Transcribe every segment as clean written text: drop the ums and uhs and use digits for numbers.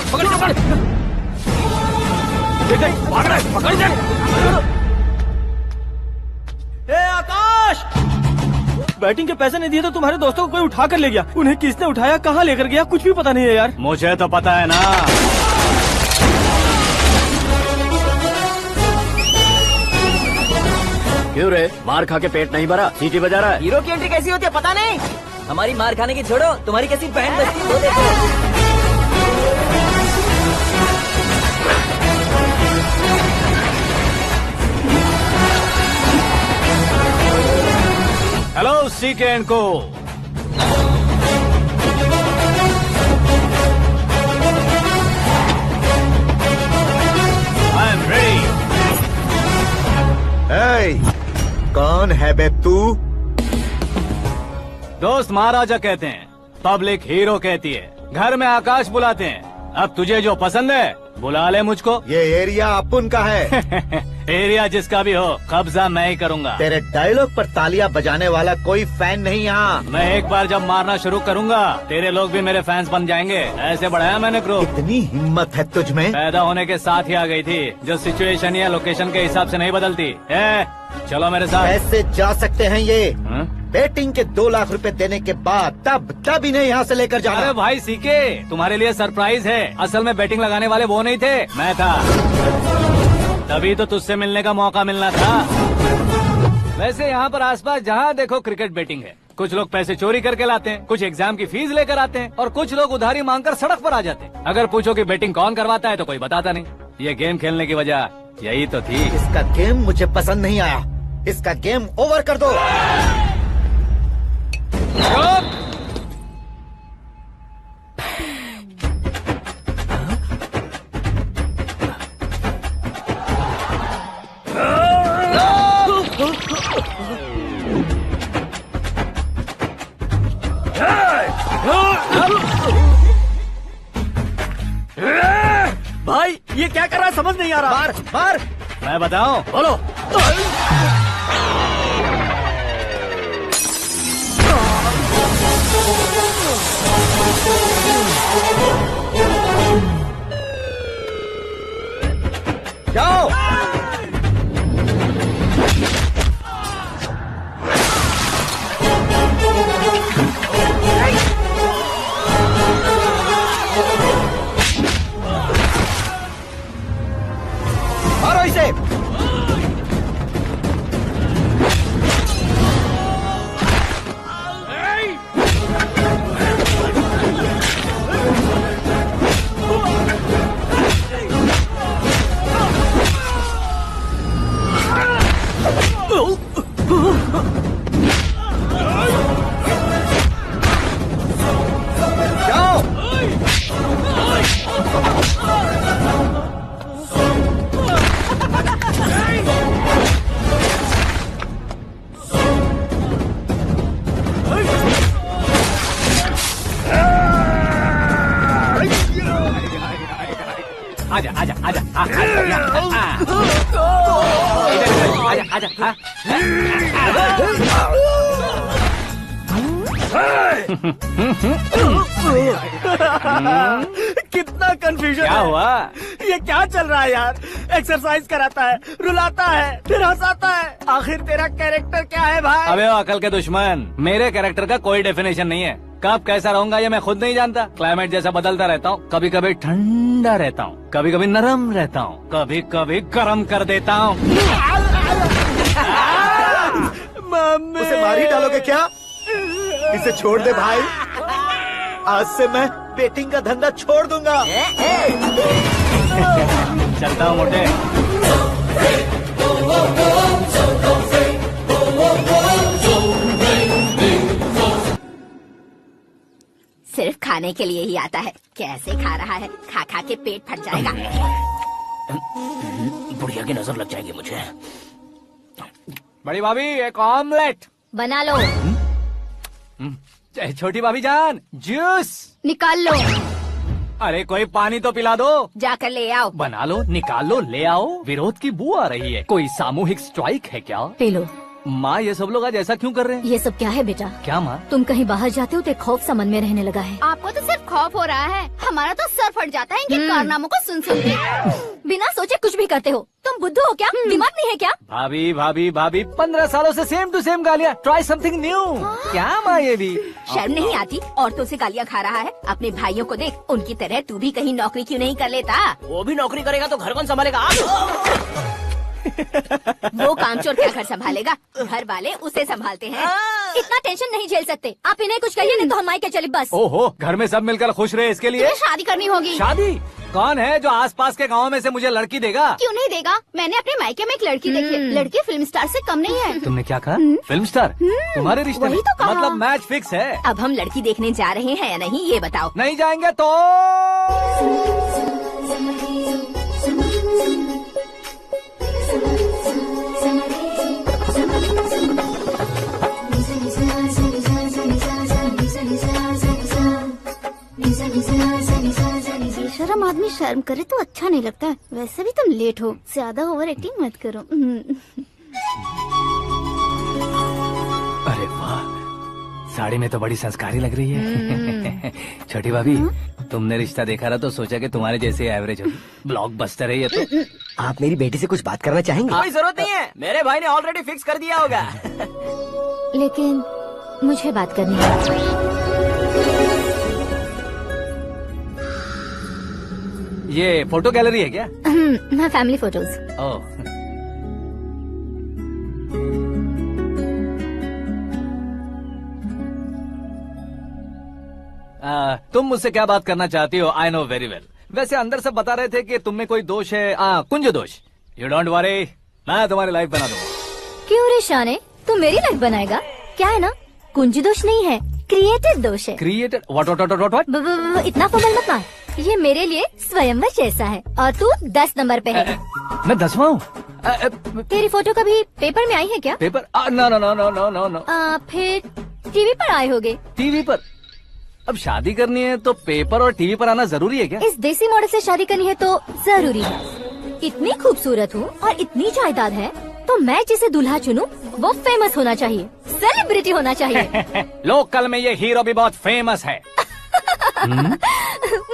पकड़ पकड़। भाग रहा है, पकड़ जा। ए आकाश, बैटिंग के पैसे नहीं दिए तो तुम्हारे दोस्तों को कोई उठा कर ले गया। उन्हें किसने उठाया, कहाँ लेकर गया, कुछ भी पता नहीं है यार। मुझे तो पता है ना। क्यों रे, मार खा के पेट नहीं भरा, सीटी बजा रहा है? हीरो की एंट्री कैसी होती है पता नहीं। हमारी मार खाने की छोड़ो, तुम्हारी कैसी बहन बजती है वो देखो। हेलो सीके एंड को। I am ready. कौन है बे तू? दोस्त महाराजा कहते हैं, पब्लिक हीरो कहती है, घर में आकाश बुलाते हैं। अब तुझे जो पसंद है बुला ले मुझको। ये एरिया अपुन का है। एरिया जिसका भी हो, कब्जा मैं ही करूंगा। तेरे डायलॉग पर तालियां बजाने वाला कोई फैन नहीं यहाँ। मैं एक बार जब मारना शुरू करूंगा, तेरे लोग भी मेरे फैंस बन जाएंगे। ऐसे बढ़ाया मैंने ग्रुप। इतनी हिम्मत है तुझ में? पैदा होने के साथ ही आ गई थी, जो सिचुएशन या लोकेशन के हिसाब से नहीं बदलती। चलो मेरे साथ। कैसे जा सकते हैं ये? हाँ? बेटिंग के 2 लाख रुपए देने के बाद तब इन्हें यहाँ से लेकर जाना। अरे भाई सीके, तुम्हारे लिए सरप्राइज है। असल में बैटिंग लगाने वाले वो नहीं थे, मैं था। तभी तो तुझसे मिलने का मौका मिलना था। वैसे यहाँ पर आसपास जहाँ देखो क्रिकेट बैटिंग है। कुछ लोग पैसे चोरी करके लाते हैं, कुछ एग्जाम की फीस लेकर आते हैं, और कुछ लोग उधारी मांगकर सड़क पर आ जाते हैं। अगर पूछो कि बैटिंग कौन करवाता है तो कोई बताता नहीं। ये गेम खेलने की वजह यही तो थी। इसका गेम मुझे पसंद नहीं आया। इसका गेम ओवर कर दो। भाई ये क्या कर रहा है, समझ नहीं आ रहा। मार मार। मैं बताऊं? बोलो। जाओ। मारो इसे। आजा आजा आजा आजा आजा आजा। कितना कंफ्यूजन क्या है। हुआ? ये क्या चल रहा है यार? एक्सरसाइज कराता है, रुलाता है, फिर हंसाता है। आखिर तेरा कैरेक्टर क्या है भाई? अबे ओ अकल के दुश्मन, मेरे कैरेक्टर का कोई डेफिनेशन नहीं है। कब कैसा रहूंगा ये मैं खुद नहीं जानता। क्लाइमेट जैसा बदलता रहता हूँ। कभी कभी ठंडा रहता हूँ, कभी कभी नरम रहता हूँ, कभी कभी गर्म कर देता हूँ। उसे मार ही डालोगे क्या? इसे छोड़ दे भाई। आज से मैं बेटिंग का धंधा छोड़ दूंगा। चलता हूँ मोटे। सिर्फ खाने के लिए ही आता है। कैसे खा रहा है, खा खा के पेट फट जाएगा। बुढ़िया की नजर लग जाएगी मुझे। बड़ी भाभी एक ऑमलेट बना लो। छोटी भाभी जान जूस निकाल लो। अरे कोई पानी तो पिला दो। जाकर ले आओ। बना लो, निकाल लो, ले आओ। विरोध की बू आ रही है। कोई सामूहिक स्ट्राइक है क्या? P low. माँ ये सब लोग आज ऐसा क्यों कर रहे हैं? ये सब क्या है बेटा? क्या माँ? तुम कहीं बाहर जाते हो तो एक खौफ सा मन में रहने लगा है। आपको तो सिर्फ खौफ हो रहा है, हमारा तो सर फट जाता है इनके कारनामों को सुन सुन के। बिना सोचे कुछ भी करते हो। तुम बुद्धू हो क्या? दिमाग नहीं है क्या? भाभी भाभी भाभी 15 सालों से सेम टू सेम गालियाँ। Try something new. क्या माँ ये भी? शर्म नहीं आती? औरतों से गालियाँ खा रहा है। अपने भाइयों को देख, उनकी तरह तू भी कहीं नौकरी क्यों नहीं कर लेता? वो भी नौकरी करेगा तो घर कौन संभालेगा? वो कामचोर क्या घर संभालेगा? घर वाले उसे संभालते हैं। इतना टेंशन नहीं झेल सकते। आप इन्हें कुछ कहिए नहीं तो हम मायके चले बस। ओहो, घर में सब मिलकर खुश रहे इसके लिए। तुम्हें शादी करनी होगी। शादी? कौन है जो आसपास के गाँव में से मुझे लड़की देगा? क्यों नहीं देगा? मैंने अपने मायके में एक लड़की देखी है। लड़की फिल्म स्टार से कम नहीं है। तुमने क्या कहा? Film star? तुम्हारे रिश्ते में? वही तो कहा। मतलब मैच फिक्स है? अब हम लड़की देखने जा रहे हैं या नहीं ये बताओ। नहीं जाएंगे तो? बेशरम आदमी शर्म करे तो अच्छा नहीं लगता है। वैसे भी तुम लेट हो, ज्यादा ओवर एक्टिंग मत करो। अरे वाह, साड़ी में तो बड़ी संस्कारी लग रही है। छोटी भाभी, तुमने रिश्ता देखा रहा तो सोचा कि तुम्हारे जैसे एवरेज होगी। ब्लॉकबस्टर है ये तो। आप मेरी बेटी से कुछ बात करना चाहेंगे? कोई जरूरत नहीं है, मेरे भाई ने ऑलरेडी फिक्स कर दिया होगा। लेकिन मुझे बात करनी है। ये फोटो गैलरी है क्या? मैं फैमिली फोटोज। ओह, तुम मुझसे क्या बात करना चाहती हो? I know very well. वैसे अंदर सब बता रहे थे कि तुम में कोई दोष है, कुंज दोष। यू डोंट वरी, मैं तुम्हारी लाइफ बना दूंगा। क्यों रे शाने, तू मेरी लाइफ बनाएगा? क्या है ना, कुंज दोष नहीं है, क्रिएटेड दोष है। क्रिएटेड? व्हाट? इतना फॉर्मल मत मार। ये मेरे लिए स्वयंवर जैसा है और तू 10 नंबर पे है। मैं 10वां हूँ? तेरी फोटो कभी पेपर में आई है क्या? पेपर? नो। फिर टीवी पर आए होगे। टीवी पर? अब शादी करनी है तो पेपर और टीवी पर आना जरूरी है क्या? इस देसी मॉडल से शादी करनी है तो जरूरी है। इतनी खूबसूरत हूँ और इतनी जायदाद है तो मैं जिसे दूल्हा चुनूं वो फेमस होना चाहिए, सेलिब्रिटी होना चाहिए। लोकल में ये हीरो भी बहुत फेमस है।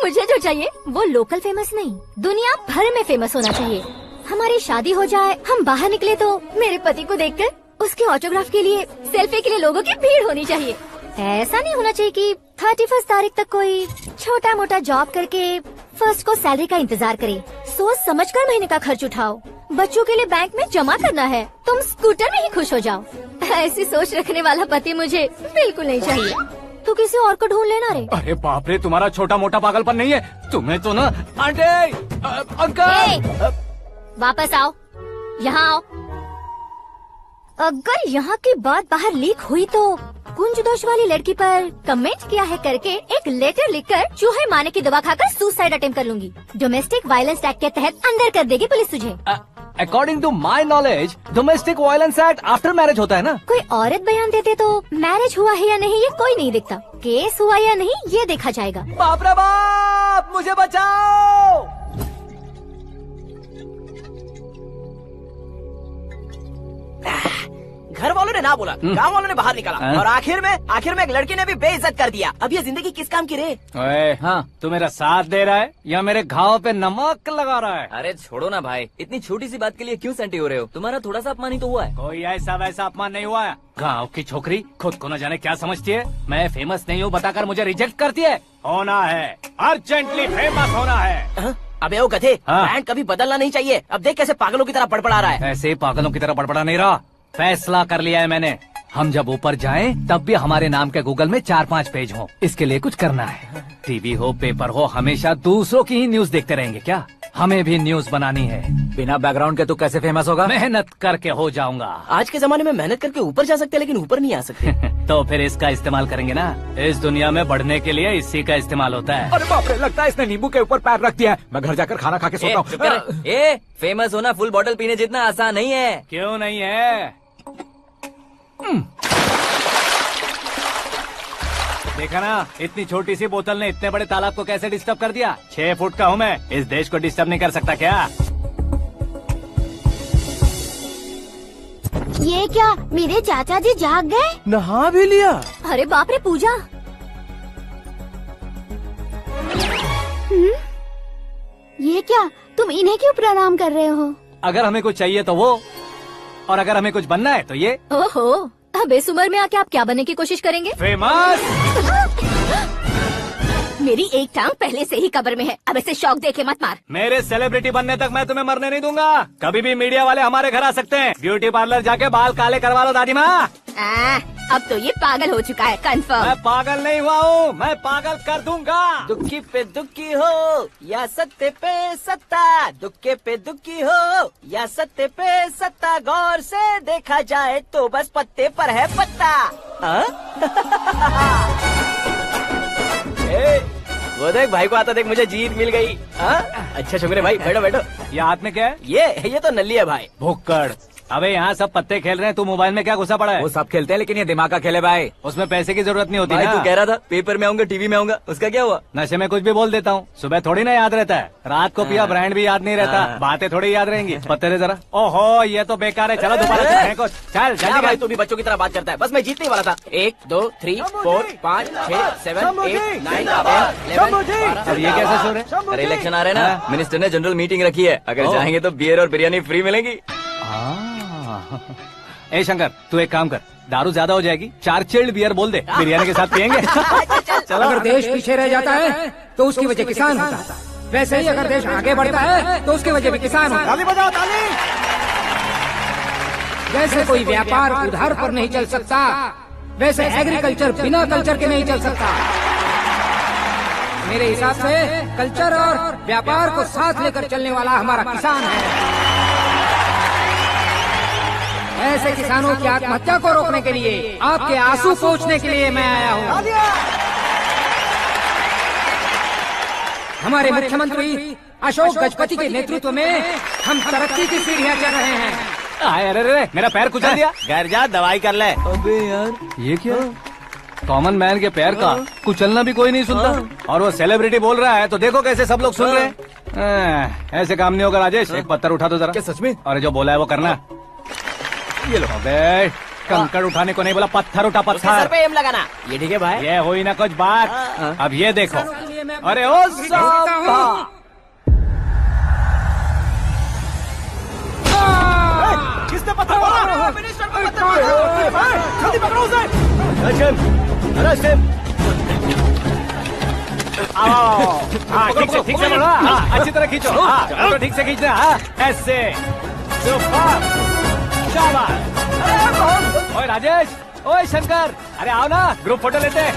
मुझे जो चाहिए वो लोकल फेमस नहीं, दुनिया भर में फेमस होना चाहिए। हमारी शादी हो जाए, हम बाहर निकले तो मेरे पति को देखकर उसके ऑटोग्राफ के लिए, सेल्फी के लिए लोगों की भीड़ होनी चाहिए। ऐसा नहीं होना चाहिए कि 31 तारीख तक कोई छोटा मोटा जॉब करके 1st को सैलरी का इंतजार करे। सोच समझकर महीने का खर्च उठाओ। बच्चों के लिए बैंक में जमा करना है, तुम स्कूटर में ही खुश हो जाओ। ऐसी सोच रखने वाला पति मुझे बिल्कुल नहीं चाहिए। तू किसी और को ढूंढ लेना रे। अरे बाप रे, तुम्हारा छोटा मोटा पागलपन नहीं है। तुम्हें तो ना आंटी, अंकल। वापस आओ, यहाँ आओ। अगर यहाँ की बात बाहर लीक हुई तो कुंज दोष वाली लड़की पर कमेंट किया है करके एक लेटर लिखकर चूहे मारने की दवा खाकर सुसाइड अटेम्प्ट कर लूंगी। डोमेस्टिक वायलेंस एक्ट के तहत अंदर कर देगी पुलिस तुझे। According to my knowledge domestic violence act after marriage होता है ना? कोई औरत बयान देते तो मैरिज हुआ है या नहीं ये कोई नहीं देखता, केस हुआ या नहीं ये देखा जाएगा। बाप रे बाप, मुझे बचाओ। घर वालों ने ना बोला, गांव वालों ने बाहर निकाला और आखिर में एक लड़की ने भी बेइज्जत कर दिया। अब ये जिंदगी किस काम की रे? ओए, हाँ, तू मेरा साथ दे रहा है या मेरे घाव पे नमक लगा रहा है? अरे छोड़ो ना भाई, इतनी छोटी सी बात के लिए क्यों सेंटी हो रहे हो? तुम्हारा थोड़ा सा अपमान ही तो हुआ है। कोई ऐसा वैसा अपमान नहीं हुआ है। गाँव की छोकरी खुद को न जाने क्या समझती है। मैं फेमस नहीं हूँ बताकर मुझे रिजेक्ट करती है। होना है, अर्जेंटली फेमस होना है। अबे ओ गधे, हाँ। बैंड कभी बदलना नहीं चाहिए। अब देख कैसे पागलों की तरह बड़बड़ा रहा है। ऐसे पागलों की तरह बड़बड़ा नहीं रहा। फैसला कर लिया है मैंने। हम जब ऊपर जाएं तब भी हमारे नाम के गूगल में 4-5 पेज हो। इसके लिए कुछ करना है। टीवी हो, पेपर हो, हमेशा दूसरों की ही न्यूज देखते रहेंगे क्या? हमें भी न्यूज बनानी है। बिना बैकग्राउंड के तू कैसे फेमस होगा? मेहनत करके हो जाऊंगा। आज के जमाने में मेहनत करके ऊपर जा सकते हैं लेकिन ऊपर नहीं आ सकते। तो फिर इसका इस्तेमाल करेंगे ना। इस दुनिया में बढ़ने के लिए इसी का इस्तेमाल होता है। अरे बाप रे, लगता है इसने नींबू के ऊपर पैर रख दिया है। मैं घर जाकर खाना खा के सोता चुप कर। फेमस होना फुल बॉटल पीने जितना आसान नहीं है। क्यों नहीं है? देखा ना, इतनी छोटी सी बोतल ने इतने बड़े तालाब को कैसे डिस्टर्ब कर दिया। 6 फुट का हूँ मैं, इस देश को डिस्टर्ब नहीं कर सकता क्या? ये क्या मेरे चाचा जी जाग गए? नहा भी लिया? अरे बाप रे पूजा। ये क्या तुम इन्हें क्यों प्रणाम कर रहे हो? अगर हमें कुछ चाहिए तो वो, और अगर हमें कुछ बनना है तो ये। ओहो, अब इस उम्र में आके आप क्या बनने की कोशिश करेंगे? फेमस। मेरी एक टांग पहले से ही कब्र में है, अब इसे शौक देके मत मार। मेरे सेलिब्रिटी बनने तक मैं तुम्हें मरने नहीं दूंगा। कभी भी मीडिया वाले हमारे घर आ सकते हैं। ब्यूटी पार्लर जाके बाल काले करवा लो दादी माँ। अब तो ये पागल हो चुका है, कंफर्म। मैं पागल नहीं हुआ हूँ, मैं पागल कर दूंगा। दुखी पे दुखी हो या सत्य पे सत्ता, दुखे पे दुखी हो या सत्य पे सत्ता, गौर से देखा जाए तो बस पत्ते पर है पत्ता। वो देख भाई को आता देख, मुझे जीत मिल गई। अच्छा शुक्र भाई, बैठो बैठो। ये हाथ में क्या है? ये तो नल्ली है भाई। भुक्कड़। अबे यहाँ सब पत्ते खेल रहे हैं, तू मोबाइल में क्या घुसा पड़ा है? वो सब खेलते हैं लेकिन ये दिमाग का खेल है भाई। उसमें पैसे की जरूरत नहीं होती भाई ना। तू कह रहा था पेपर में आऊंगा, टीवी में आऊंगा, उसका क्या हुआ? नशे में कुछ भी बोल देता हूँ, सुबह थोड़ी ना याद रहता है। रात को पिया ब्रांड भी याद नहीं रहता, बातें थोड़ी याद रहेंगी। पत्ते दे जरा। ओहो ये तो बेकार है, चलो दोबारा से फेंको। चल क्या जल्दी भाई कर। तू भी बच्चों की तरह बात करता है? बस मैं जीतने वाला था। 1 2 3 4 5 6 7 8 9 10 अब ये कैसे सो रहे? अरे इलेक्शन आ रहे हैं ना, मिनिस्टर ने जनरल मीटिंग रखी है, अगर जाएंगे तो बियर और बिरयानी फ्री मिलेगी। ए शंकर तू एक काम कर, दारू ज्यादा हो जाएगी, 4 चिल्ड बियर बोल दे, बिरयानी के साथ पियेंगे। चलो। अगर देश पीछे रह जाता है तो उसकी वजह किसान होता है, वैसे ही अगर देश आगे बढ़ता है तो उसकी वजह भी किसान होता है। जैसे कोई व्यापार उधार पर नहीं चल सकता, वैसे एग्रीकल्चर बिना कल्चर के नहीं चल सकता। मेरे हिसाब से कल्चर और व्यापार को साथ लेकर चलने वाला हमारा किसान है। ऐसे किसानों की आत्महत्या को रोकने के लिए, आपके आंसू पोंछने के लिए मैं आया हूँ। हमारे मुख्यमंत्री अशोक गजपति के नेतृत्व में हम तरक्की की सीढ़ियाँ चढ़ रहे हैं। अरे मेरा पैर कुचल दिया। घर जा दवाई कर ले। अबे यार ये क्या? कॉमन मैन के पैर का कुचलना भी कोई नहीं सुनता, और वो सेलिब्रिटी बोल रहा है तो देखो कैसे सब लोग सुन रहे हैं। ऐसे काम नहीं होगा राजेश, एक पत्थर उठा दो जरा। क्या सच में? और जो बोला है वो करना। ये लो। अबे कंकड़ उठाने को नहीं बोला, पत्थर उठा सर पत्थर। पे एम लगाना। ये ठीक है भाई। ये हुई ना कुछ बात। अब ये देखो। अरे ओ साहब, किसने पत्थर मारा? जल्दी पकड़ो उसे। हाँ ठीक से पकड़ो। हाँ अच्छी तरह खींचो। हाँ ठीक से खींचना। हाँ ऐसे। सुपर। शाबाश। ओए राजेश, ओए शंकर, अरे आओ ना, ग्रुप फोटो लेते हैं।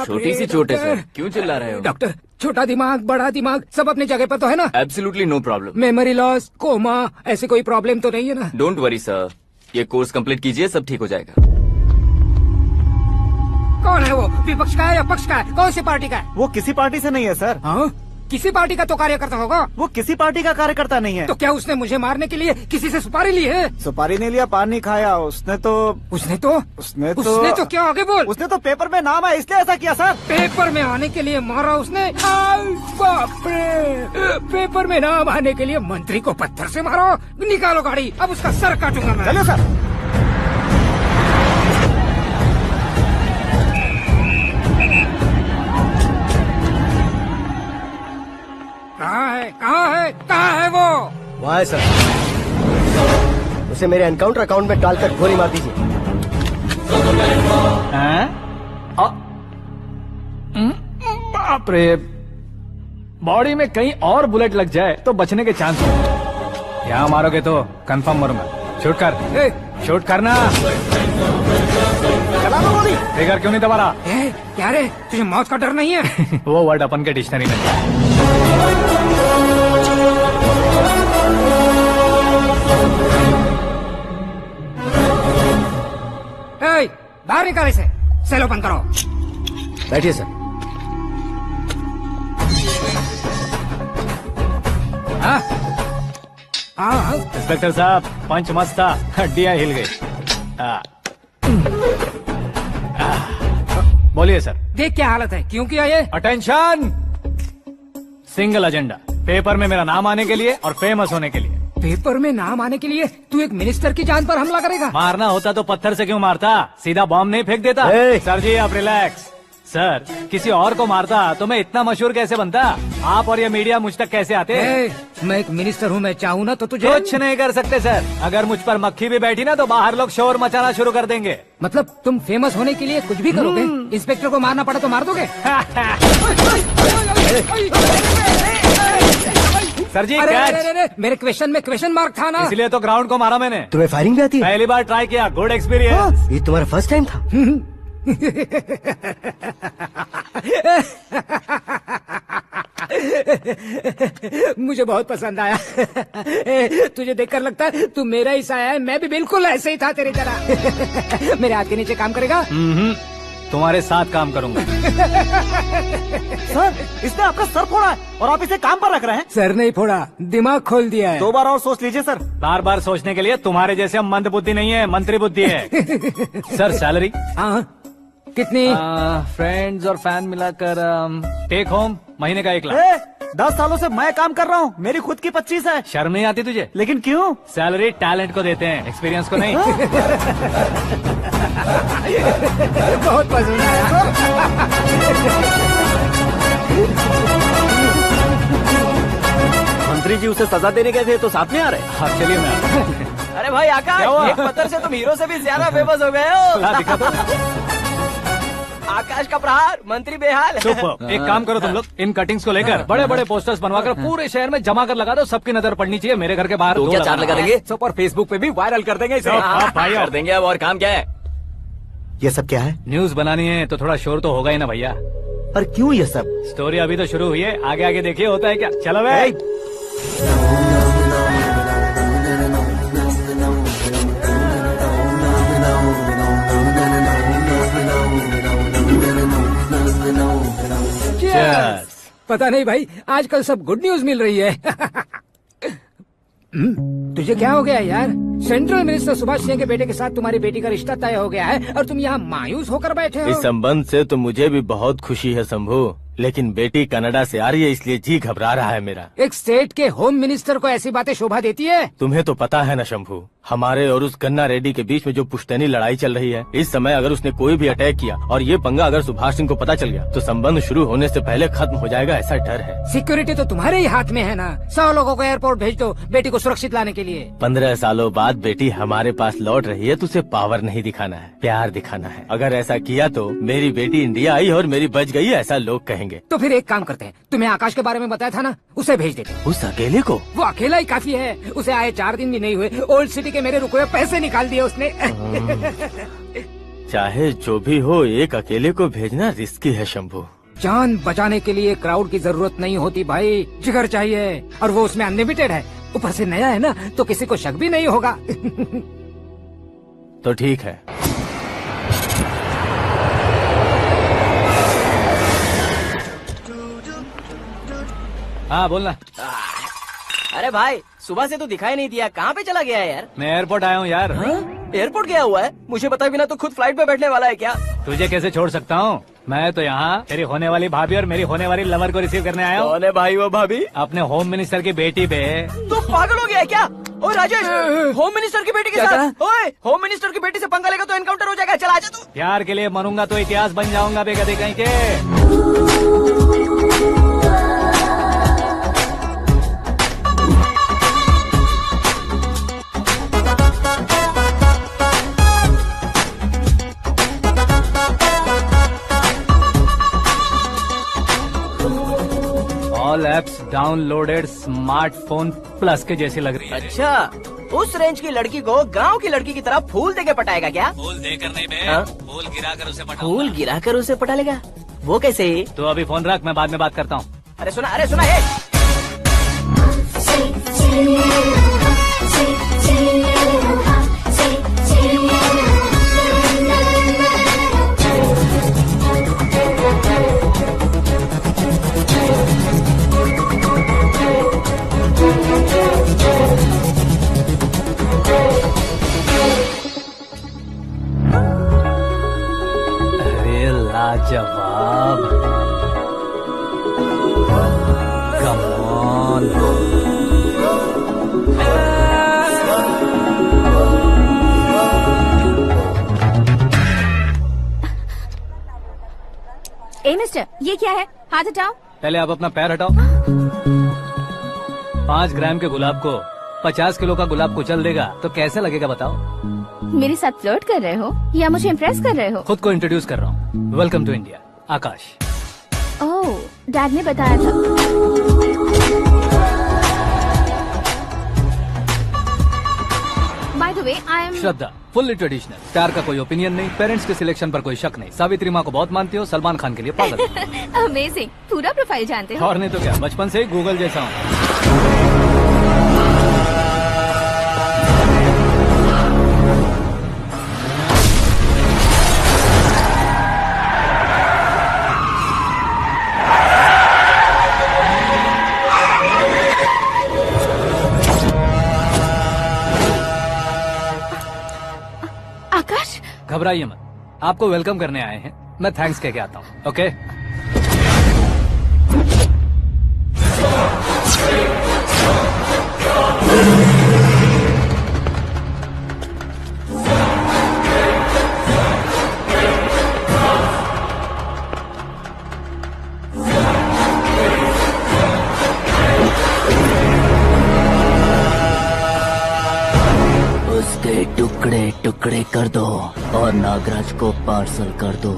छोटी सी चोट है सर, क्यों चिल्ला रहे हो? डॉक्टर, छोटा दिमाग बड़ा दिमाग सब अपनी जगह पर तो है ना? Absolutely no problem. Memory loss, coma, ऐसी कोई प्रॉब्लम तो नहीं है ना? डोंट वरी सर, ये कोर्स कंप्लीट कीजिए, सब ठीक हो जाएगा। कौन है वो? विपक्ष का है या पक्ष का है? कौन सी पार्टी का है? वो किसी पार्टी से नहीं है सर। हाँ? किसी पार्टी का तो कार्यकर्ता होगा। वो किसी पार्टी का कार्यकर्ता नहीं है। तो क्या उसने मुझे मारने के लिए किसी से सुपारी ली है? सुपारी नहीं लिया, पान नहीं खाया। उसने तो क्या आगे बोल? उसने तो पेपर में नाम है इसलिए ऐसा किया सर। पेपर में आने के लिए मारा उसने? बाप रे! पेपर में नाम आने के लिए मंत्री को पत्थर से मारो? निकालो गाड़ी, अब उसका सर काटूंगा मैं। चलो सर। कहाँ है वो? वहाँ है सर। उसे मेरे एनकाउंटर अकाउंट में डालकर गोली मार दीजिए। बाप रे, बॉडी में कहीं और बुलेट लग जाए तो बचने के चांस हो। यहाँ मारोगे तो कंफर्म मरूंगा। शूट कर, शूट करना। फिगर क्यों नहीं दबा रहा? क्या रे, तुझे मौत का डर नहीं है? वो वर्ड अपन के डिक्शनरी में। बाहर निकाल इसे, सेल ओपन करो। बैठिए सर। इंस्पेक्टर साहब, पंच मस्त था, हड्डियां हिल गई। बोलिए सर। देख क्या हालत है, क्यों किया ये? अटेंशन, सिंगल एजेंडा, पेपर में मेरा नाम आने के लिए और फेमस होने के लिए। पेपर में नाम आने के लिए तू एक मिनिस्टर की जान पर हमला करेगा? मारना होता तो पत्थर से क्यों मारता, सीधा बॉम्ब नहीं फेंक देता। ए! सर जी आप रिलैक्स। सर किसी और को मारता तो मैं इतना मशहूर कैसे बनता? आप और ये मीडिया मुझ तक कैसे आते? मैं एक मिनिस्टर हूँ, मैं चाहूँ ना तो तुझे कुछ नहीं कर सकते सर। अगर मुझ पर मक्खी भी बैठी ना तो बाहर लोग शोर मचाना शुरू कर देंगे। मतलब तुम फेमस होने के लिए कुछ भी करोगे? इंस्पेक्टर को मारना पड़ा तो मार दोगे? सर जी अरे, कैच। अरे, अरे, मेरे क्वेश्चन में क्वेश्चन मार्क था ना। इसलिए तो ग्राउंड को मारा मैंने। तुम्हें फायरिंग भी आती है? पहली बार ट्राई किया, गुड एक्सपीरियंस। ये तुम्हारा फर्स्ट टाइम था? मुझे बहुत पसंद आया। तुझे देखकर लगता है तू मेरा ही साया है। मैं भी बिल्कुल ऐसे ही था तेरी तरह। मेरे हाथ के नीचे काम करेगा? तुम्हारे साथ काम करूंगा। सर इसने आपका सर फोड़ा है और आप इसे काम पर रख रहे हैं। सर नहीं फोड़ा, दिमाग खोल दिया है। 2 बार और सोच लीजिए सर। बार बार सोचने के लिए तुम्हारे जैसे मंद बुद्धि नहीं है, मंत्री बुद्धि है। सर सैलरी हाँ कितनी? फ्रेंड्स और फैन मिलाकर टेक होम महीने का 1 लाख। 10 सालों से मैं काम कर रहा हूँ, मेरी खुद की 25 है। शर्म नहीं आती तुझे? लेकिन क्यों? सैलरी टैलेंट को देते हैं, एक्सपीरियंस को नहीं। बहुत पसंद आया। मंत्री जी उसे सजा देने गए थे तो साथ में आ रहे। हाँ चलिए मैं। अरे भाई क्या हुआ? आकाश, एक पत्थर से तुम हीरो से भी ज्यादा फेमस हो गए हो। ला, दिखा दो। आकाश का प्रहार, मंत्री बेहाल। सुपर। एक काम करो तुम लोग, इन कटिंग्स को लेकर बड़े बड़े पोस्टर्स बनवाकर पूरे शहर में जमा कर लगा दो। सबकी नजर पड़नी चाहिए। मेरे घर के बाहर तो दो क्या 4 लगा देंगे? सब और फेसबुक पे भी वायरल कर देंगे इसे। हाँ, भाई कर देंगे। अब और काम क्या है? ये सब क्या है न्यूज बनानी है तो थोड़ा शोर तो होगा ही ना भैया। और क्यों ये सब? स्टोरी अभी तो शुरू हुई है, आगे आगे देखिए होता है क्या। चलो भाई। Cheers. पता नहीं भाई, आजकल सब गुड न्यूज मिल रही है। तुझे क्या हो गया यार? सेंट्रल मिनिस्टर सुभाष सिंह के बेटे के साथ तुम्हारी बेटी का रिश्ता तय हो गया है और तुम यहाँ मायूस होकर बैठे हो। इस संबंध से तो मुझे भी बहुत खुशी है शंभू, लेकिन बेटी कनाडा से आ रही है इसलिए जी घबरा रहा है मेरा। एक स्टेट के होम मिनिस्टर को ऐसी बातें शोभा देती है? तुम्हें तो पता है ना शंभू, हमारे और उस गन्ना रेड्डी के बीच में जो पुश्तैनी लड़ाई चल रही है। इस समय अगर उसने कोई भी अटैक किया और ये पंगा अगर सुभाष सिंह को पता चल गया तो संबंध शुरू होने से पहले खत्म हो जाएगा, ऐसा डर है। सिक्योरिटी तो तुम्हारे ही हाथ में है ना। 100 लोगों को एयरपोर्ट भेज दो बेटी को सुरक्षित लाने के लिए। 15 सालों बाद बेटी हमारे पास लौट रही है तो उसे पावर नहीं दिखाना है, प्यार दिखाना है। अगर ऐसा किया तो मेरी बेटी इंडिया आई और मेरी बच गई, ऐसा लोग कहेंगे। तो फिर एक काम करते हैं, तुम्हें आकाश के बारे में बताया था ना, उसे भेज देते हैं। उस अकेले को? वो अकेला ही काफी है। उसे आए 4 दिन भी नहीं हुए, ओल्ड सिटी के मेरे रुके हुए पैसे निकाल दिए उसने। चाहे जो भी हो, एक अकेले को भेजना रिस्की है शंभू। जान बचाने के लिए क्राउड की जरूरत नहीं होती भाई, जिगर चाहिए, और वो उसमें अनलिमिटेड है। ऊपर से नया है ना, तो किसी को शक भी नहीं होगा। तो ठीक है। हाँ बोलना। अरे भाई सुबह से तो दिखाई नहीं दिया, कहाँ पे चला गया है यार? मैं एयरपोर्ट आया हूँ यार। एयरपोर्ट गया हुआ है? मुझे बताए बिना तो खुद फ्लाइट पे बैठने वाला है क्या? तुझे कैसे छोड़ सकता हूँ? मैं तो यहाँ तेरी होने वाली भाभी और मेरी होने वाली लवर को रिसीव करने आया हूँ। कौन है भाई वो भाभी? अपने होम मिनिस्टर की बेटी पे। तो पागल हो गया है क्या? ओए राजेश, होम मिनिस्टर की बेटी के साथ? ओए होम मिनिस्टर की बेटी से पंगा लेगा तो एनकाउंटर हो जाएगा। चल आजा तू। प्यार के लिए मरूंगा तो इतिहास बन जाऊंगा बेगधे कहीं के। All apps downloaded smartphone plus के जैसी लग रही है। अच्छा, उस रेंज की लड़की को गांव की लड़की की तरह फूल देके पटाएगा क्या? फूल देकर नहीं बे, हाँ? फूल गिराकर उसे पटा। फूल गिराकर उसे पटा लेगा? वो कैसे? तो अभी फोन रख, मैं बाद में बात करता हूँ। अरे सुना हे। अरे लाजवाब, कम ऑन। ये क्या है? हाथ हटाओ। पहले आप अपना पैर हटाओ। 5 ग्राम के गुलाब को 50 किलो का गुलाब कुचल देगा तो कैसे लगेगा बताओ? मेरे साथ फ्लर्ट कर रहे हो या मुझे इम्प्रेस कर रहे हो? खुद को इंट्रोड्यूस कर रहा हूँ। Welcome to India, Akash. Oh, dad ने बताया था। By the way, I am Shraddha, fully traditional. प्यार का कोई ओपिनियन नहीं, पेरेंट्स के सिलेक्शन पर कोई शक नहीं। सावित्री माँ को बहुत मानती हो, सलमान खान के लिए पागल। अमेजिंग, पूरा प्रोफाइल जानते हो। और नहीं तो क्या, बचपन से ही गूगल जैसा हूँ। आकाश, घबराइए मत, आपको वेलकम करने आए हैं। मैं थैंक्स कह के आता हूँ। ओके? उसके टुकड़े टुकड़े कर दो और नागराज को पार्सल कर दो।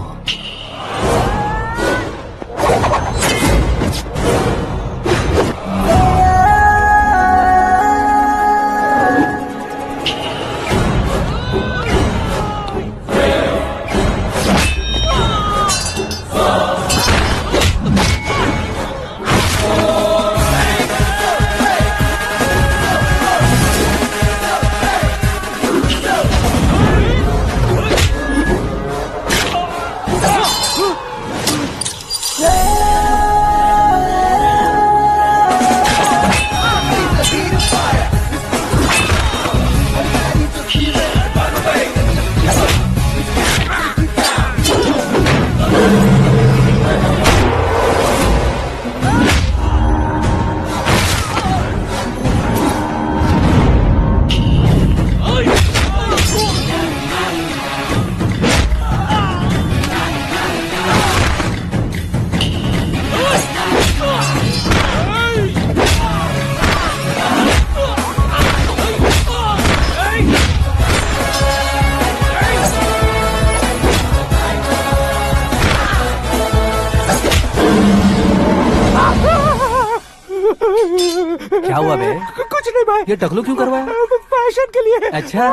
क्या हुआ बे? कुछ नहीं भाई। ये टकलू क्यों करवाया? फैशन के लिए। अच्छा।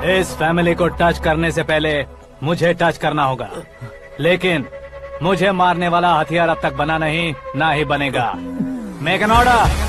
इस फैमिली को टच करने से पहले मुझे टच करना होगा, लेकिन मुझे मारने वाला हथियार अब तक बना नहीं, ना ही बनेगा। Make an order.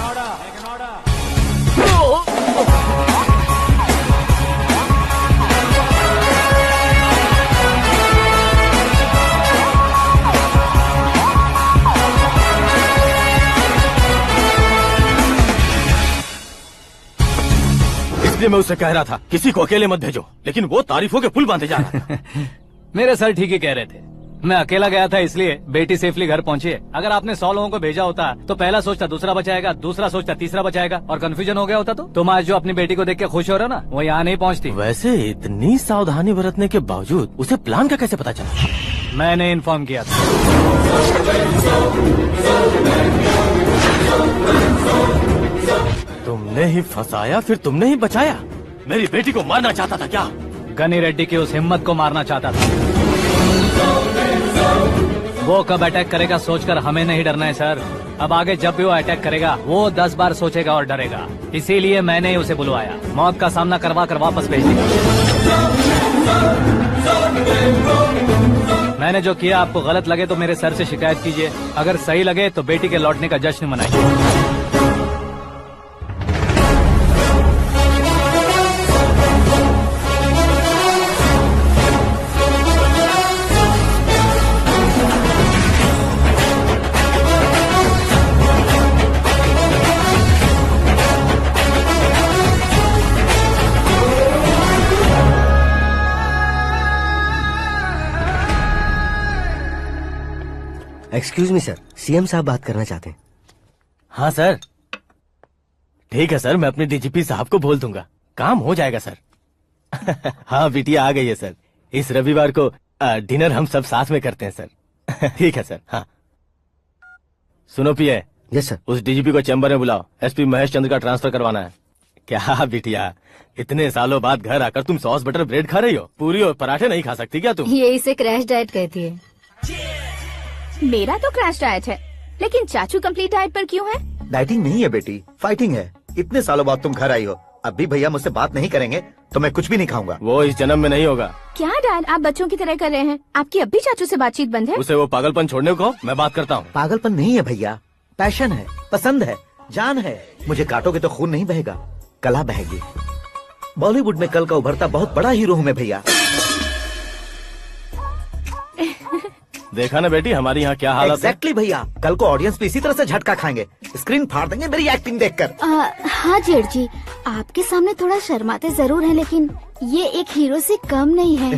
इसलिए मैं उससे कह रहा था किसी को अकेले मत भेजो, लेकिन वो तारीफों के पुल बांधे जा रहा था। मेरे सर ठीक ही कह रहे थे। मैं अकेला गया था इसलिए बेटी सेफली घर पहुंची है। अगर आपने 100 लोगों को भेजा होता तो पहला सोचता दूसरा बचाएगा, दूसरा सोचता तीसरा बचाएगा, और कंफ्यूजन हो गया होता तो तुम आज जो अपनी बेटी को देख के खुश हो रहे हो ना, वो यहाँ नहीं पहुँचती। वैसे इतनी सावधानी बरतने के बावजूद उसे प्लान का कैसे पता चला? मैंने इन्फॉर्म किया था। तुमने ही फंसाया, फिर तुमने ही बचाया। मेरी बेटी को मारना चाहता था क्या? गनी रेड्डी की उस हिम्मत को मारना चाहता था। वो कब अटैक करेगा सोचकर हमें नहीं डरना है सर। अब आगे जब भी वो अटैक करेगा वो 10 बार सोचेगा और डरेगा। इसीलिए मैंने ही उसे बुलवाया। मौत का सामना करवा कर वापस भेज दिया। मैंने जो किया आपको गलत लगे तो मेरे सर से शिकायत कीजिए, अगर सही लगे तो बेटी के लौटने का जश्न मनाइए। एक्सक्यूज मी सर, सीएम साहब बात करना चाहते हैं। हाँ सर, ठीक है सर, मैं अपने डीजीपी साहब को बोल दूंगा, काम हो जाएगा सर। हाँ बिटिया आ गई है सर, इस रविवार को डिनर हम सब साथ में करते हैं सर। ठीक है सर। हाँ सुनो पिए। Yes sir. उस डीजीपी को चैम्बर में बुलाओ, एसपी महेश चंद्र का ट्रांसफर करवाना है। क्या बिटिया, इतने सालों बाद घर आकर तुम सॉस बटर ब्रेड खा रही हो, पूरी और पराठे नहीं खा सकती क्या तुम? ये इसे क्रैश डाइट कहती है। मेरा तो क्रैश डाइट है, लेकिन चाचू कंप्लीट डाइट पर क्यों है? डाइटिंग नहीं है बेटी, फाइटिंग है। इतने सालों बाद तुम घर आई हो, अब भी भैया मुझसे बात नहीं करेंगे तो मैं कुछ भी नहीं खाऊंगा। वो इस जन्म में नहीं होगा। क्या डैड, आप बच्चों की तरह कर रहे हैं? आपकी अब भी चाचू से बातचीत बंद है? उसे वो पागलपन छोड़ने को, मैं बात करता हूँ। पागलपन नहीं है भैया, पैशन है, पसंद है, जान है। मुझे काटोगे तो खून नहीं बहेगा, कला बहेगी। बॉलीवुड में कल का उभरता बहुत बड़ा हीरो हूँ मैं भैया। देखा ना बेटी हमारी यहाँ क्या हालत है। एग्जैक्टली भैया, कल को ऑडियंस भी इसी तरह से झटका खाएंगे, स्क्रीन फाड़ देंगे मेरी एक्टिंग देखकर। हाँ जेठ जी, आपके सामने थोड़ा शर्माते जरूर हैं, लेकिन ये एक हीरो से कम नहीं है।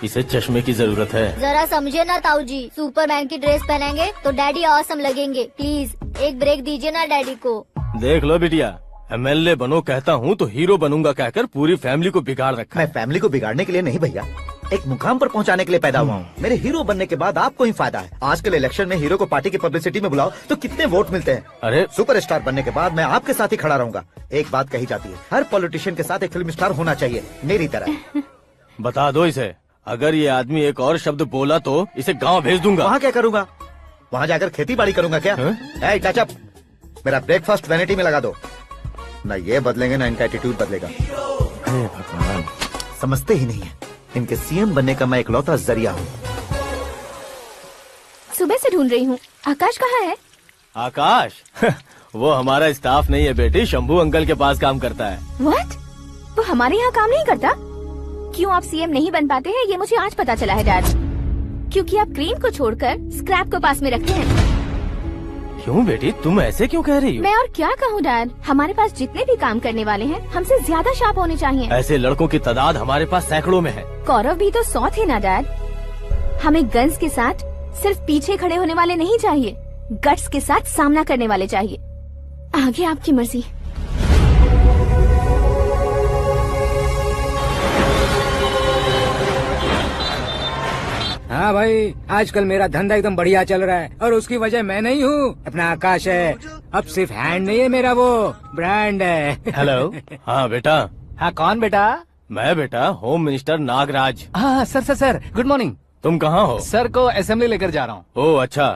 इसे चश्मे की जरूरत है। जरा समझे ना ताऊ जी, सुपरमैन की ड्रेस पहनेंगे तो डैडी ऑसम लगेंगे। प्लीज एक ब्रेक दीजिए ना डैडी को। देख लो बिटिया, एमएलए बनो कहता हूँ तो हीरो बनूंगा कहकर पूरी फैमिली को बिगाड़ रखा। मैं फैमिली को बिगाड़ने के लिए नहीं भैया, एक मुकाम पर पहुंचाने के लिए पैदा हुआ हूँ। मेरे हीरो बनने के बाद आपको ही फायदा है। आजकल इलेक्शन में हीरो को पार्टी की पब्लिसिटी में बुलाओ तो कितने वोट मिलते हैं। अरे सुपरस्टार बनने के बाद मैं आपके साथ ही खड़ा रहूंगा। एक बात कही जाती है, हर पॉलिटिशियन के साथ एक फिल्म स्टार होना चाहिए, मेरी तरह। बता दो इसे, अगर ये आदमी एक और शब्द बोला तो इसे गाँव भेज दूंगा। वहाँ क्या करूँगा? वहाँ जाकर खेती बाड़ी करूँगा क्या? टच अप, मेरा ब्रेकफास्ट वैनिटी में लगा दो। न ये बदलेंगे न इनका एटीट्यूड बदलेगा। भगवान, समझते ही नहीं है, इनके सीएम बनने का मैं इकलौता जरिया हूँ। सुबह से ढूंढ रही हूँ, आकाश कहाँ है? आकाश? वो हमारा स्टाफ नहीं है बेटी, शंभू अंकल के पास काम करता है। व्हाट? वो हमारे यहाँ काम नहीं करता? क्यों आप सीएम नहीं बन पाते हैं ये मुझे आज पता चला है डैड। क्योंकि आप क्रीम को छोड़कर स्क्रैप को पास में रखते हैं। क्यों बेटी, तुम ऐसे क्यों कह रही हो? मैं और क्या कहूँ डैड, हमारे पास जितने भी काम करने वाले हैं हमसे ज्यादा शार्प होने चाहिए। ऐसे लड़कों की तादाद हमारे पास सैकड़ों में है। कौरव भी तो 100 थे ना डैड। हमें गन्स के साथ सिर्फ पीछे खड़े होने वाले नहीं चाहिए, गट्स के साथ सामना करने वाले चाहिए। आगे आपकी मर्जी। हाँ भाई, आजकल मेरा धंधा एकदम बढ़िया चल रहा है और उसकी वजह मैं नहीं हूँ, अपना आकाश है। अब सिर्फ हैंड नहीं है मेरा, वो ब्रांड है। हेलो। हाँ बेटा। हाँ कौन बेटा? मैं बेटा होम मिनिस्टर नागराज। हाँ सर गुड मॉर्निंग। तुम कहाँ हो? सर को असेंबली लेकर जा रहा हूँ। ओह अच्छा,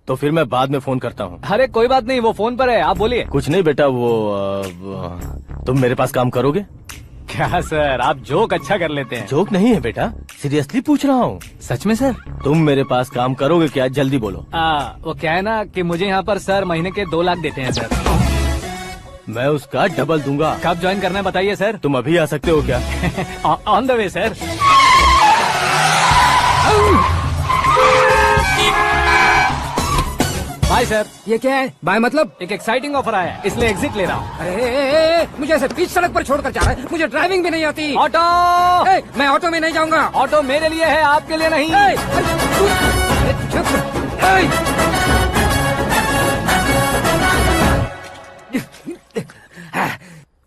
तो फिर मैं बाद में फोन करता हूँ। अरे कोई बात नहीं, वो फोन पर है, आप बोलिए। कुछ नहीं बेटा, तुम मेरे पास काम करोगे? क्या सर, आप जोक अच्छा कर लेते हैं। जोक नहीं है बेटा, सीरियसली पूछ रहा हूँ। सच में सर? तुम मेरे पास काम करोगे क्या? जल्दी बोलो। वो क्या है ना कि मुझे यहाँ पर सर महीने के 2 लाख देते हैं सर। मैं उसका डबल दूंगा। कब ज्वाइन करना है बताइए सर। तुम अभी आ सकते हो क्या? On the way sir. Bye sir. ये क्या है? बाय मतलब? एक एक्साइटिंग ऑफर आया है, इसलिए एग्जिट ले रहा हूँ। अरे मुझे ऐसे बीच सड़क पर छोड़कर जा रहा है, मुझे ड्राइविंग भी नहीं आती। ऑटो! मैं ऑटो में नहीं जाऊंगा। ऑटो मेरे लिए है, आपके लिए नहीं।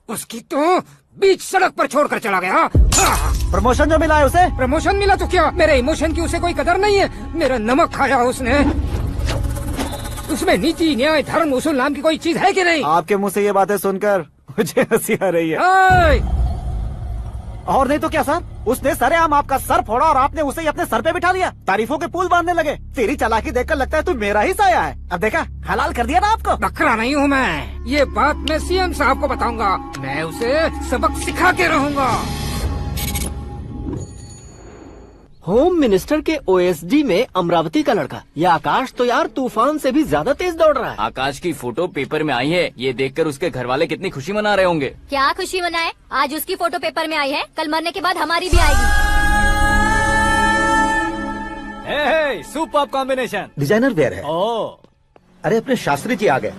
उसकी तो बीच सड़क पर छोड़कर चला गया। प्रमोशन जो मिला है उसे? प्रमोशन मिला तो क्या, मेरे इमोशन की उसे कोई कदर नहीं है। मेरा नमक खाया उसने। उसमें नीति न्याय धर्म उसूल नाम की कोई चीज है कि नहीं? आपके मुंह से ये बातें सुनकर मुझे हंसी आ रही है। ओए! मुझे हंसी आ रही है। मुझे ऐसे बीच सड़क पर छोड़कर चला गया। प्रमोशन मिला तो क्या, मेरे इमोशन की उसे कोई कदर नहीं है। मेरा नमक खाया उसने। उसमें नीति न्याय धर्म उसूल नाम की कोई चीज है कि नहीं? आपके मुंह से ये बातें सुनकर मुझे हंसी आ रही है। और नहीं तो क्या सर, उसने सरेआम आपका सर फोड़ा और आपने उसे ही अपने सर पे बिठा लिया। तारीफों के पुल बांधने लगे। तेरी चालाकी देखकर लगता है तू मेरा ही साया है। अब देखा, हलाल कर दिया ना आपको। बकरा नहीं हूँ मैं, ये बात मैं सीएम साहब को बताऊंगा। मैं उसे सबक सिखा के रहूंगा। होम मिनिस्टर के ओएसडी में अमरावती का लड़का, ये आकाश तो यार तूफान से भी ज्यादा तेज दौड़ रहा है। आकाश की फोटो पेपर में आई है, ये देखकर उसके घर वाले कितनी खुशी मना रहे होंगे। क्या खुशी मनाए, आज उसकी फोटो पेपर में आई है, कल मरने के बाद हमारी भी आएगी। हे, सुपर कॉम्बिनेशन। डिजाइनर वेयर है। ओ, अरे अपने शास्त्री जी आ गए।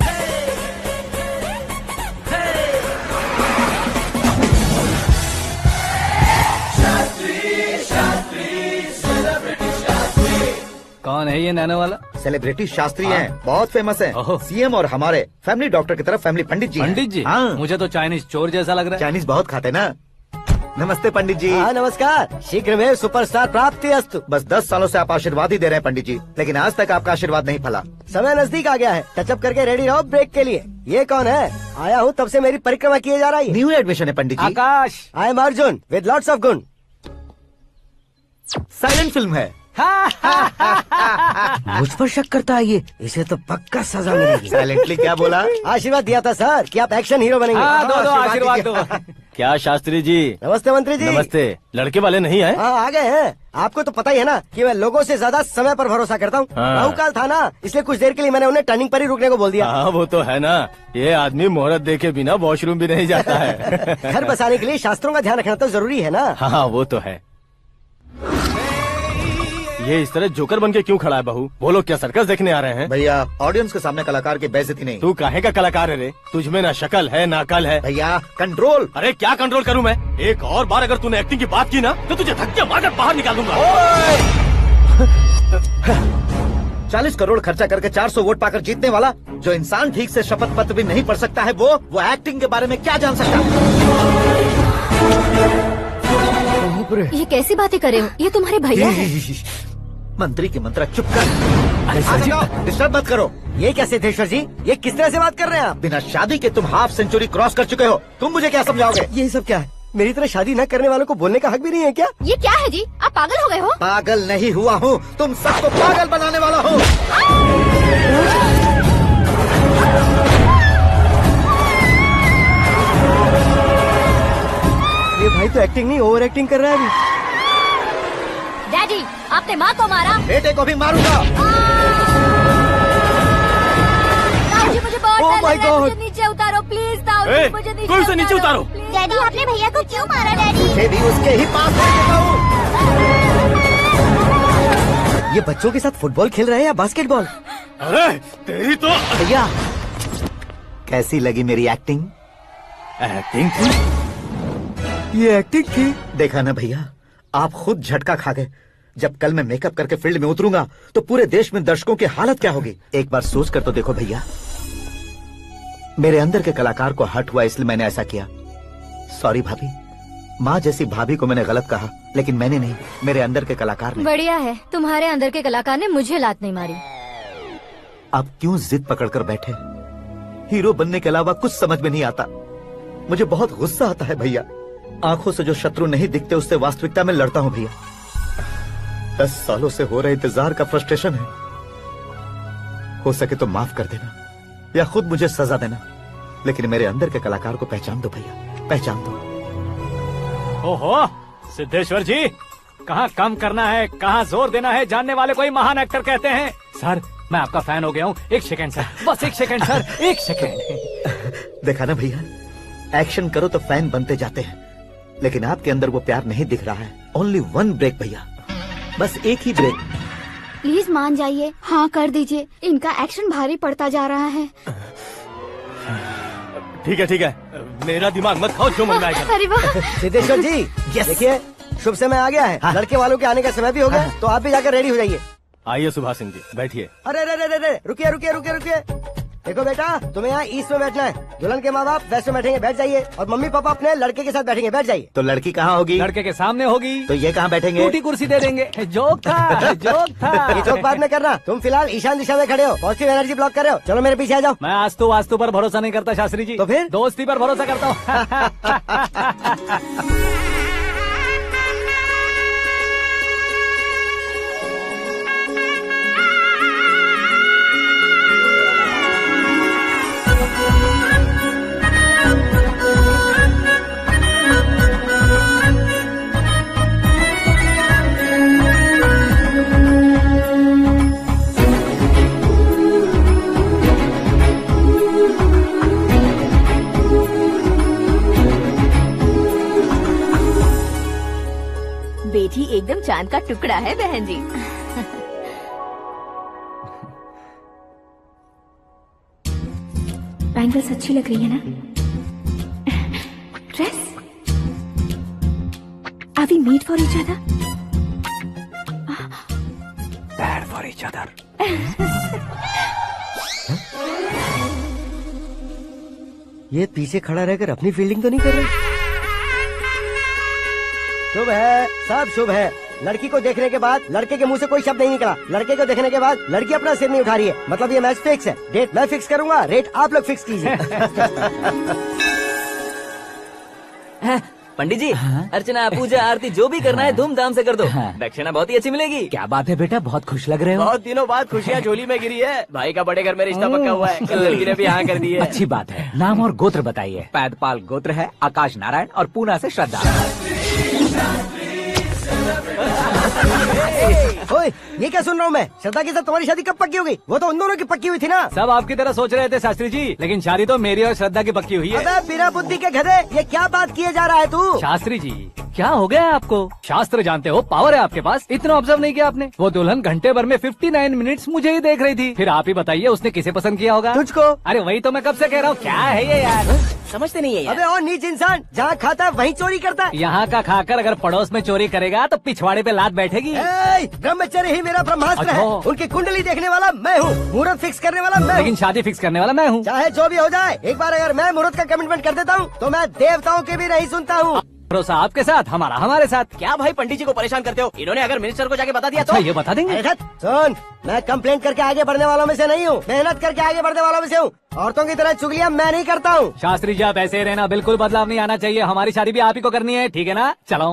कौन है ये नैनो वाला? सेलिब्रिटी शास्त्री हैं, बहुत फेमस हैं। ओहो। सीएम और हमारे फैमिली डॉक्टर की तरफ फैमिली पंडित जी हैं। पंडित जी? हाँ, मुझे तो चाइनीज चोर जैसा लग रहा है। चाइनीज बहुत खाते ना। नमस्ते पंडित जी। हाँ नमस्कार, शीघ्र में सुपरस्टार प्राप्ति अस्तु। बस 10 सालों से आप आशीर्वाद ही दे रहे हैं पंडित जी, लेकिन आज तक आपका आशीर्वाद नहीं फला। समय नजदीक आ गया है, टचअप करके रेडी रहो ब्रेक के लिए। ये कौन है? आया हूँ तब से मेरी परिक्रमा किए जा रही है। न्यू एडमिशन है Pandit ji. Akash. I am Arjun with lots of गुण। साइलेंट फिल्म है। मुझ पर शक करता है ये, इसे तो पक्का सजा मिलेगी। साइलेंटली क्या बोला? आशीर्वाद दिया था सर कि आप एक्शन हीरो बनेंगे। हाँ, दो आशीर्वाद दो। क्या शास्त्री जी? नमस्ते मंत्री जी। नमस्ते। लड़के वाले नहीं आए? हाँ आ गए हैं। आपको तो पता ही है ना कि मैं लोगों से ज्यादा समय पर भरोसा करता हूँ। हाँ। राहु काल था ना, इसलिए कुछ देर के लिए मैंने उन्हें टर्निंग पर ही रुकने को बोल दिया। हाँ वो तो है ना, ये आदमी मुहूर्त देखे बिना वॉशरूम भी नहीं जाता है। घर बसाने के लिए शास्त्रों का ध्यान रखना तो जरूरी है ना। हाँ वो तो है। ये इस तरह जोकर बन के क्यों खड़ा है बहू? वो लोग क्या सर्कस देखने आ रहे हैं? भैया ऑडियंस के सामने कलाकार की बेइज्जती नहीं। तू काहे का कलाकार है रे? तुझमें ना शक्ल है ना अकल है। भैया कंट्रोल। अरे क्या कंट्रोल करूं मैं? एक और बार अगर तूने एक्टिंग की बात की ना तो तुझे धक्के मारकर बाहर निकाल दूंगा। 40 करोड़ खर्चा करके 400 वोट पाकर जीतने वाला, जो इंसान ठीक से शपथ पत्र भी नहीं पढ़ सकता है, वो एक्टिंग के बारे में क्या जान सकता है? ये कैसी बातें कर रहे हो? ये तुम्हारे भैया है। मंत्री की मंत्रा चुप कर। डिस्टर्ब मत करो। ये क्या सिद्धेश्वर जी, ये किस तरह से बात कर रहे हैं आप? बिना शादी के तुम हाफ सेंचुरी क्रॉस कर चुके हो, तुम मुझे क्या समझाओगे? ये सब क्या है? मेरी तरह शादी न करने वालों को बोलने का हक भी नहीं है क्या? ये क्या है जी, आप पागल हो गए हो? पागल नहीं हुआ हूँ, तुम सबको पागल बनाने वाला हूँ। ये भाई तो एक्टिंग नहीं ओवर एक्टिंग कर रहा है अभी। डैडी, आपने माँ को मारा। बेटे को भी मारूंगा। ताऊजी मुझे बहुत Oh डर my लग रहा है, God! मुझे नीचे उतारो प्लीज। ताऊजी मुझे नीचे कोई उसे नीचे उतारो। डैडी आपने भैया को क्यों मारा डैडी? मुझे भी उसके ही पास लेके जाऊं। ये बच्चों के साथ फुटबॉल खेल रहे हैं या बास्केटबॉल? अरे तेरी तो भैया कैसी लगी मेरी एक्टिंग? एक्टिंग थी। ये एक्टिंग थी। देखा ना भैया, आप खुद झटका खा गए। जब कल मैं मेकअप करके फील्ड में उतरूंगा तो पूरे देश में दर्शकों की हालत क्या होगी? एक बार सोच कर तो देखो भैया। मेरे अंदर के कलाकार को हर्ट हुआ इसलिए मैंने ऐसा किया। सॉरी भाभी। माँ जैसी भाभी को मैंने गलत कहा, लेकिन मैंने नहीं, मेरे अंदर के कलाकार ने। बढ़िया है, तुम्हारे अंदर के कलाकार ने मुझे लात नहीं मारी। आप क्यों जिद पकड़कर बैठे? हीरो बनने के अलावा कुछ समझ में नहीं आता। मुझे बहुत गुस्सा आता है भैया। आंखों से जो शत्रु नहीं दिखते उससे वास्तविकता में लड़ता हूँ भैया। 10 सालों से हो रहे इंतजार का फ्रस्ट्रेशन है। हो सके तो माफ कर देना या खुद मुझे सजा देना, लेकिन मेरे अंदर के कलाकार को पहचान दो भैया, पहचान दो। ओहो सिद्धेश्वर जी, कहाँ कम करना है कहाँ जोर देना है, जानने वाले को ही महान एक्टर कहते हैं। सर मैं आपका फैन हो गया हूँ। एक सेकंड सर, बस एक सेकंड सर, एक सेकंड। देखा ना भैया, एक्शन करो तो फैन बनते जाते हैं, लेकिन आपके अंदर वो प्यार नहीं दिख रहा है। ओनली 1 ब्रेक भैया, बस एक ही ब्रेक। प्लीज मान जाइए, हाँ कर दीजिए। इनका एक्शन भारी पड़ता जा रहा है। ठीक है, मेरा दिमाग मत खाओ, जो मन में आएगा। अरे वाह। सिद्धेश्वर जी देखिए, शुभ समय आ गया है। लड़के वालों के आने का समय भी हो गया, तो आप भी जाकर रेडी हो जाइए। आइए सुभाष सिंह जी, बैठिए। अरे रुकिए। देखो बेटा, तुम्हें यहाँ ईस्ट में बैठना है। दुल्हन के माँ बाप वेस्ट में बैठेंगे, बैठ जाइए। और मम्मी पापा अपने लड़के के साथ बैठेंगे, बैठ जाइए। तो लड़की कहाँ होगी? लड़के के सामने होगी। तो ये कहाँ बैठेंगे? टूटी कुर्सी दे देंगे। जोक था, जोक था। ये जोक बाद में करना। तुम फिलहाल ईशान दिशा में खड़े हो, पॉजिटिव एनर्जी ब्लॉक कर रहे हो। चलो मेरे पीछे आ जाओ। मैं वास्तु पर भरोसा नहीं करता शास्त्री जी। तो फिर? दोस्ती पर भरोसा करता हूँ। बेटी एकदम चांद का टुकड़ा है बहन जी। बैंगल्स अच्छी लग रही है ना? Dress? Are we meet for each other? Bad for each other. ये पीछे खड़ा रहकर अपनी फील्डिंग तो नहीं कर रहा? शुभ है, सब शुभ है। लड़की को देखने के बाद लड़के के मुंह से कोई शब्द नहीं निकला। लड़के को देखने के बाद लड़की अपना सिर नहीं उठा रही है। मतलब ये मैच फिक्स है। डेट मैं फिक्स करूंगा, रेट आप लोग फिक्स कीजिए। पंडित जी, अर्चना, पूजा, आरती जो भी करना है धूमधाम से कर दो। दक्षिणा बहुत ही अच्छी मिलेगी। क्या बात है बेटा, बहुत खुश लग रहे हो। बहुत दिनों बाद खुशियाँ झोली में गिरी है। भाई का बड़े घर में रिश्ता पक्का हुआ है। कल लड़की ने भी हाँ कर दी है। अच्छी बात है। नाम और गोत्र बताइए। पैदपाल गोत्र है, आकाश नारायण, और पूना से श्रद्धा। ओए, ये क्या सुन रहा हूँ मैं? श्रद्धा के साथ तुम्हारी शादी कब पक्की हो गई? वो तो उन दोनों की पक्की हुई थी ना। सब आपकी तरह सोच रहे थे शास्त्री जी, लेकिन शादी तो मेरी और श्रद्धा की पक्की हुई है। अबे बिना बुद्धि के गधे, ये क्या बात किए जा रहा है तू? शास्त्री जी, क्या हो गया है आपको? शास्त्र जानते हो, पावर है आपके पास। इतना ऑब्जर्व नहीं किया आपने? वो दुल्हन घंटे भर में 59 मिनट्स मुझे ही देख रही थी। फिर आप ही बताइए उसने किसे पसंद किया होगा? तुझको। अरे वही तो मैं कब से कह रहा हूँ, क्या है ये यार? समझते नहीं है यार। अबे और नीच इंसान, जहाँ खाता है वहीं चोरी करता है। यहाँ का खाकर अगर पड़ोस में चोरी करेगा तो पिछवाड़े पे लात बैठेगी। ब्रह्मचर्य ही मेरा ब्रह्मास्त्र है। अच्छा। उनकी कुंडली देखने वाला मैं हूँ, मुहूर्त फिक्स करने वाला मैं लेकिन हूँ। शादी फिक्स करने वाला मैं हूँ। चाहे जो भी हो जाए, एक बार अगर मैं मुहूर्त का कमिटमेंट कर देता हूँ तो मैं देवताओं के भी नहीं सुनता हूँ। भरोसा आपके साथ, हमारा हमारे साथ। क्या भाई पंडित जी को परेशान करते हो? इन्होंने अगर मिनिस्टर को जाके बता दिया अच्छा, तो ये बता देंगे। अरे धत, सुन, मैं कंप्लेंट करके आगे बढ़ने वालों में से नहीं हूँ, मेहनत करके आगे बढ़ने वालों में से हूँ। औरतों की तरह चुगलियाँ मैं नहीं करता हूँ। शास्त्री जी, आप ऐसे ही रहना, बिल्कुल बदलाव नहीं आना चाहिए। हमारी शादी भी आप ही को करनी है, ठीक है ना? चलो।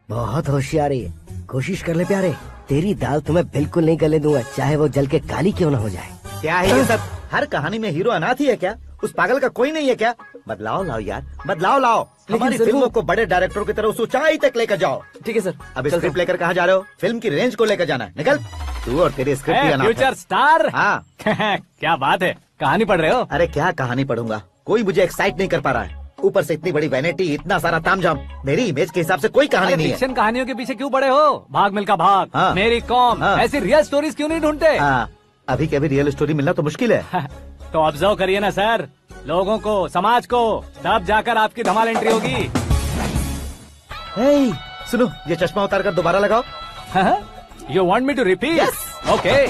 बहुत होशियारी है, कोशिश कर ले प्यारे। तेरी दाल तुम्हें बिल्कुल नहीं गलने दूंगा, चाहे वो जल के काली क्यों न हो जाए। क्या है ये सब? हर कहानी में हीरो अनाथ ही है क्या? उस पागल का कोई नहीं है क्या? बदलाव लाओ यार, बदलाव लाओ। हमारी फिल्मों को बड़े डायरेक्टरों की तरह उस ऊंचाई तक लेकर जाओ। ठीक है सर। अब स्क्रिप्ट लेकर कहाँ जा रहे हो? फिल्म की रेंज को लेकर जाना है। निकल तू और तेरी स्क्रिप्ट ही अनाथ है। Future star. हाँ। क्या बात है, कहानी पढ़ रहे हो? अरे क्या कहानी पढ़ूंगा, कोई मुझे एक्साइट नहीं कर पा रहा है। ऊपर से इतनी बड़ी वैनिटी, इतना सारा तामझाम। मेरी इमेज के हिसाब से कोई कहानी नहीं है। फिक्शन कहानियों के पीछे क्यों पड़े हो? भाग मिल्खा भाग, हाँ। मेरी कॉम, हाँ। ऐसी रियल स्टोरीज क्यों नहीं ढूंढते? हाँ, अभी के अभी रियल स्टोरी मिलना तो मुश्किल है। तो ऑब्जर्व करिए ना सर, लोगों को, समाज को, तब जाकर आपकी धमाल एंट्री होगी। सुनो, ये चश्मा उतार कर दोबारा लगाओ। You want me to repeat? Okay.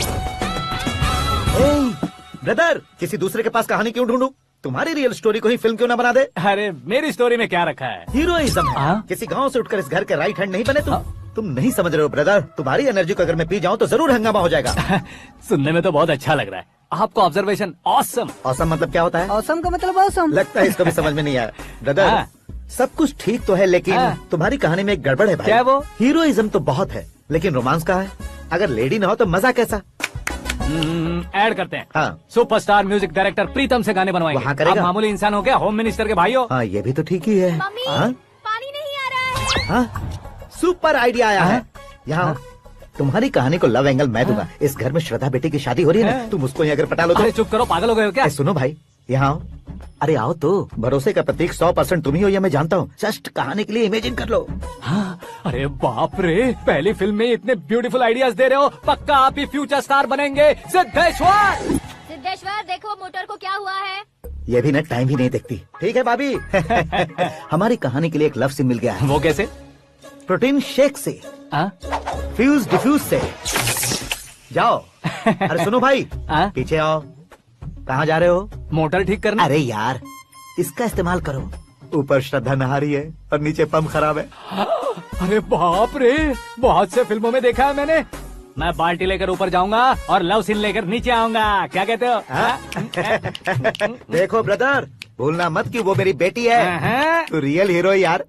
Brother, किसी दूसरे के पास कहानी क्यों ढूंढूं? तुम्हारी रियल स्टोरी को ही फिल्म क्यों ना बना दे? अरे मेरी स्टोरी में क्या रखा है? हीरोइज्म है। हाँ? किसी गांव से उठकर इस घर के राइट हैंड नहीं बने तुम? तुम नहीं समझ रहे हो ब्रदर, तुम्हारी एनर्जी को अगर मैं पी जाऊं तो जरूर हंगामा हो जाएगा। सुनने में तो बहुत अच्छा लग रहा है आपको। Observation awesome. ऑसम मतलब क्या होता है? औसम का मतलब औसम। लगता है इसको भी समझ में नहीं आया। ब्रदर, हाँ। सब कुछ ठीक तो है, लेकिन तुम्हारी कहानी में एक गड़बड़ है भाई। क्या है वो? हीरोइज्म तो बहुत है, लेकिन रोमांस कहाँ है? अगर लेडी ना हो तो मजा कैसा? ऐड करते हैं। हाँ। सुपरस्टार म्यूजिक डायरेक्टर प्रीतम से गाने बनवाएंगे। वहाँ करेगा? आप मामूली इंसान हो क्या? होम मिनिस्टर के भाई हो। हाँ, ये भी तो ठीक ही है। मम्मी, हाँ? पानी नहीं आ रहा है। हाँ? सुपर आइडिया आया है। यहाँ तुम्हारी कहानी को लव एंगल मैं दूंगा। इस घर में श्रद्धा बेटी की शादी हो रही है ना, तुम उसको ही अगर पटा लो तो। अरे चुप करो, पागल हो गए हो क्या? सुनो भाई, यहाँ आओ। अरे आओ तो। भरोसे का प्रतीक 100% तुम ही हो, ये मैं जानता हूँ। जस्ट कहानी के लिए इमेजिन कर लो। हाँ, अरे बाप रे, पहली फिल्म में इतने ब्यूटीफुल आइडियाज दे रहे हो। पक्का आप ही फ्यूचर स्टार बनेंगे। सिद्धेश्वर, सिद्धेश्वर देखो मोटर को क्या हुआ है। ये भी ना टाइम ही नहीं देखती। ठीक है भाभी। हमारी कहानी के लिए एक लव सीन मिल गया है। वो कैसे? प्रोटीन शेक से, फ्यूज डिफ्यूज से। जाओ। अरे सुनो भाई, पीछे आओ। कहाँ जा रहे हो? मोटर ठीक करना। अरे यार, इसका इस्तेमाल करो। ऊपर श्रद्धा नहा रही है और नीचे पंप खराब है। अरे बाप रे, बहुत से फिल्मों में देखा है मैंने। मैं बाल्टी लेकर ऊपर जाऊंगा और लव सीन लेकर नीचे आऊंगा। क्या कहते हो? देखो ब्रदर, भूलना मत कि वो मेरी बेटी है। तू रियल हीरो यार।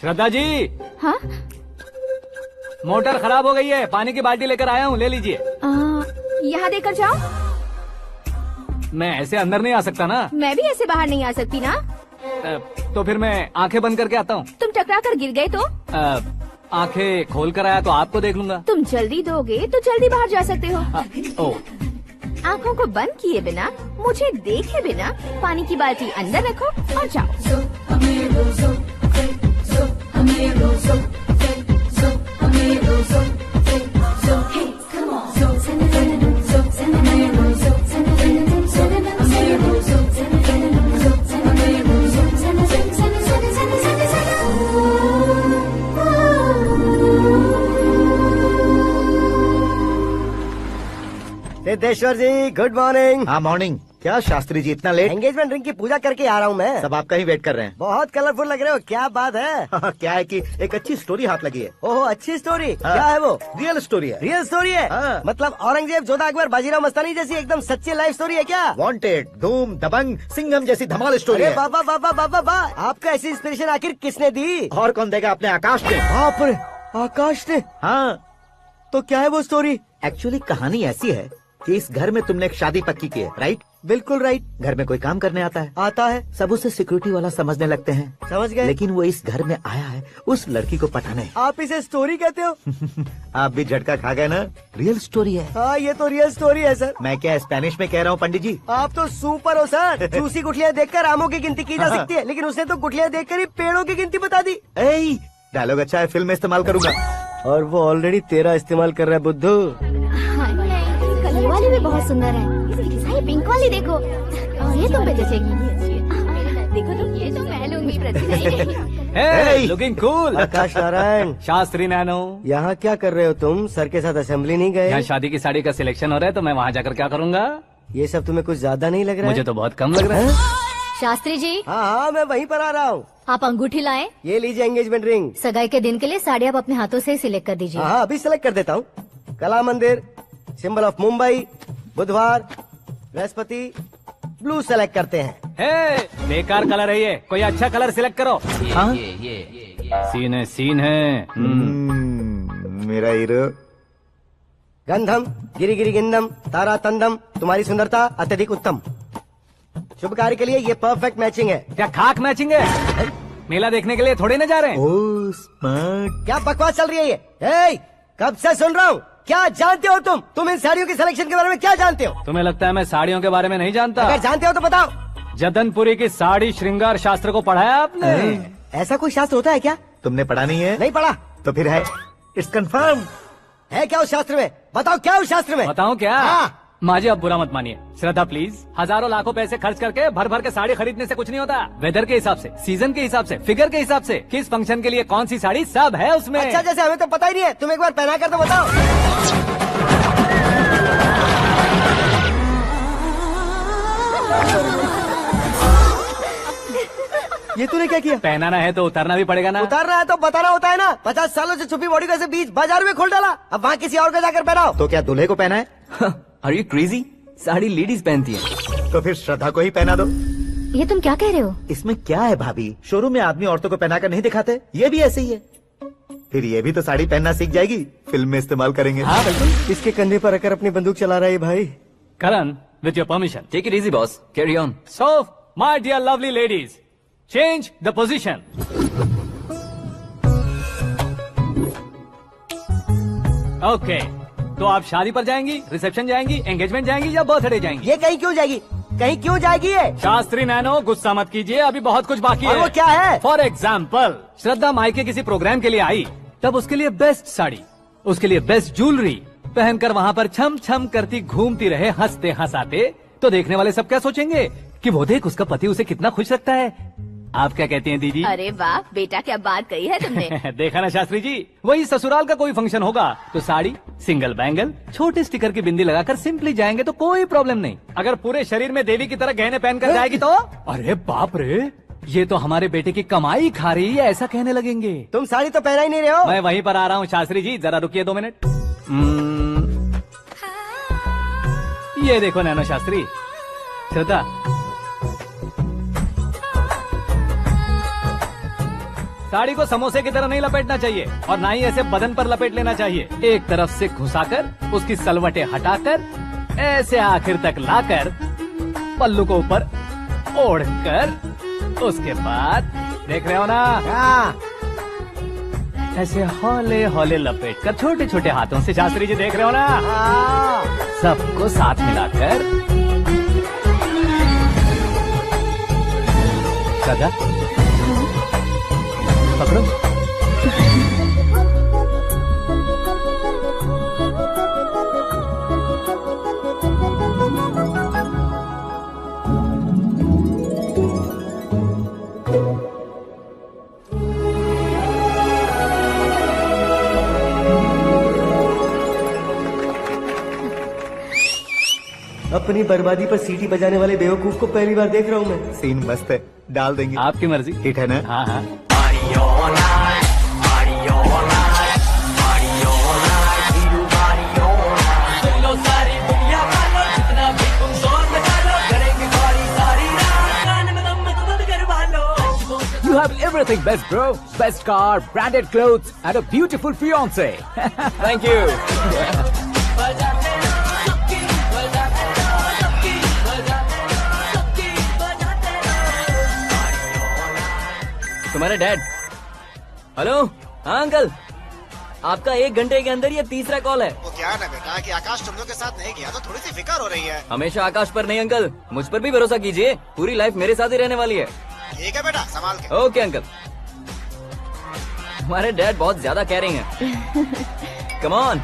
श्रद्धा जी। हाँ? मोटर खराब हो गई है, पानी की बाल्टी लेकर आया हूँ, ले लीजिए। यहाँ देकर जाओ। मैं ऐसे अंदर नहीं आ सकता ना। मैं भी ऐसे बाहर नहीं आ सकती ना। तो फिर मैं आंखें बंद करके आता हूँ। तुम टकरा कर गिर गए तो? आंखें खोल कर आया तो आपको देख लूंगा। तुम जल्दी दोगे तो जल्दी बाहर जा सकते हो। ओ, आँखों को बंद किए बिना, मुझे देखे बिना पानी की बाल्टी अंदर रखो और जाओ। सिद्धेश्वर जी गुड मॉर्निंग। हाँ मॉर्निंग। क्या शास्त्री जी इतना लेट? एंगेजमेंट रिंग की पूजा करके आ रहा हूँ मैं। सब आपका ही वेट कर रहे हैं। बहुत कलरफुल लग रहे हो, क्या बात है? क्या है कि एक अच्छी स्टोरी हाथ लगी है। ओह अच्छी स्टोरी। क्या है वो? रियल स्टोरी है। रियल स्टोरी है? हाँ। मतलब औरंगजेब, जोधा अकबर, बाजीराव मस्तानी जैसी एकदम सच्ची लाइफ स्टोरी है क्या? वांटेड, धूम, दबंग, सिंघम जैसी धमाल स्टोरी है। बाबा बाबा बाबा बा, आपका ऐसी इंस्पिरेशन आखिर किसने दी? और कौन देगा? अपने आकाश ने। बाप रे, आकाश ने? हाँ। तो क्या है वो स्टोरी? एक्चुअली कहानी ऐसी है कि इस घर में तुमने एक शादी पक्की की है, राइट? बिल्कुल राइट। घर में कोई काम करने आता है? आता है। सब उसे सिक्योरिटी वाला समझने लगते हैं। समझ गए। लेकिन वो इस घर में आया है उस लड़की को पटाने। आप इसे स्टोरी कहते हो? आप भी झटका खा गए ना? रियल स्टोरी है। हाँ ये तो रियल स्टोरी है सर। मैं क्या स्पेनिश में कह रहा हूँ पंडित जी? आप तो सुपर हो सर। चूसी गुठलियाँ देखकर आमों की गिनती की जा सकती है, लेकिन उसने तो गुठलियाँ देखकर ही पेड़ों की गिनती बता दी। डायलॉग अच्छा है, फिल्म में इस्तेमाल करूंगा। और वो ऑलरेडी तेरा इस्तेमाल कर रहा है बुद्धू। कलर वाली भी बहुत सुंदर है। ये पिंक वाली देखो, ये तुम पे जचेगी। देखो तो ये तो मैं लूंगी प्रति। Looking cool. आकाश नारायण। शास्त्री नैनो। यहाँ क्या कर रहे हो तुम? सर के साथ असेंबली नहीं गए? यहाँ शादी की साड़ी का सिलेक्शन हो रहा है तो मैं वहाँ जाकर क्या करूँगा? ये सब तुम्हें कुछ ज्यादा नहीं लग रहा है? मुझे तो बहुत कम लग रहा है। शास्त्री जी। हाँ हाँ मैं वहीं पर आ रहा हूँ। आप अंगूठी लाएं। ये लीजिए एंगेजमेंट रिंग। सगाई के दिन के लिए साड़ी आप अपने हाथों से सिलेक्ट कर दीजिए। हाँ अभी सिलेक्ट कर देता हूँ। कला मंदिर, सिंबल ऑफ मुंबई, बुधवार, बृहस्पति, ब्लू सेलेक्ट करते हैं। बेकार कलर है ये, कोई अच्छा कलर सिलेक्ट करो। हाँ? सीन है। मेरा हीरो। गंधम, गिरी गिरी गिंदम, तारा तंदम, तुम्हारी सुंदरता अत्यधिक उत्तम। शुभ कार्य के लिए ये परफेक्ट मैचिंग है। क्या खाक मैचिंग है? मेला देखने के लिए थोड़े न जा रहे हैं। Oh smart. क्या बकवास चल रही है ये? कब से सुन रहा हूँ। क्या जानते हो तुम? तुम इन साड़ियों की सिलेक्शन के बारे में क्या जानते हो? तुम्हें लगता है मैं साड़ियों के बारे में नहीं जानता? अगर जानते हो तो बताओ। जदनपुरी की साड़ी श्रृंगार शास्त्र को पढ़ा है आपने? ऐसा कोई शास्त्र होता है क्या? तुमने पढ़ा नहीं है? नहीं पढ़ा। तो फिर है। It's confirm. है क्या उस शास्त्र में? बताओ क्या उस शास्त्र में? बताऊं क्या? हाँ। माँ जी आप बुरा मत मानिए। श्रद्धा प्लीज। हजारों लाखों पैसे खर्च करके भर भर के साड़ी खरीदने से कुछ नहीं होता। वेदर के हिसाब से, सीजन के हिसाब से, फिगर के हिसाब से, किस फंक्शन के लिए कौन सी साड़ी, सब है उसमें। अच्छा जैसे हमें तो पता ही नहीं है, तुम एक बार पहना कर तो बताओ। ये तूने क्या किया? पहनाना है तो उतारना भी पड़ेगा ना। उतारना है तो बताना होता है ना। 50 सालों से छुपी बॉडी को ऐसे बीच बाजार में खोल डाला, अब वहाँ किसी और को जाकर पहनाओ। तो क्या दूल्हे को पहना है? Are you crazy? Sari ladies पहनती है। तो फिर श्रद्धा को ही पहना दो। ये तुम क्या कह रहे हो? इसमें क्या है भाभी? शोरूम में आदमी औरतों को पहनाकर नहीं दिखाते? ये भी ऐसे ही है। फिर ये भी तो साड़ी पहनना सीख जाएगी, फिल्म में इस्तेमाल करेंगे। हाँ बिल्कुल। इसके कंधे पर रखकर अपनी बंदूक चला रहा है भाई। करण, with your permission. Take it easy, boss. Carry on. So, my dear lovely ladies, change the position. Okay. तो आप शादी पर जाएंगी, रिसेप्शन जाएंगी, एंगेजमेंट जाएंगी या बर्थडे जाएंगी? ये कहीं क्यों जाएगी? कहीं क्यों जाएगी ये? शास्त्री नैनो गुस्सा मत कीजिए, अभी बहुत कुछ बाकी और है। वो क्या है? फॉर एग्जाम्पल, श्रद्धा मायके किसी प्रोग्राम के लिए आई, तब उसके लिए बेस्ट साड़ी, उसके लिए बेस्ट ज्वेलरी पहनकर वहाँ पर छम छम करती घूमती रहे हंसते हंसाते, तो देखने वाले सब क्या सोचेंगे कि वो देख उसका पति उसे कितना खुश रखता है। आप क्या कहती हैं दीदी? अरे वाह बेटा, क्या बात कही है तुमने। देखा ना शास्त्री जी, वही ससुराल का कोई फंक्शन होगा तो साड़ी, सिंगल बैंगल, छोटे स्टिकर की बिंदी लगाकर सिंपली जाएंगे तो कोई प्रॉब्लम नहीं। अगर पूरे शरीर में देवी की तरह गहने पहनकर जाएगी तो अरे बाप रे, ये तो हमारे बेटे की कमाई खा रही है, ऐसा कहने लगेंगे। तुम साड़ी तो पहना ही नहीं रहे हो। मैं वहीं पर आ रहा हूँ शास्त्री जी, जरा रुकिए 2 मिनट। ये देखो नैनो शास्त्री, श्रद्धा, साड़ी को समोसे की तरह नहीं लपेटना चाहिए और ना ही ऐसे बदन पर लपेट लेना चाहिए। एक तरफ से घुसाकर उसकी सलवटें हटाकर ऐसे आखिर तक लाकर पल्लू को ऊपर ओढ़कर उसके बाद देख रहे हो ना, ऐसे हौले हौले लपेट कर छोटे छोटे हाथों से, शास्त्री जी देख रहे हो ना, सबको साथ मिलाकर सदा पकड़ो। अपनी बर्बादी पर सीटी बजाने वाले बेवकूफ को पहली बार देख रहा हूँ मैं। सीन मस्त है, डाल देंगे। आपकी मर्जी। हिट है ना? हाँ हाँ। You have everything best, bro. Best car, branded clothes, and a beautiful fiance. Thank you. तुम्हारे डैड। हेलो। हाँ अंकल, आपका 1 घंटे के अंदर ये तीसरा कॉल है। वो क्या है ना बेटा कि आकाश तुम लोग के साथ नहीं गया तो थोड़ी सी फिक्र हो रही है। हमेशा आकाश पर नहीं अंकल, मुझ पर भी भरोसा कीजिए, पूरी लाइफ मेरे साथ ही रहने वाली है। ठीक है बेटा, संभाल के। Okay uncle. हमारे डैड बहुत ज्यादा केयरिंग है। Come on.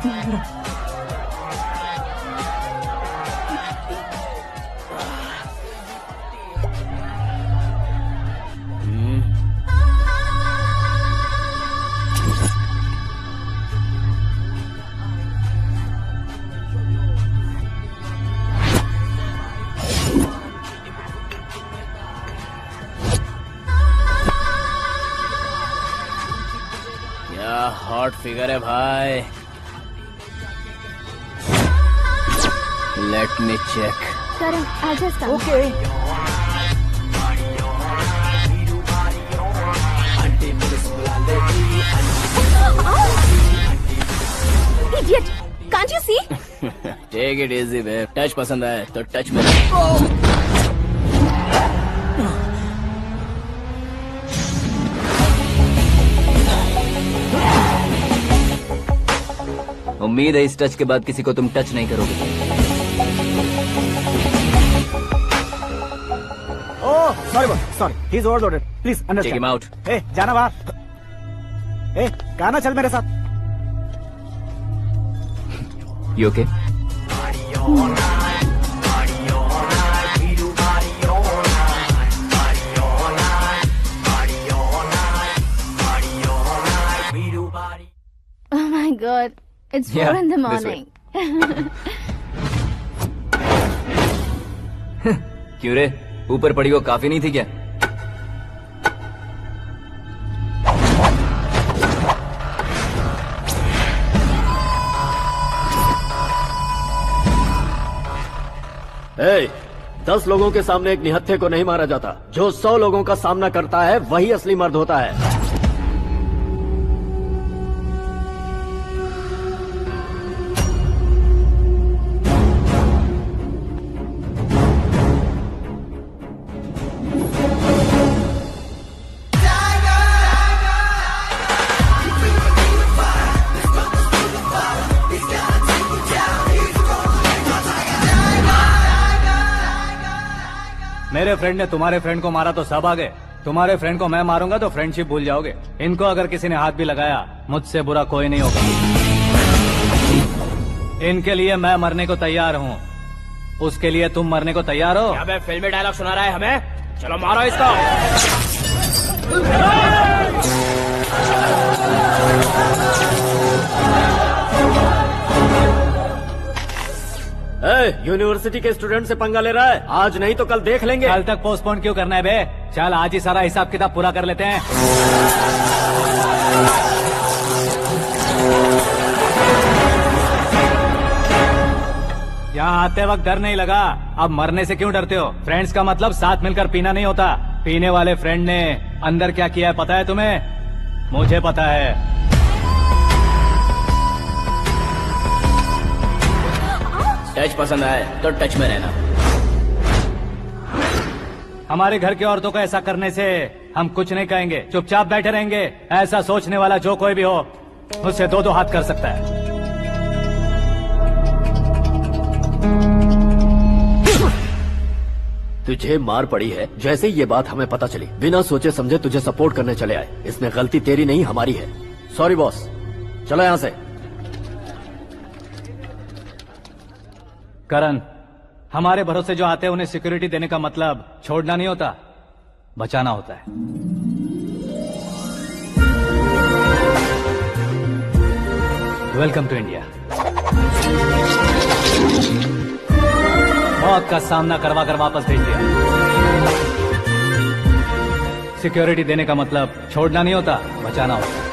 हॉट फिगर है भाई। Let me check. Karan, I'll just come. Okay. Idiot! Can't you see? Take it easy babe. Touch पसंद आए तो टच में। उम्मीद है इस टच के बाद किसी को तुम टच नहीं करोगे। Oh sorry, he is overloaded, please take understand. Him out. ए जाना बाहर। ए गाना चल मेरे साथ। You okay? Oh my God! It's 4 Yeah, in the this morning. क्यों रे, ऊपर पड़ी वो काफी नहीं थी क्या? ए, 10 लोगों के सामने एक निहत्थे को नहीं मारा जाता। जो 100 लोगों का सामना करता है वही असली मर्द होता है। मेरे फ्रेंड ने तुम्हारे फ्रेंड को मारा तो सब आ गए। तुम्हारे फ्रेंड को मैं मारूंगा तो फ्रेंडशिप भूल जाओगे। इनको अगर किसी ने हाथ भी लगाया, मुझसे बुरा कोई नहीं होगा। इनके लिए मैं मरने को तैयार हूँ। उसके लिए तुम मरने को तैयार हो? अबे फिल्मी डायलॉग सुना रहा है हमें? चलो मारो इसको। यूनिवर्सिटी के स्टूडेंट से पंगा ले रहा है। आज नहीं तो कल देख लेंगे। कल तक पोस्टपोन क्यों करना है बे? चल आज ही सारा हिसाब किताब पूरा कर लेते हैं। यहाँ आते वक्त डर नहीं लगा, अब मरने से क्यों डरते हो? फ्रेंड्स का मतलब साथ मिलकर पीना नहीं होता। पीने वाले फ्रेंड ने अंदर क्या किया है पता है तुम्हें? मुझे पता है। टच पसंद आए तो टच में रहना। हमारे घर की औरतों को ऐसा करने से हम कुछ नहीं कहेंगे, चुपचाप बैठे रहेंगे। ऐसा सोचने वाला जो कोई भी हो, उससे 2-2 हाथ कर सकता है। तुझे मार पड़ी है। जैसे ही ये बात हमें पता चली, बिना सोचे समझे तुझे सपोर्ट करने चले आए। इसमें गलती तेरी नहीं हमारी है। सॉरी बॉस, चलो यहाँ से। करण, हमारे भरोसे जो आते हैं उन्हें सिक्योरिटी देने का मतलब छोड़ना नहीं होता, बचाना होता है। Welcome to India. मौत का सामना करवा कर वापस भेज दिया। सिक्योरिटी देने का मतलब छोड़ना नहीं होता, बचाना होता है।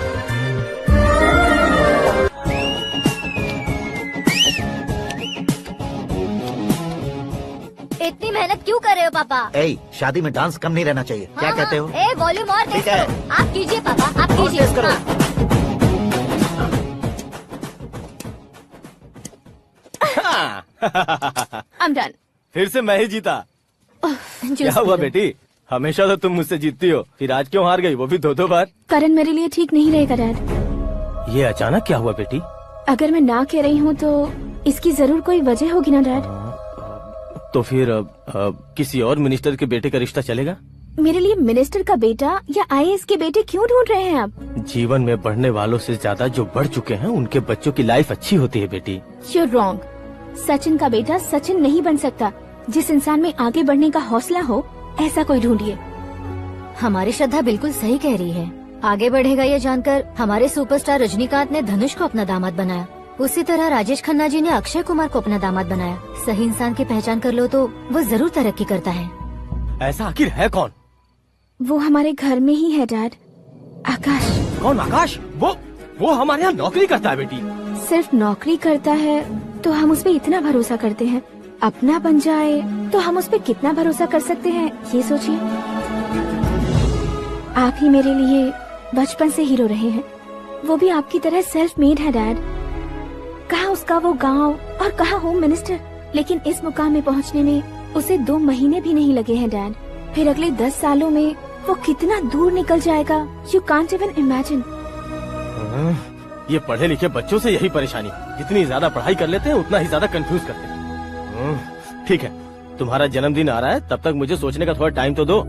इतनी मेहनत क्यों कर रहे हो पापा? ए, शादी में डांस कम नहीं रहना चाहिए। क्या कहते हो? ए, वॉल्यूम और तेज ठीक है। करो। आप कीजिए पापा, आप कीजिए। तेज करो। I'm done. फिर से मैं ही जीता। क्या हुआ बेटी? हमेशा तो तुम मुझसे जीतती हो, फिर आज क्यों हार गई, वो भी 2-2 बार? करण मेरे लिए ठीक नहीं रहेगा डैड। ये अचानक क्या हुआ बेटी? अगर मैं ना कह रही हूँ तो इसकी जरूर कोई वजह होगी ना डैड। तो फिर किसी और मिनिस्टर के बेटे का रिश्ता चलेगा? मेरे लिए मिनिस्टर का बेटा या IAS के बेटे क्यों ढूंढ रहे हैं आप? जीवन में बढ़ने वालों से ज्यादा जो बढ़ चुके हैं उनके बच्चों की लाइफ अच्छी होती है बेटी। You're wrong. सचिन का बेटा सचिन नहीं बन सकता। जिस इंसान में आगे बढ़ने का हौसला हो, ऐसा कोई ढूंढिए। हमारी श्रद्धा बिल्कुल सही कह रही है। आगे बढ़ेगा ये जानकर हमारे सुपरस्टार रजनीकांत ने धनुष को अपना दामाद बनाया। उसी तरह राजेश खन्ना जी ने अक्षय कुमार को अपना दामाद बनाया। सही इंसान की पहचान कर लो तो वो जरूर तरक्की करता है। ऐसा आखिर है कौन? वो हमारे घर में ही है डैड, आकाश। कौन आकाश? वो हमारे यहाँ नौकरी करता है बेटी। सिर्फ नौकरी करता है तो हम उस पे इतना भरोसा करते हैं, अपना बन जाए तो हम उस पे कितना भरोसा कर सकते हैं, ये सोचिए। आप ही मेरे लिए बचपन से हीरो रहे हैं, वो भी आपकी तरह सेल्फ मेड है डैड। कहाँ उसका वो गांव और कहाँ होम मिनिस्टर, लेकिन इस मुकाम में पहुँचने में उसे 2 महीने भी नहीं लगे हैं डैड। फिर अगले 10 सालों में वो कितना दूर निकल जाएगा, यू कांट इवन इमेजिन। ये पढ़े लिखे बच्चों से यही परेशानी, जितनी ज्यादा पढ़ाई कर लेते हैं उतना ही ज्यादा कंफ्यूज करते हैं। ठीक है, तुम्हारा जन्मदिन आ रहा है, तब तक मुझे सोचने का थोड़ा टाइम तो दो।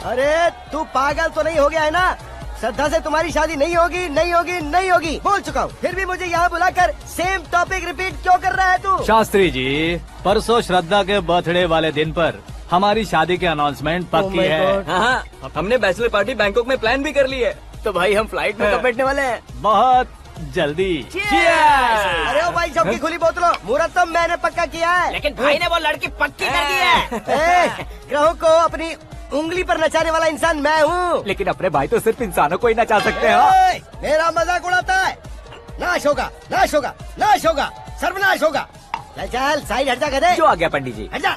अरे तू पागल तो नहीं हो गया है ना? श्रद्धा से तुम्हारी शादी नहीं होगी, नहीं होगी, नहीं होगी, बोल चुका हूँ। फिर भी मुझे यहाँ बुलाकर सेम टॉपिक रिपीट क्यों कर रहा है तू? शास्त्री जी, परसों श्रद्धा के बर्थडे वाले दिन पर हमारी शादी की अनाउंसमेंट पक्की है। हाँ, हमने बैचलर पार्टी बैंकॉक में प्लान भी कर ली है। तो भाई हम फ्लाइट में कब बैठने वाले हैं? बहुत जल्दी। अरे ओ भाई, सबकी खुली बोतलों, मुहूर्त तो मैंने पक्का किया है। लेकिन भाई ने वो लड़की पक्की कर दी है। ग्रहों को अपनी उंगली पर नचाने वाला इंसान मैं हूँ। लेकिन अपने भाई तो सिर्फ इंसानों को ही नचा सकते हैं। मेरा मजाक उड़ाता है। नाश होगा, नाश होगा, नाश होगा, सर्वनाश होगा। चल चल साइड हट जा गधे। जो आ गया पंडित जी। हट जा।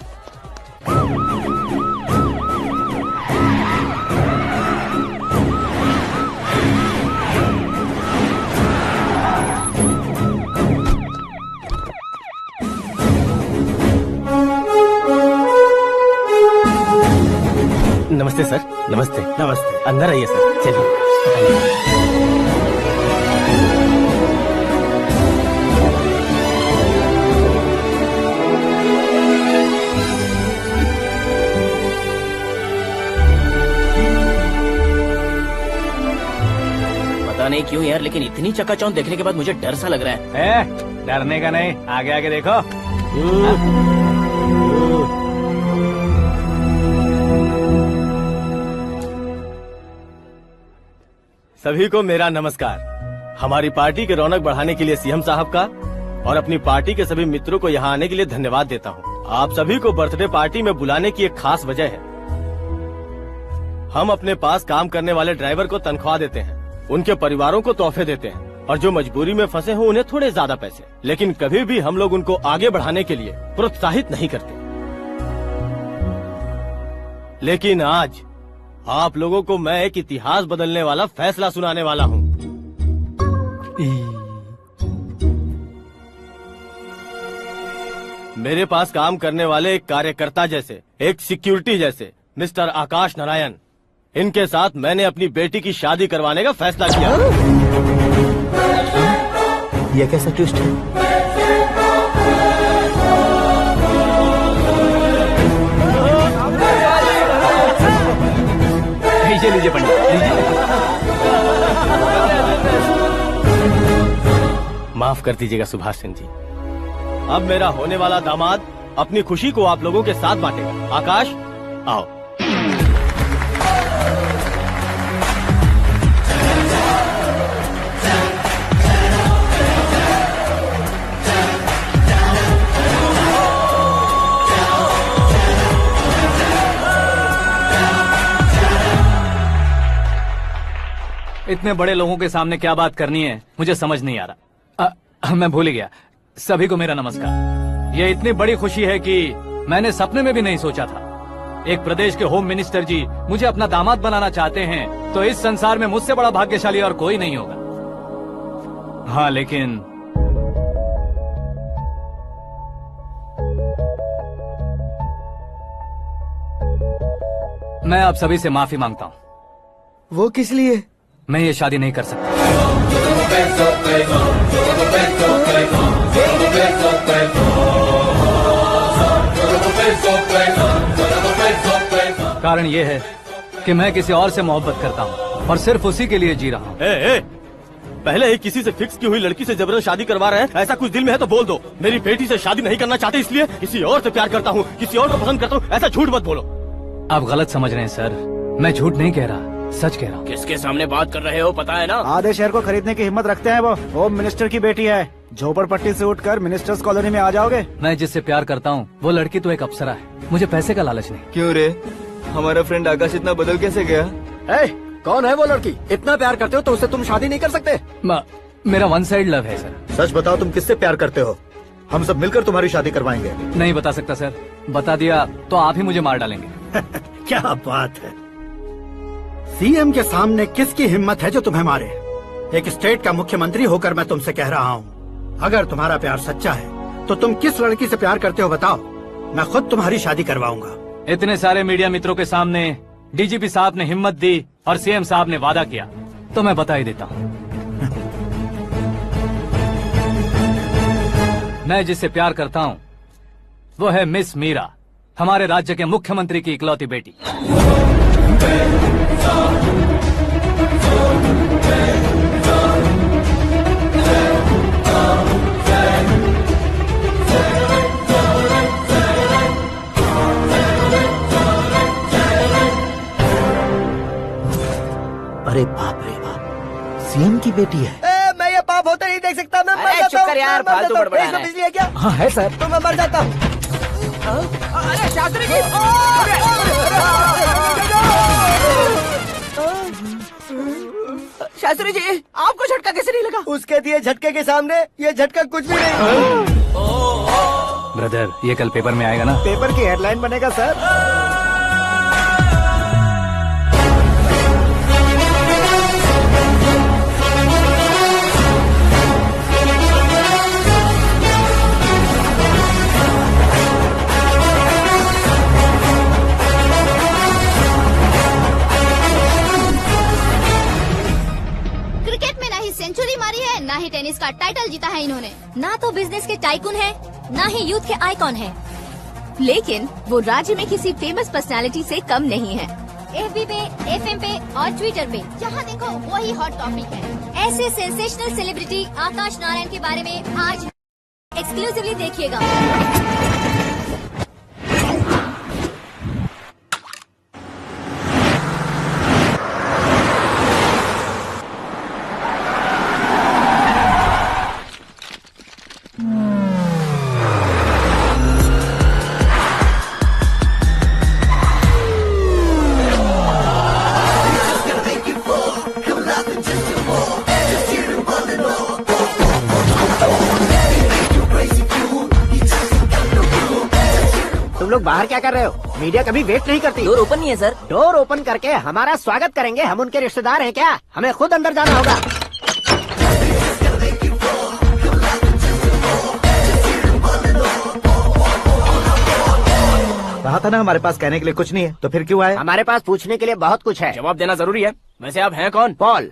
नमस्ते सर। नमस्ते। नमस्ते। अंदर आइए सर, चलिए। पता नहीं क्यों यार, लेकिन इतनी चकाचौंध देखने के बाद मुझे डर सा लग रहा है। डरने का नहीं, आगे आगे देखो। सभी को मेरा नमस्कार। हमारी पार्टी की रौनक बढ़ाने के लिए सीएम साहब का और अपनी पार्टी के सभी मित्रों को यहाँ आने के लिए धन्यवाद देता हूँ। आप सभी को बर्थडे पार्टी में बुलाने की एक खास वजह है। हम अपने पास काम करने वाले ड्राइवर को तनख्वाह देते हैं, उनके परिवारों को तोहफे देते हैं और जो मजबूरी में फंसे हो उन्हें थोड़े ज्यादा पैसे। लेकिन कभी भी हम लोग उनको आगे बढ़ाने के लिए प्रोत्साहित नहीं करते। लेकिन आज आप लोगों को मैं एक इतिहास बदलने वाला फैसला सुनाने वाला हूँ। मेरे पास काम करने वाले एक कार्यकर्ता जैसे, एक सिक्योरिटी जैसे मिस्टर आकाश नारायण, इनके साथ मैंने अपनी बेटी की शादी करवाने का फैसला किया। यह कैसा ट्विस्ट है? लीजिए लीजिए पंडित लीजिए। माफ कर दीजिएगा सुभाष सिंह जी। अब मेरा होने वाला दामाद अपनी खुशी को आप लोगों के साथ बांटेगा। आकाश आओ। इतने बड़े लोगों के सामने क्या बात करनी है मुझे समझ नहीं आ रहा। मैं भूल ही गया। सभी को मेरा नमस्कार। ये इतनी बड़ी खुशी है कि मैंने सपने में भी नहीं सोचा था। एक प्रदेश के होम मिनिस्टर जी मुझे अपना दामाद बनाना चाहते हैं तो इस संसार में मुझसे बड़ा भाग्यशाली और कोई नहीं होगा। हाँ लेकिन मैं आप सभी से माफी मांगता हूँ। वो किस लिए? मैं ये शादी नहीं कर सकता। कारण ये है कि मैं किसी और से मोहब्बत करता हूँ और सिर्फ उसी के लिए जी रहा हूँ। पहले ही किसी से फिक्स की हुई लड़की से जबरन शादी करवा रहे हैं। ऐसा कुछ दिल में है तो बोल दो। मेरी बेटी से शादी नहीं करना चाहते इसलिए किसी और से प्यार करता हूँ, किसी और को पसंद करता हूँ, ऐसा झूठ मत बोलो। आप गलत समझ रहे हैं सर। मैं झूठ नहीं कह रहा, सच कह रहा हूँ। किसके सामने बात कर रहे हो पता है ना? आधे शहर को खरीदने की हिम्मत रखते हैं वो। होम मिनिस्टर की बेटी है। झोपड़पट्टी से उठकर मिनिस्टर्स कॉलोनी में आ जाओगे। मैं जिससे प्यार करता हूँ वो लड़की तो एक अप्सरा है। मुझे पैसे का लालच नहीं। क्यों रे? हमारा फ्रेंड आकाश इतना बदल कैसे गया? कौन है वो लड़की? इतना प्यार करते हो तो उससे तुम शादी नहीं कर सकते? मेरा वन साइड लव है सर। सच बताओ तुम किससे प्यार करते हो? हम सब मिलकर तुम्हारी शादी करवाएंगे। नहीं बता सकता सर। बता दिया तो आप ही मुझे मार डालेंगे। क्या बात है। सीएम के सामने किसकी हिम्मत है जो तुम्हें मारे? एक स्टेट का मुख्यमंत्री होकर मैं तुमसे कह रहा हूँ, अगर तुम्हारा प्यार सच्चा है तो तुम किस लड़की से प्यार करते हो बताओ। मैं खुद तुम्हारी शादी करवाऊंगा। इतने सारे मीडिया मित्रों के सामने डीजीपी साहब ने हिम्मत दी और सीएम साहब ने वादा किया तो मैं बता ही देता हूँ। मैं जिससे प्यार करता हूँ वो है मिस मीरा, हमारे राज्य के मुख्यमंत्री की इकलौती बेटी। अरे बाप रे बाप, सीएम की बेटी है। मैं ये पाप होते नहीं देख सकता। मैं मर जाता हूँ। चुप कर यार, फालतू बड़बड़ा रहा है। बिजली है क्या? हाँ है सर। तो मैं मर जाता हूँ। अरे शास्त्री जी! शास्त्री जी, आपको झटका कैसे नहीं लगा? उसके दिए झटके के सामने ये झटका कुछ भी नहीं। ब्रदर, ये कल पेपर में आएगा ना? पेपर की हेडलाइन बनेगा सर। सेंचुरी मारी है, ना ही टेनिस का टाइटल जीता है इन्होंने। ना तो बिजनेस के टाइकून है, ना ही यूथ के आइकॉन है, लेकिन वो राज्य में किसी फेमस पर्सनालिटी से कम नहीं है। FB पे, FM पे और ट्विटर पे जहाँ देखो वही हॉट टॉपिक है। ऐसे सेंसेशनल सेलिब्रिटी आकाश नारायण के बारे में आज एक्सक्लूसिवली देखिएगा। तुम लोग बाहर क्या कर रहे हो? मीडिया कभी वेट नहीं करती। डोर ओपन नहीं है सर। डोर ओपन करके हमारा स्वागत करेंगे। हम उनके रिश्तेदार हैं क्या? हमें खुद अंदर जाना होगा। कहा था ना हमारे पास कहने के लिए कुछ नहीं है, तो फिर क्यों आए? हमारे पास पूछने के लिए बहुत कुछ है। जवाब देना जरूरी है। वैसे आप हैं कौन? पॉल,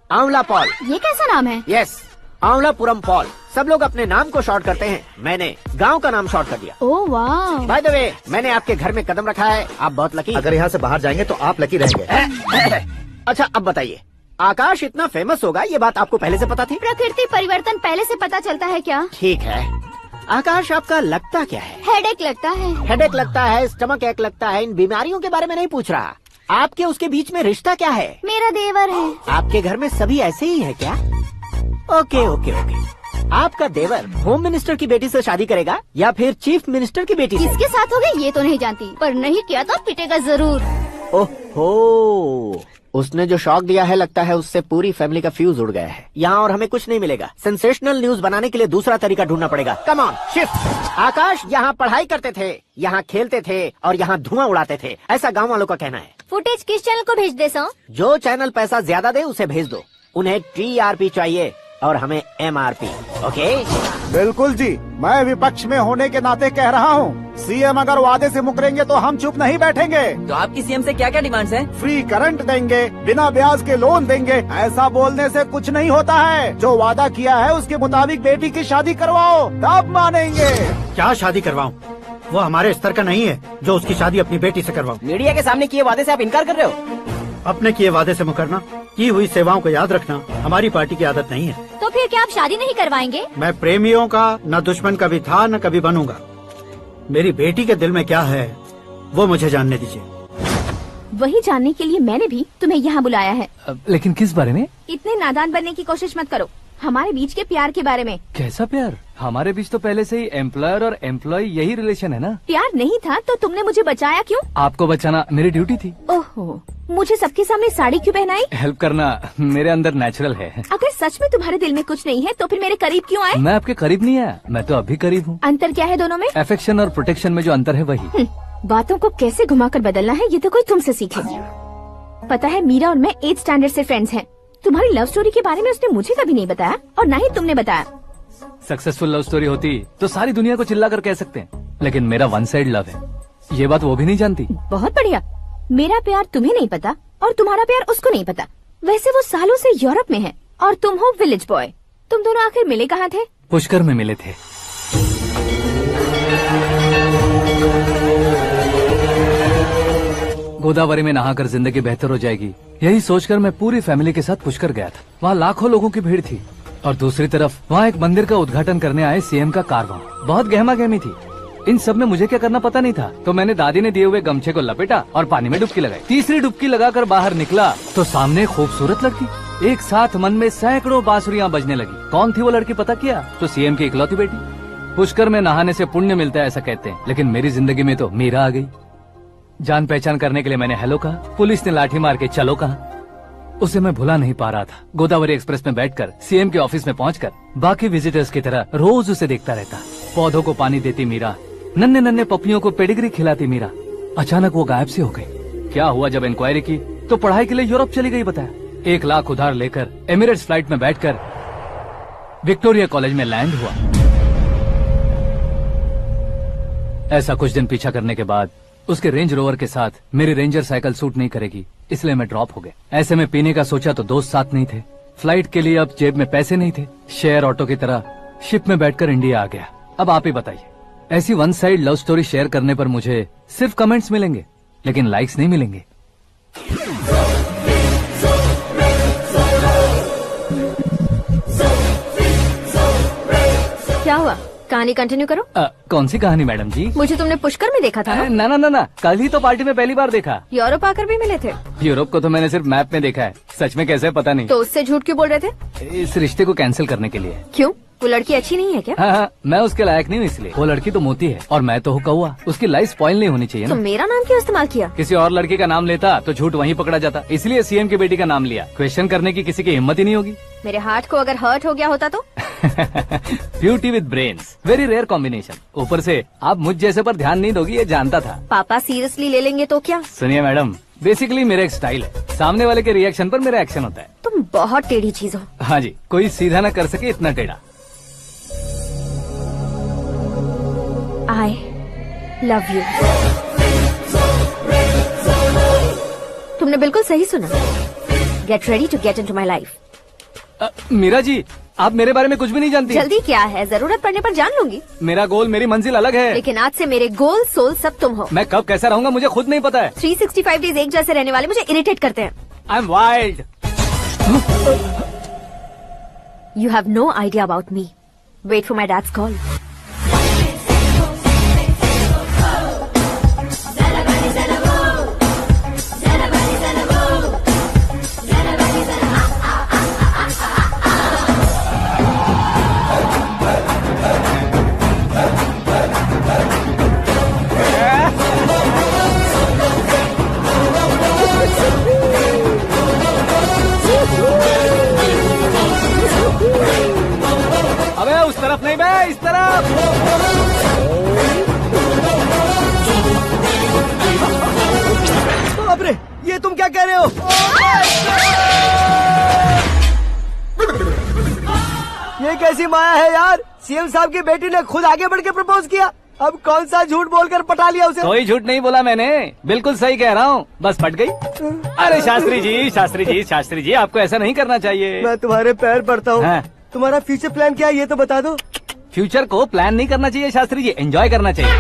आंवला पॉल। ये कैसा नाम है? Yes, Aanwalapuram fall. सब लोग अपने नाम को शॉर्ट करते हैं, मैंने गांव का नाम शॉर्ट कर दिया। ओह वाह। बाय द वे, मैंने आपके घर में कदम रखा है, आप बहुत लकी। अगर यहाँ से बाहर जाएंगे तो आप लकी रहेंगे। अच्छा अब बताइए, आकाश इतना फेमस होगा ये बात आपको पहले से पता थी? प्रकृति परिवर्तन पहले से पता चलता है क्या? ठीक है, आकाश आपका लगता क्या है? हेडेक लगता है। हेडेक लगता है, स्टमक एक लगता है, इन बीमारियों के बारे में नहीं पूछ रहा। आपके उसके बीच में रिश्ता क्या है? मेरा देवर है। आपके घर में सभी ऐसे ही है क्या? Okay okay okay. आपका देवर होम मिनिस्टर की बेटी से शादी करेगा या फिर चीफ मिनिस्टर की बेटी से? किसके साथ हो गई ये तो नहीं जानती, पर नहीं किया तो पिटेगा जरूर। ओहो, उसने जो शॉक दिया है लगता है उससे पूरी फैमिली का फ्यूज उड़ गया है। यहाँ और हमें कुछ नहीं मिलेगा, सेंसेशनल न्यूज बनाने के लिए दूसरा तरीका ढूंढना पड़ेगा। Come on shift. आकाश यहाँ पढ़ाई करते थे, यहाँ खेलते थे और यहाँ धुआं उड़ाते थे, ऐसा गाँव वालों का कहना है। फुटेज किस चैनल को भेज दे सो? जो चैनल पैसा ज्यादा दे उसे भेज दो। उन्हें TRP चाहिए और हमें MRP। ओके बिल्कुल जी, मैं विपक्ष में होने के नाते कह रहा हूँ, सीएम अगर वादे से मुकरेंगे तो हम चुप नहीं बैठेंगे। तो आपकी सीएम से क्या क्या डिमांड्स हैं? फ्री करंट देंगे, बिना ब्याज के लोन देंगे। ऐसा बोलने से कुछ नहीं होता है, जो वादा किया है उसके मुताबिक बेटी की शादी करवाओ, तब मानेंगे। क्या शादी करवाऊं? वो हमारे स्तर का नहीं है जो उसकी शादी अपनी बेटी से करवाऊं। मीडिया के सामने किए वादे से आप इनकार कर रहे हो? अपने किए वादे से मुकरना, की हुई सेवाओं को याद रखना हमारी पार्टी की आदत नहीं है। तो फिर क्या आप शादी नहीं करवाएंगे? मैं प्रेमियों का न दुश्मन कभी था न कभी बनूंगा। मेरी बेटी के दिल में क्या है वो मुझे जानने दीजिए। वही जानने के लिए मैंने भी तुम्हें यहाँ बुलाया है। लेकिन किस बारे में? इतने नादान बनने की कोशिश मत करो, हमारे बीच के प्यार के बारे में। कैसा प्यार? हमारे बीच तो पहले से ही एम्प्लॉयर और एम्प्लॉय यही रिलेशन है ना। प्यार नहीं था तो तुमने मुझे बचाया क्यों? आपको बचाना मेरी ड्यूटी थी। ओहो, मुझे सबके सामने साड़ी क्यों पहनाई? हेल्प करना मेरे अंदर नेचुरल है। अगर सच में तुम्हारे दिल में कुछ नहीं है तो फिर मेरे करीब क्यों आए? मैं आपके करीब नहीं आया, मैं तो अभी करीब हूँ। अंतर क्या है दोनों में? अफेक्शन और प्रोटेक्शन में जो अंतर है वही। बातों को कैसे घुमाकर बदलना है ये तो कोई तुमसे सीखे। पता है, मीरा और मैं 8th स्टैंडर्ड से फ्रेंड्स हैं। तुम्हारी लव स्टोरी के बारे में उसने मुझे कभी नहीं बताया और न ही तुमने बताया। सक्सेसफुल लव स्टोरी होती तो सारी दुनिया को चिल्ला कर कह सकते हैं, लेकिन मेरा वन साइड लव है, ये बात वो भी नहीं जानती। बहुत बढ़िया, मेरा प्यार तुम्हें नहीं पता और तुम्हारा प्यार उसको नहीं पता। वैसे वो सालों से यूरोप में है और तुम हो विलेज बॉय। तुम दोनों आखिर मिले कहाँ थे? पुष्कर में मिले थे। गोदावरी में नहाकर जिंदगी बेहतर हो जाएगी, यही सोचकर मैं पूरी फैमिली के साथ पुष्कर गया था। वहाँ लाखों लोगों की भीड़ थी और दूसरी तरफ वहाँ एक मंदिर का उद्घाटन करने आए सीएम का कारवां। बहुत गहमा गहमी थी। इन सब में मुझे क्या करना पता नहीं था, तो मैंने दादी ने दिए हुए गमछे को लपेटा और पानी में डुबकी लगाई। तीसरी डुबकी लगाकर बाहर निकला तो सामने खूबसूरत लड़की। एक साथ मन में सैकड़ों बांसुरियां बजने लगी। कौन थी वो लड़की पता किया? तो सीएम की इकलौती बेटी। पुष्कर में नहाने से पुण्य मिलता है ऐसा कहते हैं, लेकिन मेरी जिंदगी में तो मीरा आ गई। जान पहचान करने के लिए मैंने हेलो कहा, पुलिस ने लाठी मार के चलो कहा। उसे मैं भुला नहीं पा रहा था। गोदावरी एक्सप्रेस में बैठकर सीएम के ऑफिस में पहुंचकर बाकी विजिटर्स की तरह रोज उसे देखता रहता। पौधों को पानी देती मीरा, नन्हे नन्हे पपियों को पेडिग्री खिलाती मीरा। अचानक वो गायब सी हो गई। क्या हुआ? जब इंक्वायरी की तो पढ़ाई के लिए यूरोप चली गई बताया। 1 लाख उधार लेकर एमिरेट्स फ्लाइट में बैठकर विक्टोरिया कॉलेज में लैंड हुआ। ऐसा कुछ दिन पीछा करने के बाद उसके रेंज रोवर के साथ मेरी रेंजर साइकिल सूट नहीं करेगी, इसलिए मैं ड्रॉप हो गया। ऐसे में पीने का सोचा तो दोस्त साथ नहीं थे। फ्लाइट के लिए अब जेब में पैसे नहीं थे। शेयर ऑटो की तरह शिप में बैठकर इंडिया आ गया। अब आप ही बताइए, ऐसी one side love story share करने पर मुझे सिर्फ कमेंट्स मिलेंगे, लेकिन लाइक्स नहीं मिलेंगे। क्या हुआ? कहानी कंटिन्यू करो। कौन सी कहानी मैडम जी? मुझे तुमने पुष्कर में देखा था ना? ना, कल ही तो पार्टी में पहली बार देखा। यूरोप आकर भी मिले थे? यूरोप को तो मैंने सिर्फ मैप में देखा है, सच में कैसे पता नहीं। तो उससे झूठ क्यों बोल रहे थे? इस रिश्ते को कैंसिल करने के लिए। क्यों? वो लड़की अच्छी नहीं है क्या? हाँ, मैं उसके लायक नहीं हूँ इसलिए। वो लड़की तो मोती है और मैं तो हूँ कौवा। उसकी लाइफ स्पॉइल नहीं होनी चाहिए ना। तो मेरा नाम क्यों इस्तेमाल किया? किसी और लड़की का नाम लेता तो झूठ वहीं पकड़ा जाता, इसलिए सीएम की बेटी का नाम लिया। क्वेश्चन करने की किसी की हिम्मत ही नहीं होगी। मेरे हार्ट को अगर हर्ट हो गया होता तो? Beauty with brains, very rare combination. ऊपर से आप मुझ जैसे पर ध्यान नहीं दोगी ये जानता था। पापा सीरियसली ले लेंगे तो क्या? सुनिए मैडम, बेसिकली मेरा एक स्टाइल है, सामने वाले के रिएक्शन पर मेरा एक्शन होता है। तुम बहुत टेढ़ी चीज हो। हाँ जी, कोई सीधा ना कर सके इतना टेढ़ा। I love you। तुमने बिल्कुल सही सुना। Get ready to get into my life। Meera ji, आप मेरे बारे में कुछ भी नहीं जानती। जल्दी क्या है, जरूरत पड़ने पर जान लूंगी। मेरा गोल, मेरी मंजिल अलग है। लेकिन आज से मेरे गोल सोल सब तुम हो। मैं कब कैसा रहूंगा मुझे खुद नहीं पता है। 365 डेज एक जैसे रहने वाले मुझे इरिटेट करते हैं। I am wild. You have no idea about me. Wait for my dad's call. अबे उस तरफ नहीं बे, इस तरफ। बाप रे, ये तुम क्या कह रहे हो? ये कैसी माया है यार? सीएम साहब की बेटी ने खुद आगे बढ़ के प्रपोज किया। अब कौन सा झूठ बोलकर पटा लिया उसे? कोई झूठ नहीं बोला मैंने, बिल्कुल सही कह रहा हूँ, बस फट गई। अरे शास्त्री जी, शास्त्री जी, शास्त्री जी, आपको ऐसा नहीं करना चाहिए। मैं तुम्हारे पैर पड़ता हूँ। हाँ। तुम्हारा फ्यूचर प्लान क्या है ये तो बता दो। फ्यूचर को प्लान नहीं करना चाहिए शास्त्री जी, एंजॉय करना चाहिए।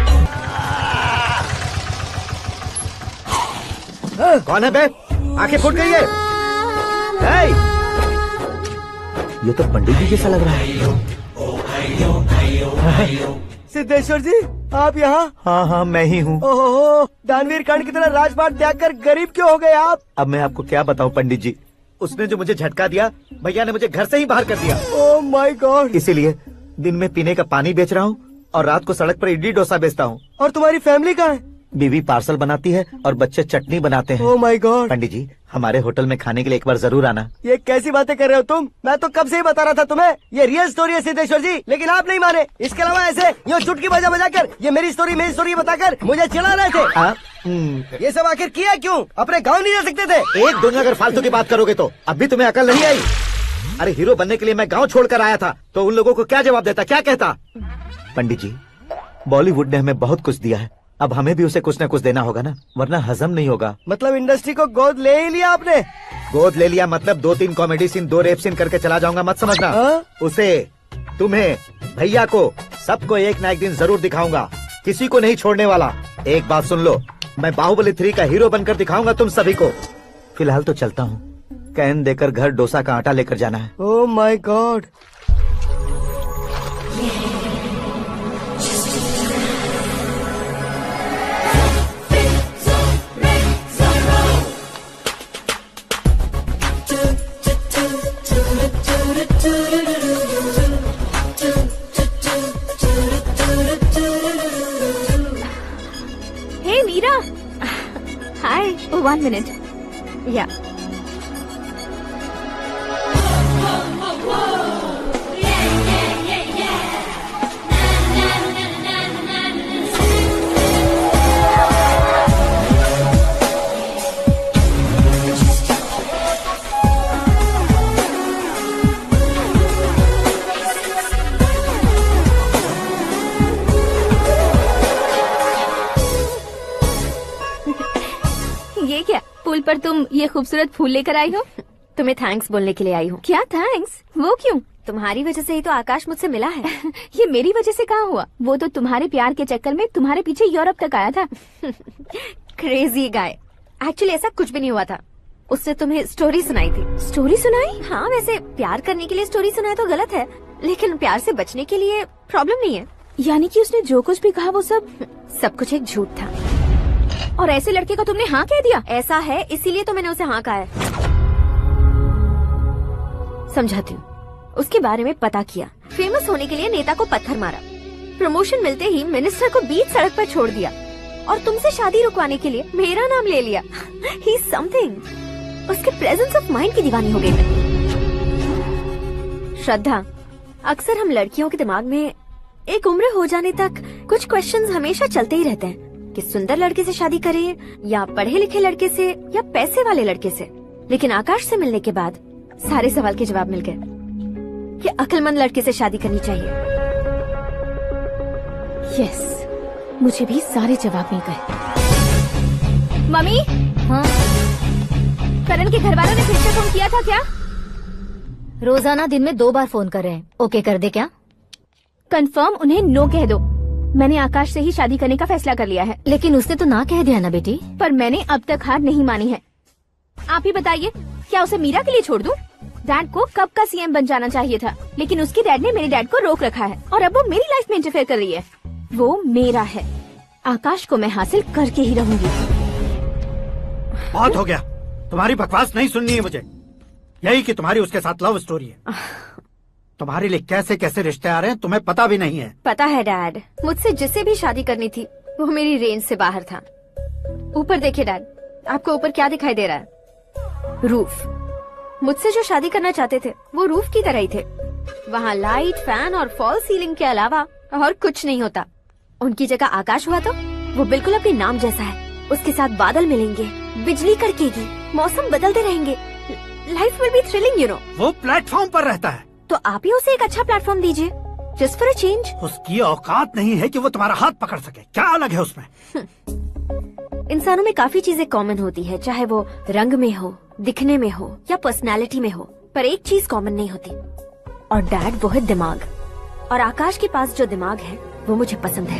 कौन है बे? आंखें फूट गई है। ये तो पंडित जी जैसा लग रहा है। सिद्धेश्वर जी, आप यहाँ? हाँ, मैं ही हूँ। ओहो, दानवीर कांड की तरह राजपाट त्याग कर गरीब क्यों हो गए आप? अब मैं आपको क्या बताऊँ पंडित जी, उसने जो मुझे झटका दिया, भैया ने मुझे घर से ही बाहर कर दिया। Oh my God. इसीलिए दिन में पीने का पानी बेच रहा हूँ और रात को सड़क पर इडली डोसा बेचता हूँ। और तुम्हारी फैमिली कहाँ है? बीवी पार्सल बनाती है और बच्चे चटनी बनाते हैं। Oh my God. पंडित जी, हमारे होटल में खाने के लिए एक बार जरूर आना। ये कैसी बातें कर रहे हो तुम? मैं तो कब से ही बता रहा था तुम्हें, ये रियल स्टोरी है सिद्धेश्वर जी, लेकिन आप नहीं माने। इसके अलावा ऐसे यूँ चुटकी बजा बजा कर ये मेरी स्टोरी बताकर मुझे चिढ़ा रहे थे। ये सब आखिर किया क्यों? अपने गाँव नहीं जा सकते थे? एक दिन अगर फालतू की बात करोगे तो अब भी तुम्हें अकल नहीं आई। अरे हीरो बनने के लिए मैं गाँव छोड़कर आया था, तो उन लोगों को क्या जवाब देता, क्या कहता? पंडित जी, बॉलीवुड ने हमें बहुत कुछ दिया है, अब हमें भी उसे कुछ न कुछ देना होगा ना, वरना हजम नहीं होगा। मतलब इंडस्ट्री को गोद ले ही लिया आपने? गोद ले लिया मतलब 2-3 कॉमेडी सीन, 2 रेप सीन करके चला जाऊंगा मत समझना। उसे, तुम्हें, भैया को, सबको एक ना एक दिन जरूर दिखाऊंगा, किसी को नहीं छोड़ने वाला। एक बात सुन लो, मैं बाहुबली 3 का हीरो बनकर दिखाऊंगा तुम सभी को। फिलहाल तो चलता हूँ, कैन देकर घर डोसा का आटा लेकर जाना है। Oh my God. Hey Meera. Hi. Oh, 1 minute. Yeah. ये क्या, पुल पर तुम ये खूबसूरत फूल लेकर आई हो? तुम्हें थैंक्स बोलने के लिए आई हूँ। क्या थैंक्स? वो क्यों? तुम्हारी वजह से ही तो आकाश मुझसे मिला है। ये मेरी वजह से कहाँ हुआ? वो तो तुम्हारे प्यार के चक्कर में तुम्हारे पीछे यूरोप तक आया था। Crazy guy. एक्चुअली ऐसा कुछ भी नहीं हुआ था, उसने तुम्हें स्टोरी सुनाई थी। स्टोरी सुनाई? हाँ, वैसे प्यार करने के लिए स्टोरी सुनाए तो गलत है, लेकिन प्यार से बचने के लिए प्रॉब्लम नहीं है। यानी कि उसने जो कुछ भी कहा वो सब कुछ एक झूठ था। और ऐसे लड़के को तुमने हाँ कह दिया? ऐसा है, इसीलिए तो मैंने उसे हाँ कहा है। समझाती हूँ। उसके बारे में पता किया, फेमस होने के लिए नेता को पत्थर मारा, प्रमोशन मिलते ही मिनिस्टर को बीच सड़क पर छोड़ दिया, और तुमसे शादी रुकवाने के लिए मेरा नाम ले लिया। He is something. उसके प्रेजेंस ऑफ माइंड की दीवानी हो गई मैं। श्रद्धा, अक्सर हम लड़कियों के दिमाग में एक उम्र हो जाने तक कुछ क्वेश्चंस हमेशा चलते ही रहते हैं कि सुंदर लड़के से शादी करें या पढ़े लिखे लड़के से या पैसे वाले लड़के से। लेकिन आकाश से मिलने के बाद सारे सवाल के जवाब मिल गए कि अक्लमंद लड़के से शादी करनी चाहिए। यस, मुझे भी सारे जवाब मिल गए। मम्मी, हाँ? करण के घर वालों ने फिर से फोन किया था क्या? रोजाना दिन में 2 बार फोन कर रहे हैं। ओके कर दे क्या? कंफर्म उन्हें नो कह दो। मैंने आकाश से ही शादी करने का फैसला कर लिया है। लेकिन उसने तो ना कह दिया ना बेटी। पर मैंने अब तक हार नहीं मानी है। आप ही बताइए, क्या उसे मीरा के लिए छोड़ दूं? डैड को कब का सीएम बन जाना चाहिए था, लेकिन उसके डैड ने मेरे डैड को रोक रखा है और अब वो मेरी लाइफ में इंटरफेयर कर रही है। वो मेरा है। आकाश को मैं हासिल करके ही रहूंगी। बहुत हो गया, तुम्हारी बकवास नहीं सुननी है मुझे। यही कि तुम्हारी उसके साथ लव स्टोरी है। तुम्हारे लिए कैसे कैसे रिश्ते आ रहे हैं तुम्हें पता भी नहीं है। पता है डैड, मुझसे जिससे भी शादी करनी थी वो मेरी रेंज से बाहर था। ऊपर देखिए डैड, आपको ऊपर क्या दिखाई दे रहा है? रूफ। मुझसे जो शादी करना चाहते थे वो रूफ की तरह ही थे। वहाँ लाइट, फैन और फॉल सीलिंग के अलावा और कुछ नहीं होता। उनकी जगह आकाश हुआ तो वो बिल्कुल अपने नाम जैसा है। उसके साथ बादल मिलेंगे, बिजली कड़केगी, मौसम बदलते रहेंगे। Life will be thrilling, you know. वो प्लेटफॉर्म पर रहता है तो आप ही उसे एक अच्छा प्लेटफॉर्म दीजिए, जस्ट फॉर अ चेंज। उसकी औकात नहीं है कि वो तुम्हारा हाथ पकड़ सके। क्या अलग है उसमें? इंसानों में काफी चीजें कॉमन होती है, चाहे वो रंग में हो, दिखने में हो या पर्सनालिटी में हो, पर एक चीज कॉमन नहीं होती, और डैड वो है दिमाग। और आकाश के पास जो दिमाग है वो मुझे पसंद है।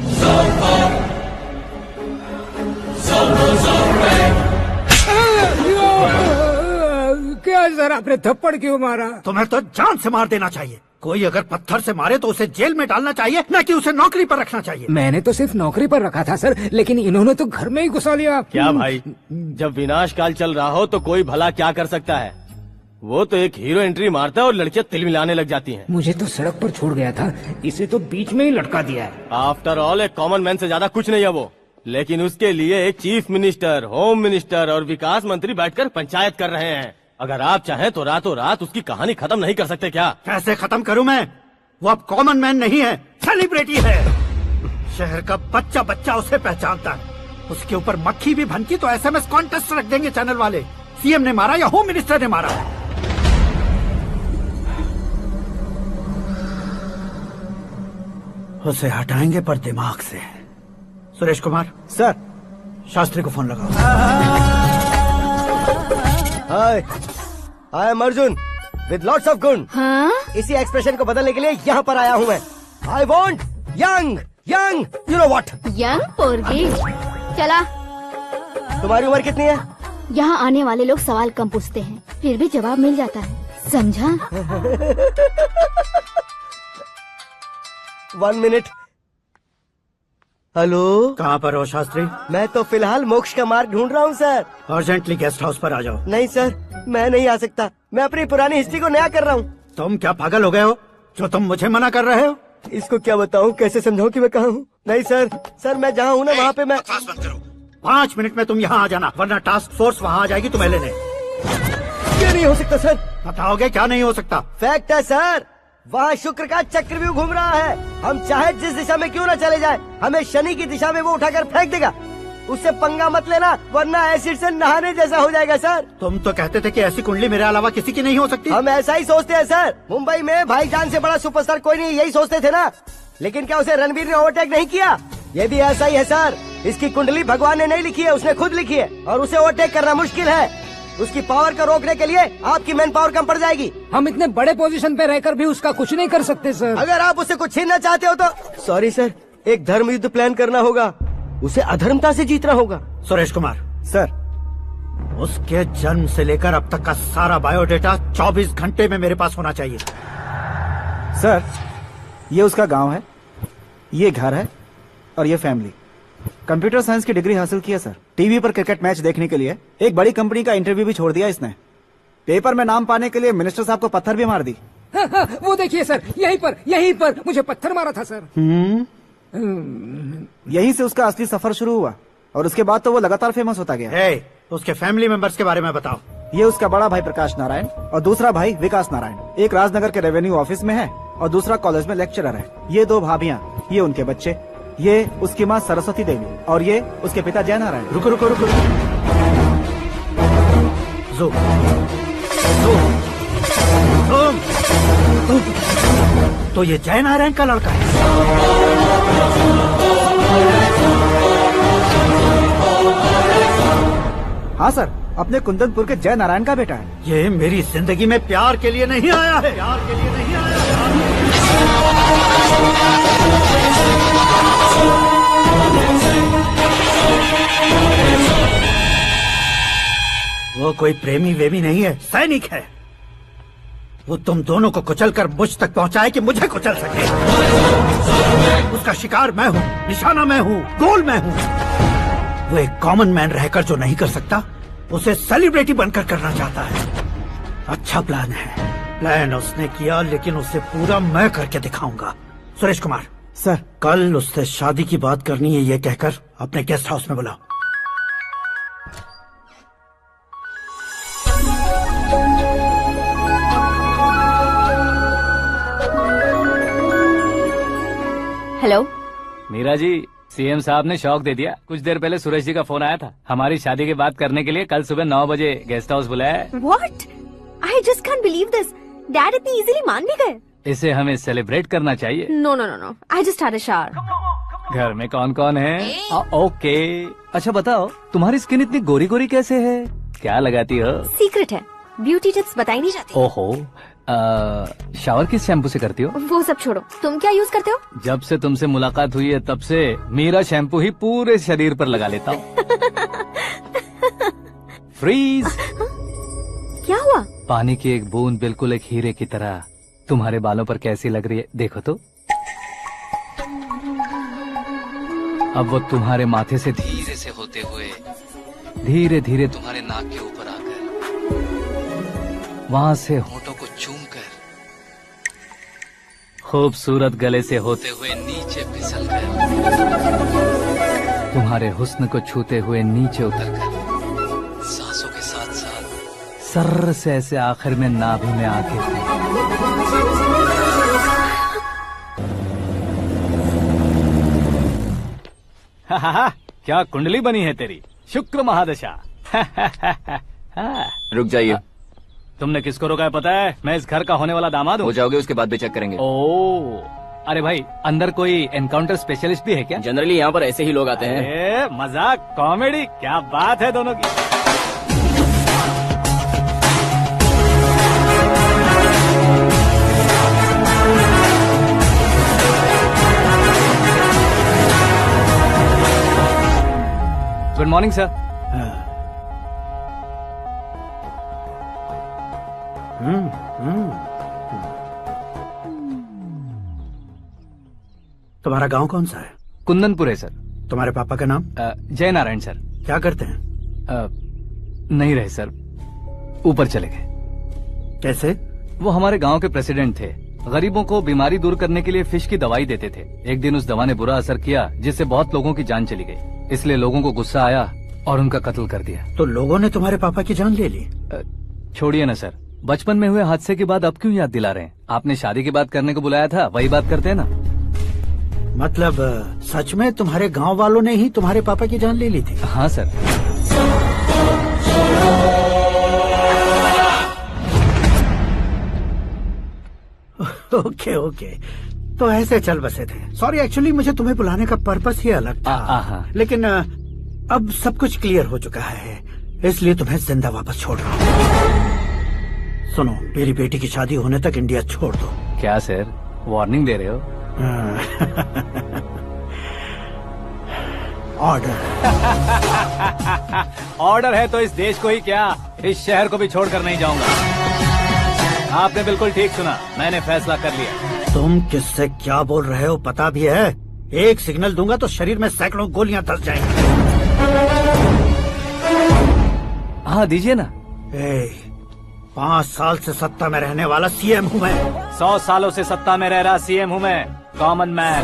क्या सर, आपने थप्पड़ क्यों मारा? तुम्हें तो जान से मार देना चाहिए। कोई अगर पत्थर से मारे तो उसे जेल में डालना चाहिए, न कि उसे नौकरी पर रखना चाहिए। मैंने तो सिर्फ नौकरी पर रखा था सर, लेकिन इन्होंने तो घर में ही घुसा लिया। क्या भाई, जब विनाश काल चल रहा हो तो कोई भला क्या कर सकता है? वो तो एक हीरो एंट्री मारता है और लड़कियां तिल मिलाने लग जाती हैं। मुझे तो सड़क पर छोड़ गया था, इसे तो बीच में ही लटका दिया है। आफ्टर ऑल एक कॉमन मैन से ज्यादा कुछ नहीं है वो, लेकिन उसके लिए एक चीफ मिनिस्टर, होम मिनिस्टर और विकास मंत्री बैठकर पंचायत कर रहे हैं। अगर आप चाहें तो रातों रात उसकी कहानी खत्म नहीं कर सकते क्या? कैसे खत्म करूं मैं? वो अब कॉमन मैन नहीं है, सेलिब्रिटी है। शहर का बच्चा बच्चा उसे पहचानता है। उसके ऊपर मक्खी भी भनकी तो एसएमएस कॉन्टेस्ट रख देंगे चैनल वाले। सीएम ने मारा या होम मिनिस्टर ने मारा? उसे हटाएंगे पर दिमाग से। सुरेश कुमार सर, शास्त्री को फोन लगाओ। Hi, I am Arjun with lots of गुण। हाँ? इसी एक्सप्रेशन को बदलने के लिए यहाँ पर आया हूँ मैं। I want young young, you know what? Young पोरगी। चला। तुम्हारी उम्र कितनी है? यहाँ आने वाले लोग सवाल कम पूछते हैं, फिर भी जवाब मिल जाता है, समझा? 1 मिनट। हेलो, कहाँ पर हो शास्त्री? मैं तो फिलहाल मोक्ष का मार्ग ढूंढ रहा हूँ सर। अर्जेंटली गेस्ट हाउस पर आ जाओ। नहीं सर, मैं नहीं आ सकता। मैं अपनी पुरानी हिस्ट्री को नया कर रहा हूँ। तुम क्या पागल हो गए हो जो तुम मुझे मना कर रहे हो? इसको क्या बताऊँ, कैसे समझाऊँ कि मैं कहाँ हूँ? नहीं सर, सर मैं जहाँ हूँ ना वहाँ पे मैं। 5 मिनट में तुम यहाँ आ जाना, वरना टास्क फोर्स वहाँ आ जाएगी तुम्हें लेने। क्यों नहीं हो सकता सर? बताओगे क्या नहीं हो सकता? फैक्ट है सर, वहाँ शुक्र का चक्रव्यूह घूम रहा है। हम चाहे जिस दिशा में क्यों न चले जाए, हमें शनि की दिशा में वो उठाकर फेंक देगा। उससे पंगा मत लेना, वरना एसिड से नहाने जैसा हो जाएगा सर। तुम तो कहते थे कि ऐसी कुंडली मेरे अलावा किसी की नहीं हो सकती। हम ऐसा ही सोचते हैं सर। मुंबई में भाईजान से बड़ा सुपरस्टार कोई नहीं, यही सोचते थे ना। लेकिन क्या उसे रणवीर ने ओवरटेक नहीं किया? ये भी ऐसा ही है सर। इसकी कुंडली भगवान ने नहीं लिखी है, उसने खुद लिखी है, और उसे ओवरटेक करना मुश्किल है। उसकी पावर को रोकने के लिए आपकी मैन पावर कम पड़ जाएगी। हम इतने बड़े पोजीशन पे रहकर भी उसका कुछ नहीं कर सकते सर। अगर आप उससे कुछ छीनना चाहते हो तो सॉरी सर, एक धर्म युद्ध प्लान करना होगा। उसे अधर्मता से जीतना होगा। सुरेश कुमार सर, उसके जन्म से लेकर अब तक का सारा बायोडेटा 24 घंटे में मेरे पास होना चाहिए। सर ये उसका गांव है, ये घर है और ये फैमिली। कंप्यूटर साइंस की डिग्री हासिल किया सर। टीवी पर क्रिकेट मैच देखने के लिए एक बड़ी कंपनी का इंटरव्यू भी छोड़ दिया इसने। पेपर में नाम पाने के लिए मिनिस्टर साहब को पत्थर भी मार दी। वो देखिए सर, यहीं पर मुझे पत्थर मारा था सर। यहीं से उसका असली सफर शुरू हुआ और उसके बाद तो वो लगातार फेमस होता गया। hey, उसके फैमिली मेंबर्स के बारे में बताओ। ये उसका बड़ा भाई प्रकाश नारायण और दूसरा भाई विकास नारायण। एक राजनगर के रेवेन्यू ऑफिस में है और दूसरा कॉलेज में लेक्चरर है। ये 2 भाभियां, ये उनके बच्चे, ये उसकी माँ सरस्वती देवी और ये उसके पिता जय नारायण। रुको रुको रुको, ज़ूम, तो ये जय नारायण का लड़का है। हाँ सर, अपने कुंदनपुर के जय नारायण का बेटा है। ये मेरी जिंदगी में प्यार के लिए नहीं आया है, प्यार के लिए नहीं आया वो कोई प्रेमी वेमी नहीं है, सैनिक है। वो तुम दोनों को कुचल कर मुझ तक पहुंचाए कि मुझे कुचल सके। उसका शिकार मैं हूँ, निशाना मैं हूँ, गोल मैं हूँ। वो एक कॉमन मैन रहकर जो नहीं कर सकता, उसे सेलिब्रिटी बनकर करना चाहता है। अच्छा प्लान है, प्लान उसने किया, लेकिन उसे पूरा मैं करके दिखाऊंगा। सुरेश कुमार सर, कल उससे शादी की बात करनी है, ये कहकर अपने गेस्ट हाउस में बुलाओ। हेलो मीरा जी, सीएम साहब ने शौक दे दिया। कुछ देर पहले सुरेश जी का फोन आया था, हमारी शादी की बात करने के लिए कल सुबह 9 बजे गेस्ट हाउस बुलाया है। What? I just can't believe this. Dad इतनी इजीली मान भी गए। इसे हमें सेलिब्रेट करना चाहिए। No no no no, I just had a shower. घर में कौन कौन है? ओके। अच्छा बताओ, तुम्हारी स्किन इतनी गोरी गोरी कैसे है? क्या लगाती हो? सीक्रेट है, ब्यूटी टिप्स बताई नहीं जाती। ओहो, शावर किस शैम्पू से करती हो? वो सब छोड़ो, तुम क्या यूज करते हो? जब से तुमसे मुलाकात हुई है तब से मीरा शैम्पू ही पूरे शरीर पर लगा लेता हूँ। फ्रीज। क्या हुआ? पानी की एक बूंद बिल्कुल एक हीरे की तरह तुम्हारे बालों पर कैसी लग रही है, देखो तो। अब वो तुम्हारे माथे से धीरे से होते हुए धीरे धीरे तुम्हारे नाक के ऊपर आकर वहां से होठों को चूमकर खूबसूरत गले से होते हुए नीचे फिसलकर तुम्हारे हुस्न को छूते हुए नीचे उतरकर सांसों के साथ साथ सर्र से ऐसे आखिर में नाभि में आके क्या कुंडली बनी है तेरी, शुक्र महादशा। रुक जाइए। तुमने किसको रोका है पता है? मैं इस घर का होने वाला दामाद हूँ। हो जाओगे उसके बाद भी चेक करेंगे। ओ, अरे भाई, अंदर कोई एनकाउंटर स्पेशलिस्ट भी है क्या? जनरली यहाँ पर ऐसे ही लोग आते हैं। मजाक, कॉमेडी, क्या बात है दोनों की। Good morning sir. तुम्हारा गांव कौन सा है? कुंदनपुर है सर। तुम्हारे पापा का नाम? जय नारायण सर। क्या करते हैं? नहीं रहे सर, ऊपर चले गए। कैसे? वो हमारे गांव के प्रेसिडेंट थे। गरीबों को बीमारी दूर करने के लिए फिश की दवाई देते थे। एक दिन उस दवा ने बुरा असर किया, जिससे बहुत लोगों की जान चली गई। इसलिए लोगों को गुस्सा आया और उनका कत्ल कर दिया। तो लोगों ने तुम्हारे पापा की जान ले ली? छोड़िए ना सर, बचपन में हुए हादसे की बात अब क्यों याद दिला रहे हैं? आपने शादी की बात करने को बुलाया था, वही बात करते हैं ना। मतलब सच में तुम्हारे गांव वालों ने ही तुम्हारे पापा की जान ले ली थी? हाँ सर। ओके ओके, तो ऐसे चल बसे थे। सॉरी, एक्चुअली मुझे तुम्हें बुलाने का पर्पस ही अलग था। लेकिन अब सब कुछ क्लियर हो चुका है, इसलिए तुम्हें जिंदा वापस छोड़ रहा हूँ। सुनो, मेरी बेटी की शादी होने तक इंडिया छोड़ दो। क्या सर, वार्निंग दे रहे हो? ऑर्डर। ऑर्डर है तो इस देश को ही क्या, इस शहर को भी छोड़कर नहीं जाऊंगा। आपने बिल्कुल ठीक सुना, मैंने फैसला कर लिया। तुम किससे क्या बोल रहे हो पता भी है? एक सिग्नल दूंगा तो शरीर में सैकड़ों गोलियां धस जाएंगी। हाँ दीजिए ना। 5 साल से सत्ता में रहने वाला सीएम हूँ मैं। 100 सालों से सत्ता में रह रहा सीएम हूँ मैं। Common man,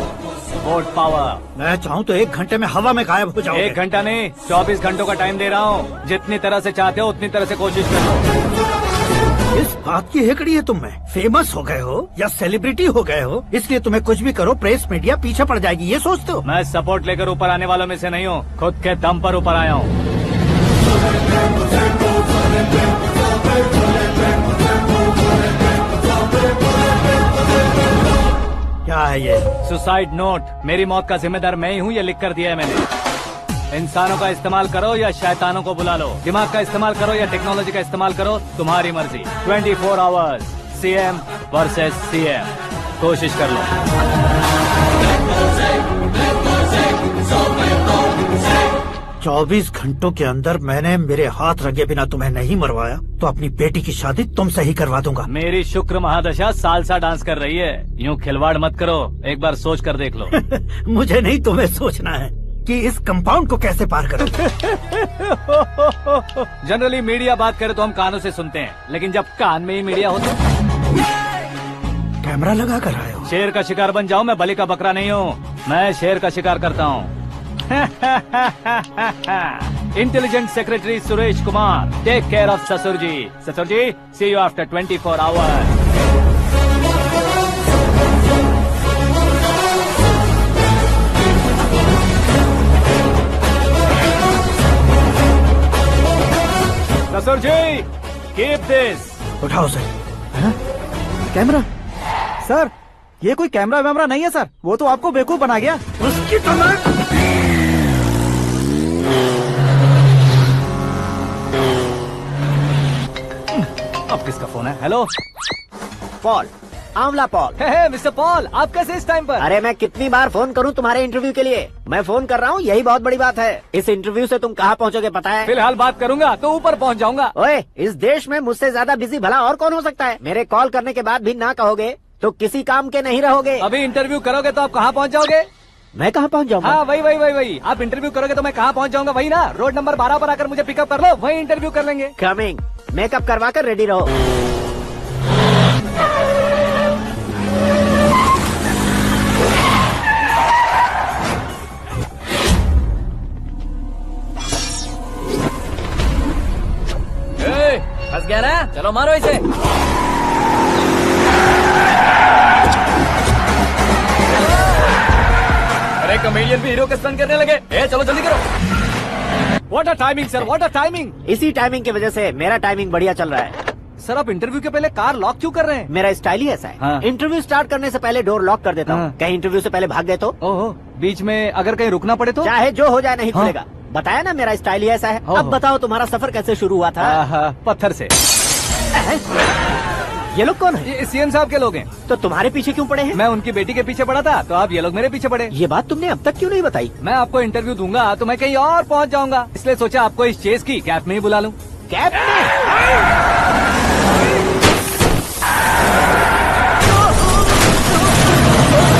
vote power. मैं चाहूँ तो 1 घंटे में हवा में गायब हो जाऊँ। 1 घंटा नहीं, 24 घंटों का टाइम दे रहा हूँ। जितनी तरह से चाहते हो उतनी तरह से कोशिश करो। इस बात की हेकड़ी है तुम में? फेमस हो गए हो या सेलिब्रिटी हो गए हो, इसलिए तुम्हें कुछ भी करो प्रेस मीडिया पीछे पड़ जाएगी, ये सोचते हो? मैं सपोर्ट लेकर ऊपर आने वालों में से नहीं हूँ, खुद के दम पर ऊपर आया हूँ। क्या है ये? Suicide note. मेरी मौत का जिम्मेदार मैं ही हूँ, ये लिख कर दिया है मैंने। इंसानों का इस्तेमाल करो या शैतानों को बुला लो, दिमाग का इस्तेमाल करो या टेक्नोलॉजी का इस्तेमाल करो, तुम्हारी मर्जी। 24 आवर्स सीएम वर्सेस सीएम, कोशिश कर लो। 24 घंटों के अंदर मैंने मेरे हाथ रंगे बिना तुम्हें नहीं मरवाया तो अपनी बेटी की शादी तुमसे ही करवा दूंगा। मेरी शुक्र महादशा सालसा डांस कर रही है, यूं खिलवाड़ मत करो, एक बार सोच कर देख लो। मुझे नहीं, तुम्हें सोचना है कि इस कंपाउंड को कैसे पार करूं। जनरली मीडिया बात करे तो हम कानों से सुनते हैं, लेकिन जब कान में ही मीडिया हो तो कैमरा लगा कर आए हो। शेर का शिकार बन जाऊं, मैं बलि का बकरा नहीं हूँ, मैं शेर का शिकार करता हूँ। Intelligent secretary Suresh Kumar, take care of ससुर जी। ससुर जी, सी यू आफ्टर 24 आवर्स। ससुर जी, कीप दिस। उठाओ सर। कैमरा सर, ये कोई कैमरा वैमरा नहीं है सर, वो तो आपको बेवकूफ बना गया। उसकी तो मैं अब किसका फोन है? हेलो पॉल, आंवला पॉल। मिस्टर पॉल, आप कैसे इस टाइम पर? अरे मैं कितनी बार फोन करूं तुम्हारे इंटरव्यू के लिए? मैं फोन कर रहा हूं, यही बहुत बड़ी बात है। इस इंटरव्यू से तुम कहां पहुंचोगे पता है? फिलहाल बात करूंगा तो ऊपर पहुंच जाऊंगा। ओए, इस देश में मुझसे ज्यादा बिजी भला और कौन हो सकता है? मेरे कॉल करने के बाद भी ना कहोगे तो किसी काम के नहीं रहोगे। अभी इंटरव्यू करोगे तो आप कहाँ पहुँच जाओगे? मैं कहाँ पहुँच जाऊंगा? हाँ, वही। आप इंटरव्यू करोगे तो मैं कहाँ पहुँच जाऊंगा? वही ना, रोड नंबर 12 पर आकर मुझे पिकअप कर लो, वही इंटरव्यू कर लेंगे। कमिंग। मेकअप करवा कर रेडी रहो। फंस गया ना, चलो मारो इसे। अरे कमेडियन भी हीरो के स्टंट करने लगे। चलो जल्दी करो। What a timing sir, what a timing. इसी टाइमिंग की वजह से मेरा टाइमिंग बढ़िया चल रहा है। सर, आप इंटरव्यू के पहले कार लॉक क्यों कर रहे हैं? मेरा स्टाइल ही ऐसा है। हाँ। इंटरव्यू स्टार्ट करने से पहले डोर लॉक कर देता हूँ। हाँ। कहीं इंटरव्यू से पहले भाग गए तो? ओहो, बीच में अगर कहीं रुकना पड़े तो? चाहे जो हो जाए नहीं हाँ। खुलेगा। बताया ना, मेरा स्टाइल ही ऐसा है। अब बताओ तुम्हारा सफर कैसे शुरू हुआ था? पत्थर से। ये लोग कौन है? ये सीएम साहब के लोग हैं। तो तुम्हारे पीछे क्यों पड़े हैं? मैं उनकी बेटी के पीछे पड़ा था, तो आप ये लोग मेरे पीछे पड़े। ये बात तुमने अब तक क्यों नहीं बताई? मैं आपको इंटरव्यू दूंगा तो मैं कहीं और पहुंच जाऊंगा, इसलिए सोचा आपको इस चेस की कैप में ही बुला लूं। कैप में?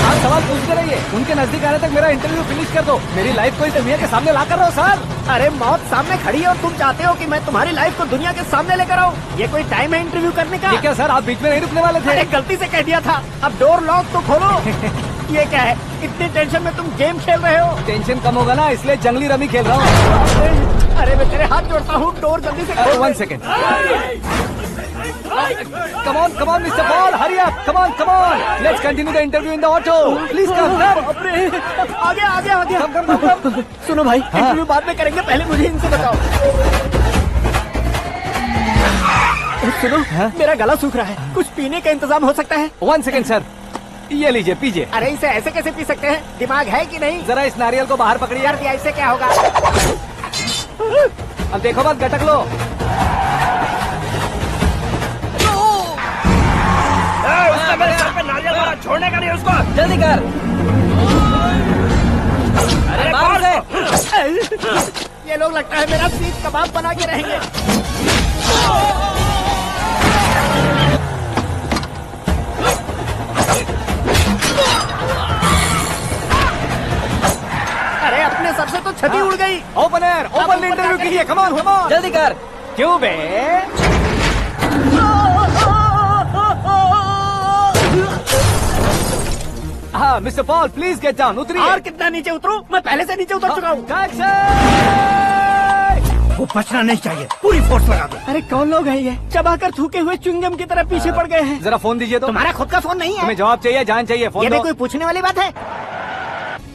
आप सवाल पूछते रहिए, उनके नजदीक आने तक मेरा इंटरव्यू फिनिश कर दो। मेरी लाइफ को इस दुनिया के सामने ला कर रहो सर। अरे मौत सामने खड़ी है और तुम चाहते हो कि मैं तुम्हारी लाइफ को दुनिया के सामने लेकर आऊं? ये कोई टाइम है इंटरव्यू करने का? ये क्या सर, आप बीच में नहीं रुकने वाले थे? अरे गलती से कह दिया था। अब डोर लॉक तो खोलो। ये क्या है? इतनी टेंशन में तुम गेम खेल रहे हो? टेंशन कम होगा ना, इसलिए जंगली रमी खेल रहा हूँ। अरे मैं तेरे हाथ जोड़ता हूँ, डोर जल्दी से खोलो। 1 second. Come on, Mr. Paul, hurry up! Come on! Let's continue the interview in the auto. Please come. आगे। Come. सुनो भाई, इंटरव्यू बाद में करेंगे, पहले मुझे इनसे बताओ। सुनो, मेरा गला सूख रहा है, कुछ पीने का इंतजाम हो सकता है? 1 सेकेंड सर, ये लीजिए, पीजिए। अरे इसे ऐसे कैसे पी सकते हैं? दिमाग है कि नहीं? जरा इस नारियल को बाहर पकड़िए। यार इससे क्या होगा? अब देखो बात, गटक लो। उसने मेरे सर पे नारियल मारा, छोड़ने का नहीं उसको। जल्दी कर। अरे बाहर से। ये लोग लगता है मेरा सीख कबाब बना के रहेंगे। अरे अपने सर से तो छती उड़ गई। ओपन इंटरव्यू कीजिए। कम ऑन जल्दी कर। क्यों बे? हाँ mister Paul, please get down. उतरिए। और कितना नीचे उतरूं? मैं पहले से नीचे उतर चुका हूँ। वो बचना नहीं चाहिए, पूरी फोर्स लगा दो। अरे कौन लोग हैं ये? चबाकर थूके हुए च्युइंगम की तरह पीछे पड़ गए हैं। जरा फोन दीजिए तो। तुम्हारा खुद का फोन नहीं है? तुम्हें जवाब चाहिए, जान चाहिए, फोन ये भी दो। कोई पूछने वाली बात है?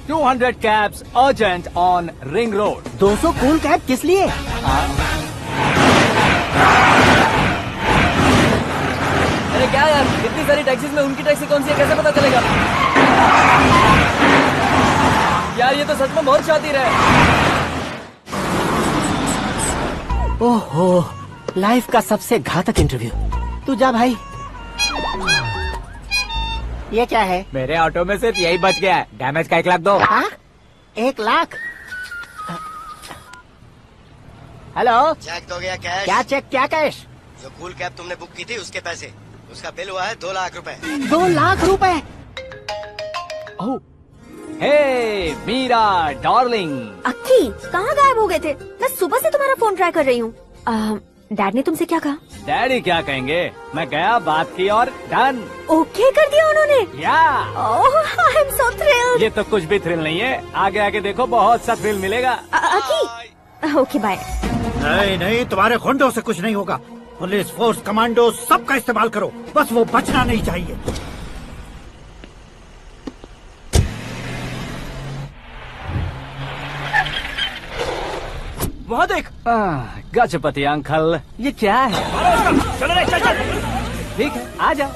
200 cabs urgent on Ring Road. 200 cool cab किस लिए? अरे क्या यार, इतनी सारी टैक्सीज में उनकी टैक्सी कौन सी है, कैसे पता चलेगा? यार ये तो सच में बहुत शातिर है। ओहो, लाइफ का सबसे घातक इंटरव्यू। तू जा भाई। ये क्या है? मेरे ऑटो में सिर्फ यही बच गया है। डैमेज का 1 लाख दो। हाँ? 1 लाख? हेलो, चेक तो गया कैश। क्या चेक, क्या कैश? जो कूल कैब तुमने बुक की थी उसके पैसे, उसका बिल हुआ है 2 लाख रुपए। 2 लाख रुपए? हे मीरा डार्लिंग। अक्की, कहाँ गायब हो गए थे? मैं सुबह से तुम्हारा फोन ट्राई कर रही हूँ। डैड ने तुमसे क्या कहा? डैडी क्या कहेंगे, मैं गया, बात की और डन। ओके कर दिया उन्होंने? या आई एम सो थ्रिल्ड। ये तो कुछ भी थ्रिल नहीं है, आगे आगे देखो बहुत सा थ्रिल मिलेगा। अक्की, ओके बाय। नहीं नहीं, तुम्हारे गुंडों से कुछ नहीं होगा। पुलिस फोर्स, कमांडो, सबका इस्तेमाल करो, बस वो बचना नहीं चाहिए। वहाँ देख। गजपति अंकल, ये क्या है? चलो रे, चल चल। ठीक है, आ जाओ।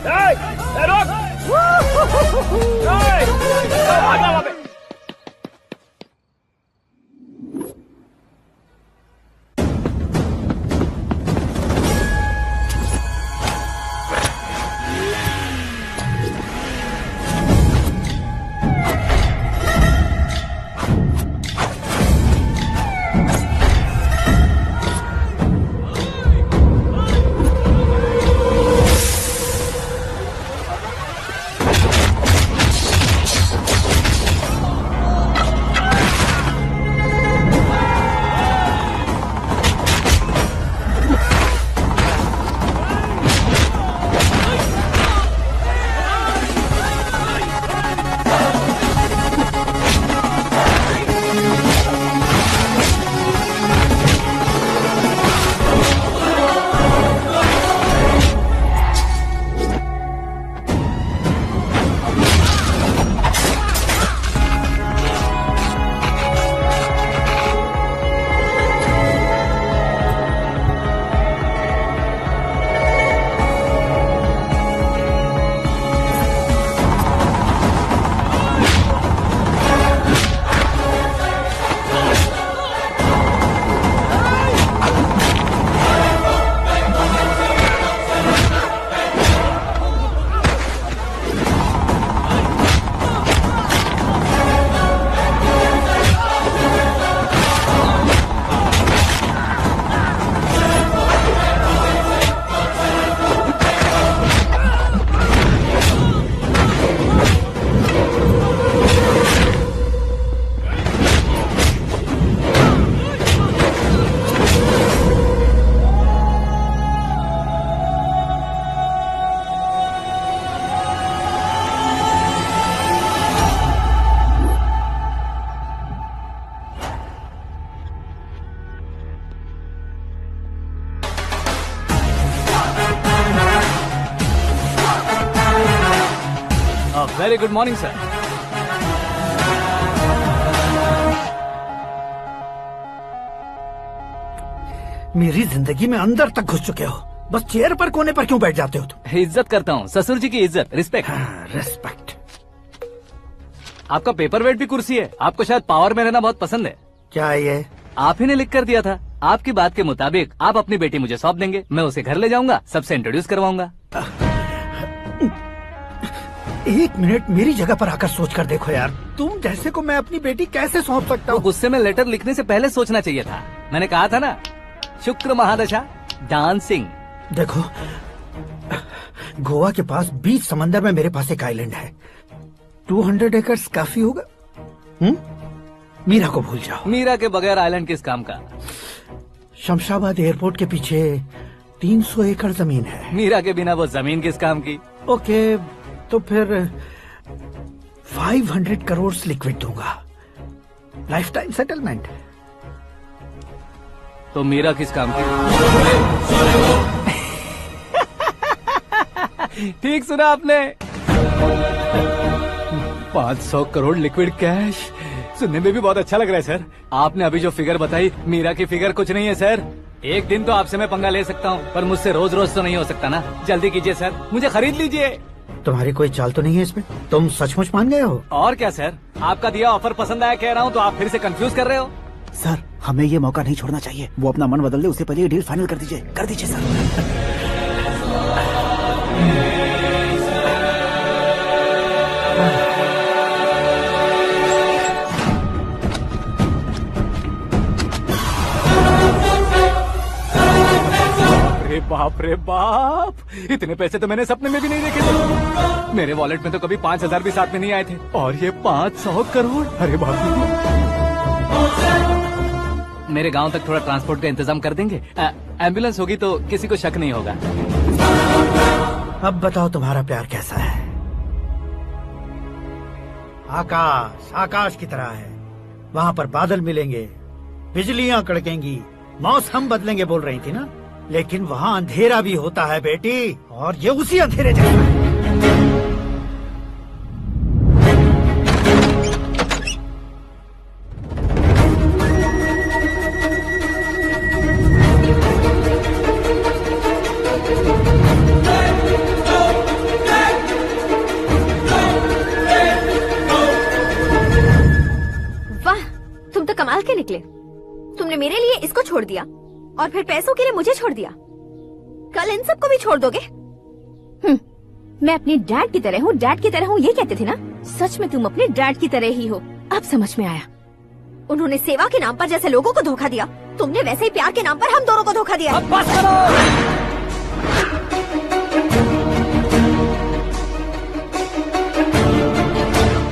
Very good morning sir. मेरी जिंदगी में अंदर तक घुस चुके हो, बस चेयर पर कोने पर क्यों बैठ जाते हो तुम? इज्जत करता हूँ, ससुर जी की इज्जत, रिस्पेक्ट। रिस्पेक्ट। आपका पेपर वेट भी कुर्सी है। आपको शायद पावर में रहना बहुत पसंद है। क्या है ये? आप ही ने लिख कर दिया था। आपकी बात के मुताबिक आप अपनी बेटी मुझे सौंप देंगे, मैं उसे घर ले जाऊंगा, सबसे इंट्रोड्यूस करवाऊंगा। 1 मिनट मेरी जगह पर आकर सोच कर देखो यार, तुम जैसे को मैं अपनी बेटी कैसे सौंप सकता हूँ? तो गुस्से में लेटर लिखने से पहले सोचना चाहिए था। मैंने कहा था ना, शुक्र महादशा डांसिंग। देखो, गोवा के पास बीच समंदर में मेरे पास एक आइलैंड है। 200 एकर्स काफी होगा। मीरा को भूल जाओ। मीरा के बगैर आइलैंड किस काम का? शमशाबाद एयरपोर्ट के पीछे 300 एकड़ जमीन है। मीरा के बिना वो जमीन किस काम की? ओके, तो फिर 500 करोड़ लिक्विड दूंगा, लाइफ टाइम सेटलमेंट। तो मीरा किस काम की? ठीक सुना आपने। 500 करोड़ लिक्विड कैश, सुनने में भी बहुत अच्छा लग रहा है सर। आपने अभी जो फिगर बताई, मीरा की फिगर कुछ नहीं है सर। एक दिन तो आपसे मैं पंगा ले सकता हूँ, पर मुझसे रोज रोज तो नहीं हो सकता ना। जल्दी कीजिए सर, मुझे खरीद लीजिए। तुम्हारी कोई चाल तो नहीं है इसमें? तुम सचमुच मान गए हो? और क्या सर, आपका दिया ऑफर पसंद आया कह रहा हूँ, तो आप फिर से कंफ्यूज कर रहे हो। सर, हमें ये मौका नहीं छोड़ना चाहिए। वो अपना मन बदल ले, उससे पहले ये डील फाइनल कर दीजिए, कर दीजिए सर। अरे बाप रे बाप, इतने पैसे तो मैंने सपने में भी नहीं देखे थे। मेरे वॉलेट में तो कभी 5,000 भी साथ में नहीं आए थे, और ये 500 करोड़। अरे बाप रे। मेरे गांव तक थोड़ा ट्रांसपोर्ट का इंतजाम कर देंगे? एम्बुलेंस होगी तो किसी को शक नहीं होगा। अब बताओ तुम्हारा प्यार कैसा है? आकाश आकाश की तरह है, वहाँ पर बादल मिलेंगे, बिजलियाँ कड़केंगी, मौसम बदलेंगे बोल रही थी ना, लेकिन वहाँ अंधेरा भी होता है बेटी, और ये उसी अंधेरे जैसा है। कमाल के निकले। तुमने मेरे लिए इसको छोड़ दिया और फिर पैसों के लिए मुझे छोड़ दिया। कल इन सबको भी छोड़ दोगे? मैं अपने डैड की तरह हूँ, डैड की तरह हूँ, ये कहते थे ना। सच में तुम अपने डैड की तरह ही हो। अब समझ में आया। उन्होंने सेवा के नाम पर जैसे लोगों को धोखा दिया, तुमने वैसे ही प्यार के नाम पर हम दोनों को धोखा दिया। बस करो।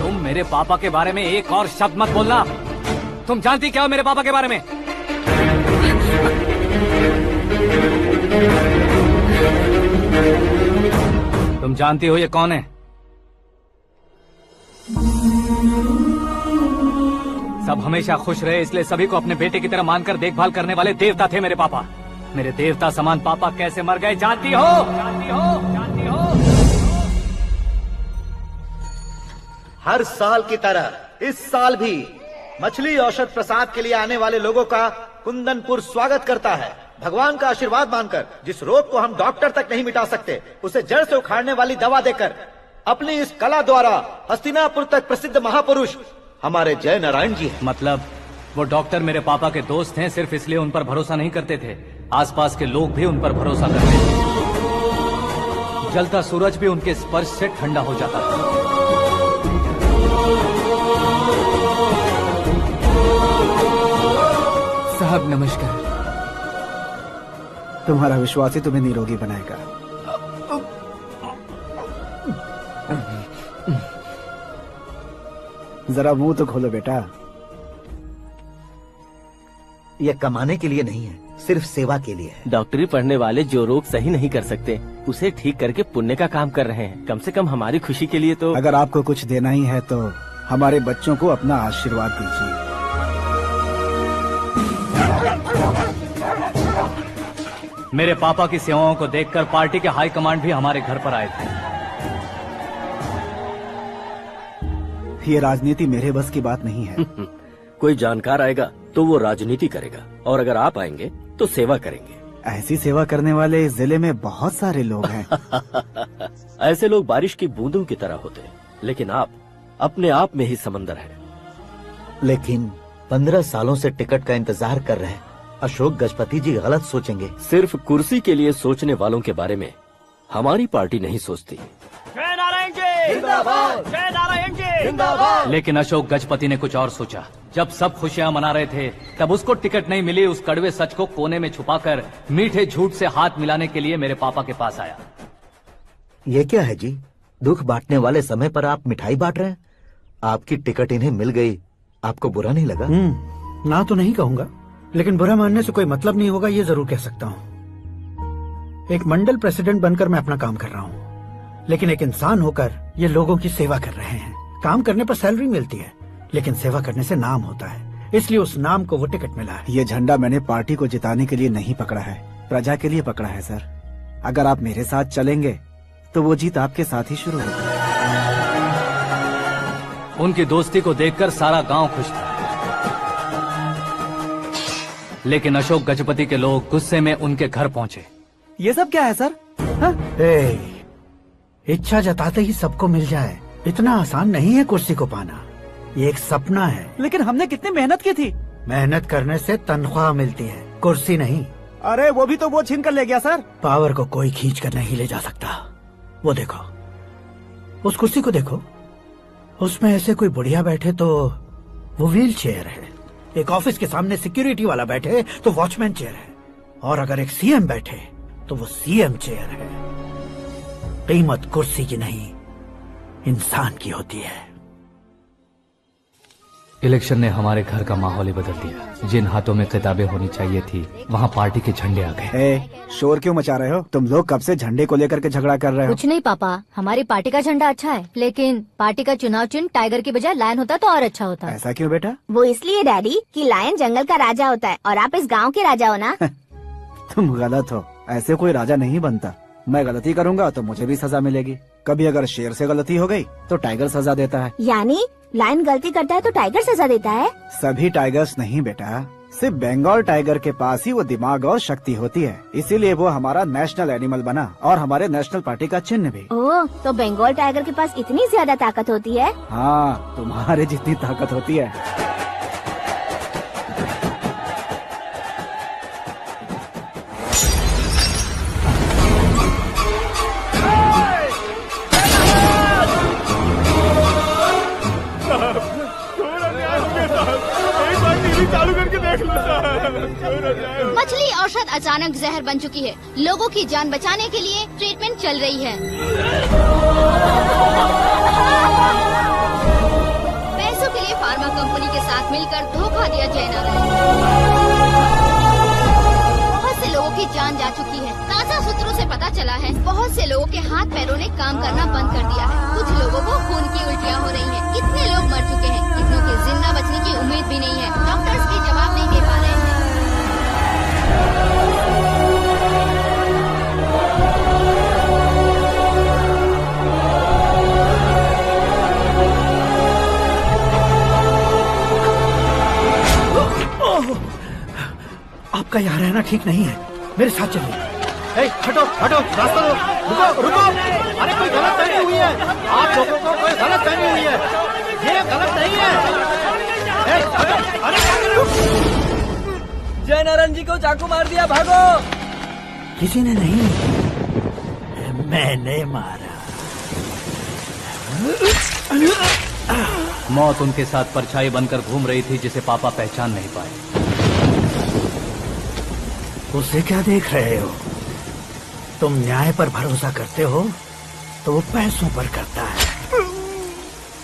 तुम मेरे पापा के बारे में एक और शब्द मत बोलना। तुम जानती क्या हो मेरे पापा के बारे में? तुम जानती हो ये कौन है? सब हमेशा खुश रहे इसलिए सभी को अपने बेटे की तरह मानकर देखभाल करने वाले देवता थे मेरे पापा। मेरे देवता समान पापा कैसे मर गए जानती हो? जानती हो? जानती हो? हर साल की तरह इस साल भी मछली औषध प्रसाद के लिए आने वाले लोगों का कुंदनपुर स्वागत करता है। भगवान का आशीर्वाद मानकर जिस रोग को हम डॉक्टर तक नहीं मिटा सकते, उसे जड़ से उखाड़ने वाली दवा देकर अपनी इस कला द्वारा हस्तिनापुर तक प्रसिद्ध महापुरुष हमारे जय नारायण जी हैं। मतलब वो डॉक्टर मेरे पापा के दोस्त हैं, सिर्फ इसलिए उन पर भरोसा नहीं करते थे, आसपास के लोग भी उन पर भरोसा करते थे। जलता सूरज भी उनके स्पर्श से ठंडा हो जाता था। साहब नमस्कार। तुम्हारा विश्वास ही तुम्हें निरोगी बनाएगा। जरा मुंह तो खोलो बेटा। यह कमाने के लिए नहीं है, सिर्फ सेवा के लिए है। डॉक्टरी पढ़ने वाले जो रोग सही नहीं कर सकते उसे ठीक करके पुण्य का काम कर रहे हैं। कम से कम हमारी खुशी के लिए तो। अगर आपको कुछ देना ही है तो हमारे बच्चों को अपना आशीर्वाद दीजिए। मेरे पापा की सेवाओं को देखकर पार्टी के हाई कमांड भी हमारे घर पर आए थे। ये राजनीति मेरे बस की बात नहीं है। कोई जानकार आएगा तो वो राजनीति करेगा, और अगर आप आएंगे तो सेवा करेंगे। ऐसी सेवा करने वाले इस जिले में बहुत सारे लोग हैं। ऐसे लोग बारिश की बूंदों की तरह होते हैं, लेकिन आप अपने आप में ही समंदर हैं। लेकिन 15 सालों से टिकट का इंतजार कर रहे हैं। अशोक गजपति जी गलत सोचेंगे। सिर्फ कुर्सी के लिए सोचने वालों के बारे में हमारी पार्टी नहीं सोचती। जय नारायण जी जिंदाबाद, जय नारायण जी जिंदाबाद। लेकिन अशोक गजपति ने कुछ और सोचा। जब सब खुशियां मना रहे थे तब उसको टिकट नहीं मिली। उस कड़वे सच को कोने में छुपाकर मीठे झूठ से हाथ मिलाने के लिए मेरे पापा के पास आया। ये क्या है जी? दुख बांटने वाले समय पर आप मिठाई बांट रहे हैं। आपकी टिकट इन्हें मिल गई, आपको बुरा नहीं लगा? ना तो नहीं कहूंगा, लेकिन बुरा मानने से कोई मतलब नहीं होगा, ये जरूर कह सकता हूँ। एक मंडल प्रेसिडेंट बनकर मैं अपना काम कर रहा हूँ, लेकिन एक इंसान होकर ये लोगों की सेवा कर रहे हैं। काम करने पर सैलरी मिलती है, लेकिन सेवा करने से नाम होता है, इसलिए उस नाम को वो टिकट मिला है। ये झंडा मैंने पार्टी को जिताने के लिए नहीं पकड़ा है, प्रजा के लिए पकड़ा है सर। अगर आप मेरे साथ चलेंगे तो वो जीत आपके साथ ही शुरू होगी। उनकी दोस्ती को देखकर सारा गांव खुश था, लेकिन अशोक गजपति के लोग गुस्से में उनके घर पहुंचे। ये सब क्या है सर? इच्छा जताते ही सबको मिल जाए, इतना आसान नहीं है कुर्सी को पाना। ये एक सपना है। लेकिन हमने कितनी मेहनत की थी। मेहनत करने से तनख्वाह मिलती है, कुर्सी नहीं। अरे वो भी तो वो छीन कर ले गया सर। पावर को कोई खींच कर नहीं ले जा सकता। वो देखो, उस कुर्सी को देखो, उसमें ऐसे कोई बुढ़िया बैठे तो वो व्हील चेयर है, एक ऑफिस के सामने सिक्योरिटी वाला बैठे तो वॉचमैन चेयर है, और अगर एक सीएम बैठे तो वो सीएम चेयर है। कीमत कुर्सी की नहीं, इंसान की होती है। इलेक्शन ने हमारे घर का माहौल ही बदल दिया। जिन हाथों में किताबें होनी चाहिए थी, वहाँ पार्टी के झंडे आ गए। शोर क्यों मचा रहे हो? तुम लोग कब से झंडे को लेकर के झगड़ा कर रहे हो? कुछ नहीं पापा, हमारी पार्टी का झंडा अच्छा है, लेकिन पार्टी का चुनाव चिन्ह टाइगर की बजाय लायन होता तो और अच्छा होता। ऐसा क्यों बेटा? वो इसलिए डैडी कि लायन जंगल का राजा होता है और आप इस गांव के राजा हो ना। तुम गलत हो, ऐसे कोई राजा नहीं बनता। मैं गलती करूंगा तो मुझे भी सजा मिलेगी। कभी अगर शेर से गलती हो गई तो टाइगर सजा देता है। यानी लायन गलती करता है तो टाइगर सजा देता है? सभी टाइगर्स नहीं बेटा, सिर्फ बंगाल टाइगर के पास ही वो दिमाग और शक्ति होती है, इसीलिए वो हमारा नेशनल एनिमल बना और हमारे नेशनल पार्टी का चिन्ह भी। ओह, तो बंगाल टाइगर के पास इतनी ज्यादा ताकत होती है? हाँ, तुम्हारे जितनी ताकत होती है। चालू करके देख लो। मछली औषध अचानक जहर बन चुकी है। लोगों की जान बचाने के लिए ट्रीटमेंट चल रही है। पैसों के लिए फार्मा कंपनी के साथ मिलकर धोखा दिया जयनारायण। बहुत से लोगों की जान जा चुकी है। ताजा सूत्रों से पता चला है बहुत से लोगों के हाथ पैरों ने काम करना बंद कर दिया है। कुछ लोगों को खून की उल्टियाँ हो रही हैं। कितने लोग मर चुके हैं, कितनों के जिंदा बचने की उम्मीद भी नहीं है। डॉक्टर्स भी जवाब नहीं दे पा रहे हैं। आपका यहाँ रहना ठीक नहीं है, मेरे साथ चलिए। हटो हटो, रास्ता दो, रुको रुको। अरे कोई गलत फहमी हुई है, आप लोगों को कोई गलत फहमी हुई है, ये गलत नहीं है। जयनारायण जी को चाकू मार दिया, भागो। किसी ने नहीं, मैंने मारा। मौत उनके साथ परछाई बनकर घूम रही थी, जिसे पापा पहचान नहीं पाए। उसे क्या देख रहे हो? तुम न्याय पर भरोसा करते हो तो वो पैसों पर करता है।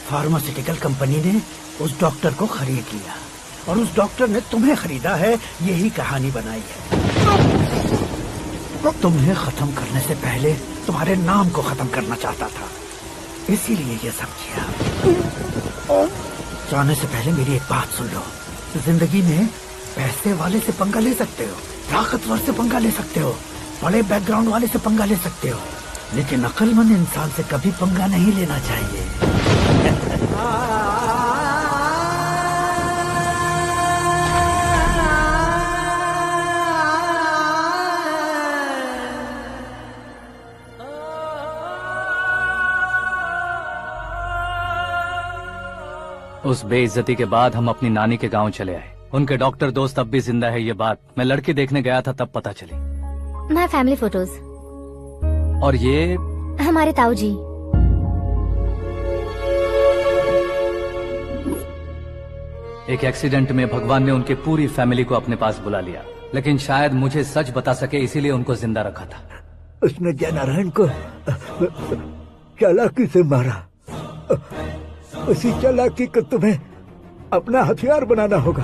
फार्मास्यूटिकल कंपनी ने उस डॉक्टर को खरीद लिया और उस डॉक्टर ने तुम्हें खरीदा है, यही कहानी बनाई है। तुम्हें खत्म करने से पहले तुम्हारे नाम को खत्म करना चाहता था, इसीलिए ये सब किया। जाने से पहले मेरी एक बात सुन लो। जिंदगी में पैसे वाले से पंगा ले सकते हो, ताकतवर से पंगा ले सकते हो, बड़े बैकग्राउंड वाले से पंगा ले सकते हो, लेकिन अक्लमंद इंसान से कभी पंगा नहीं लेना चाहिए। उस बेइज्जती के बाद हम अपनी नानी के गांव चले आए। उनके डॉक्टर दोस्त अब भी जिंदा है, ये बात मैं लड़की देखने गया था तब पता चली। My family photos. और ये हमारे ताऊ जी। एक एक्सीडेंट में भगवान ने उनकी पूरी फैमिली को अपने पास बुला लिया, लेकिन शायद मुझे सच बता सके, इसीलिए उनको जिंदा रखा था। उसने जयनारायण को चालाकी से मारा। उसी चालाकी को तुम्हें अपना हथियार बनाना होगा।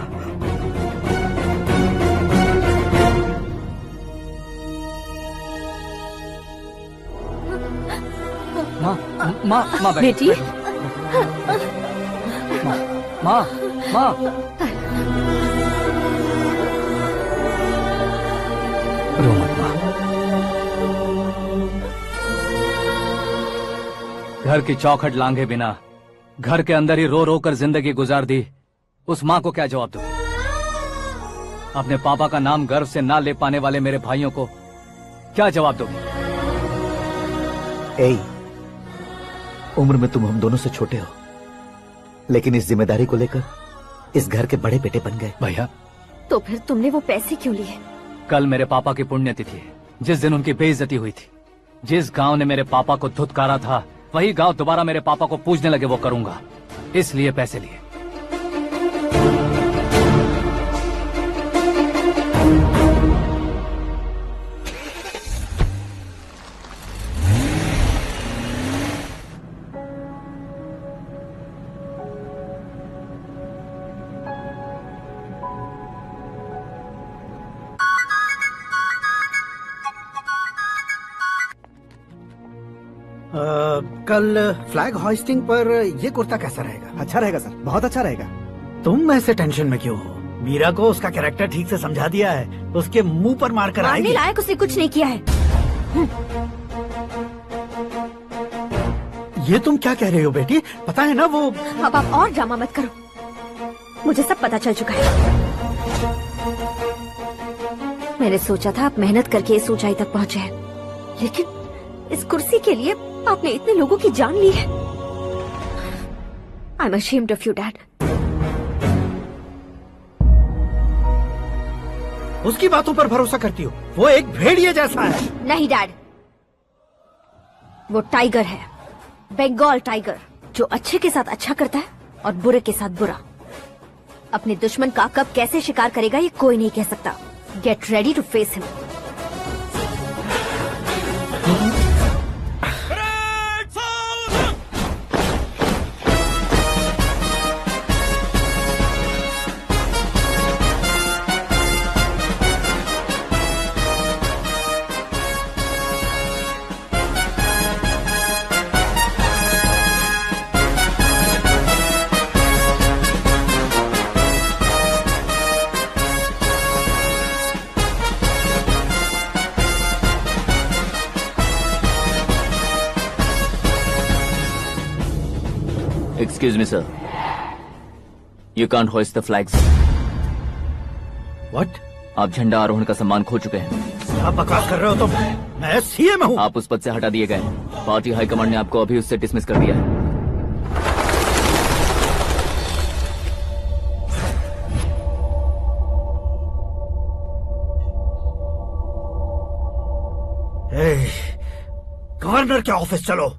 माँ बेटी। माँ रो मत माँ। घर की चौखट लांघे बिना घर के अंदर ही रो रो कर जिंदगी गुजार दी, उस माँ को क्या जवाब दूं? अपने पापा का नाम गर्व से ना ले पाने वाले मेरे भाइयों को क्या जवाब दोगे? उम्र में तुम हम दोनों से छोटे हो, लेकिन इस जिम्मेदारी को लेकर इस घर के बड़े बेटे बन गए। भैया, तो फिर तुमने वो पैसे क्यों लिए? कल मेरे पापा की पुण्यतिथि है, जिस दिन उनकी बेइज्जती हुई थी। जिस गांव ने मेरे पापा को धुतकारा था, वही गांव दोबारा मेरे पापा को पूजने लगे वो करूंगा, इसलिए पैसे लिए। कल फ्लैग होइस्टिंग पर ये कुर्ता कैसा रहेगा? अच्छा रहेगा सर, बहुत अच्छा रहेगा। तुम ऐसे टेंशन में क्यों हो? मीरा को उसका कैरेक्टर ठीक से समझा दिया है, उसके मुंह पर मारकर मारने आएगी। लायक उसने कुछ नहीं किया है। ये तुम क्या कह रहे हो बेटी? पता है ना वो। अब आप और ड्रामा मत करो, मुझे सब पता चल चुका है। मैंने सोचा था आप मेहनत करके इस ऊंचाई तक पहुँचे हैं, लेकिन इस कुर्सी के लिए आपने इतने लोगों की जान ली है। I am ashamed of you, Dad. उसकी बातों पर भरोसा करती हो? वो एक भेड़िए जैसा है। नहीं डैड, वो टाइगर है, बंगाल टाइगर, जो अच्छे के साथ अच्छा करता है और बुरे के साथ बुरा। अपने दुश्मन का कब कैसे शिकार करेगा ये कोई नहीं कह सकता। Get ready to face him. Excuse me, sir. You can't hoist the flags. What? आप झंडा आरोहण का सम्मान खो चुके हैं। क्या बकवास कर रहे हो तुम? मैं सीएम हूँ। आप उस पद से हटा दिए गए। पार्टी हाईकमांड ने आपको अभी उससे डिसमिस कर दिया है। गवर्नर के ऑफिस चलो।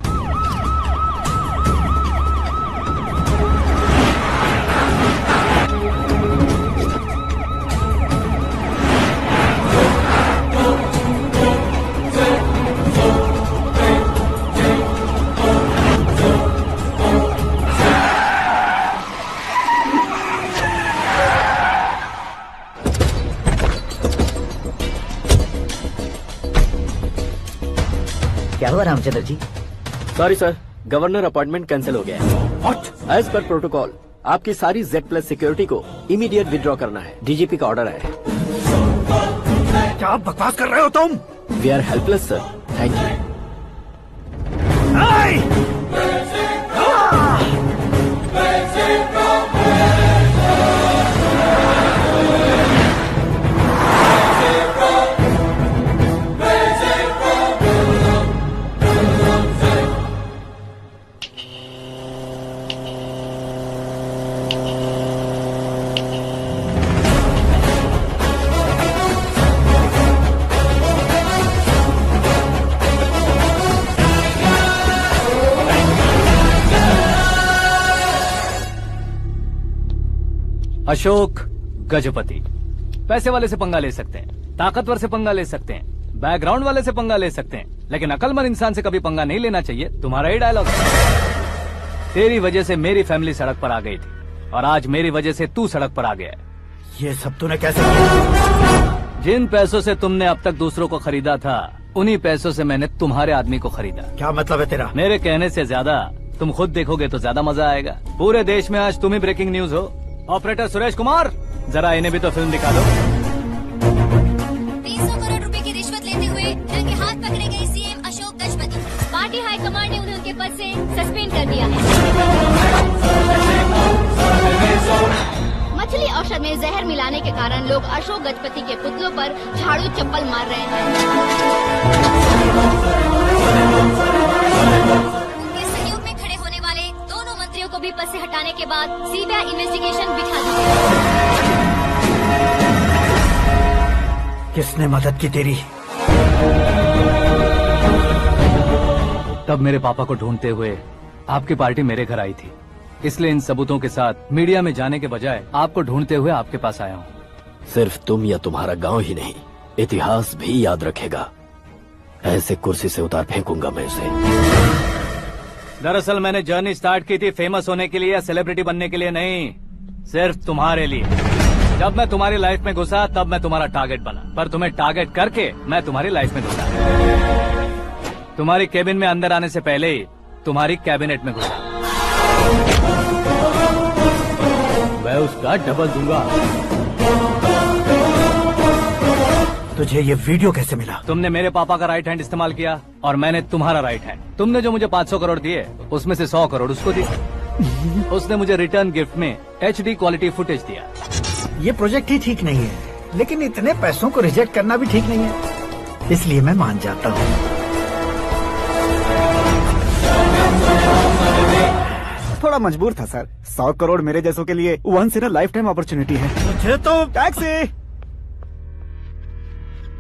क्या हुआ Ramchandra ji? Sorry sir, governor appointment cancel हो गया है। What? एज पर प्रोटोकॉल आपकी सारी Z+ सिक्योरिटी को इमीडिएट विड्रॉ करना है। डीजीपी का ऑर्डर है। क्या बकवास कर रहे हो तुम? We are helpless sir, thank you. Ashok Gajapati. पैसे वाले से पंगा ले सकते हैं, ताकतवर से पंगा ले सकते हैं, बैकग्राउंड वाले से पंगा ले सकते हैं, लेकिन अकलमंद इंसान से कभी पंगा नहीं लेना चाहिए। तुम्हारा ही डायलॉग। तेरी वजह से मेरी फैमिली सड़क पर आ गई थी और आज मेरी वजह से तू सड़क पर आ गया है। ये सब तूने कैसे किया? जिन पैसों से तुमने अब तक दूसरों को खरीदा था, उन्हीं पैसों से मैंने तुम्हारे आदमी को खरीदा। क्या मतलब है तेरा? मेरे कहने से ज्यादा तुम खुद देखोगे तो ज्यादा मजा आएगा। पूरे देश में आज तुम ही ब्रेकिंग न्यूज हो। ऑपरेटर सुरेश कुमार, जरा इन्हें भी तो फिल्म दिखा दो। 300 करोड़ रुपए की रिश्वत लेते हुए रंगे हाथ पकड़े गए CM Ashok Gajapati. Party high command ने उन्हें उनके पद से सस्पेंड कर दिया है। मछली औषध में जहर मिलाने के कारण लोग अशोक गजपति के पुतलों पर झाड़ू चप्पल मार रहे हैं। उनके सहयोग में खड़े होने वाले दोनों मंत्रियों को रवि पद से हटाने के बाद सीबीआई इन्वेस्टिगेशन बिठा दी। किसने मदद की तेरी? तब मेरे पापा को ढूंढते हुए आपकी पार्टी मेरे घर आई थी, इसलिए इन सबूतों के साथ मीडिया में जाने के बजाय आपको ढूंढते हुए आपके पास आया हूँ। सिर्फ तुम या तुम्हारा गांव ही नहीं, इतिहास भी याद रखेगा। ऐसे कुर्सी से उतार फेंकूंगा मैं उसे। दरअसल मैंने जर्नी स्टार्ट की थी फेमस होने के लिए या सेलिब्रिटी बनने के लिए नहीं, सिर्फ तुम्हारे लिए। जब मैं तुम्हारी लाइफ में घुसा तब मैं तुम्हारा टारगेट बना, पर तुम्हें टारगेट करके मैं तुम्हारी लाइफ में घुसा। तुम्हारी केबिन में अंदर आने से पहले ही तुम्हारी कैबिनेट में घुसा। मैं उसका डबल दूंगा। तुझे ये वीडियो कैसे मिला? तुमने मेरे पापा का राइट हैंड इस्तेमाल किया और मैंने तुम्हारा राइट हैंड। तुमने जो मुझे 500 करोड़ दिए उसमें से 100 करोड़ उसको दिए। उसने मुझे रिटर्न गिफ्ट में HD क्वालिटी फुटेज दिया। ये प्रोजेक्ट ही ठीक नहीं है, लेकिन इतने पैसों को रिजेक्ट करना भी ठीक नहीं है, इसलिए मैं मान जाता हूँ। थोड़ा मजबूर था सर। 100 करोड़ मेरे जैसों के लिए once in a life time opportunity है। मुझे तो टैक्सी।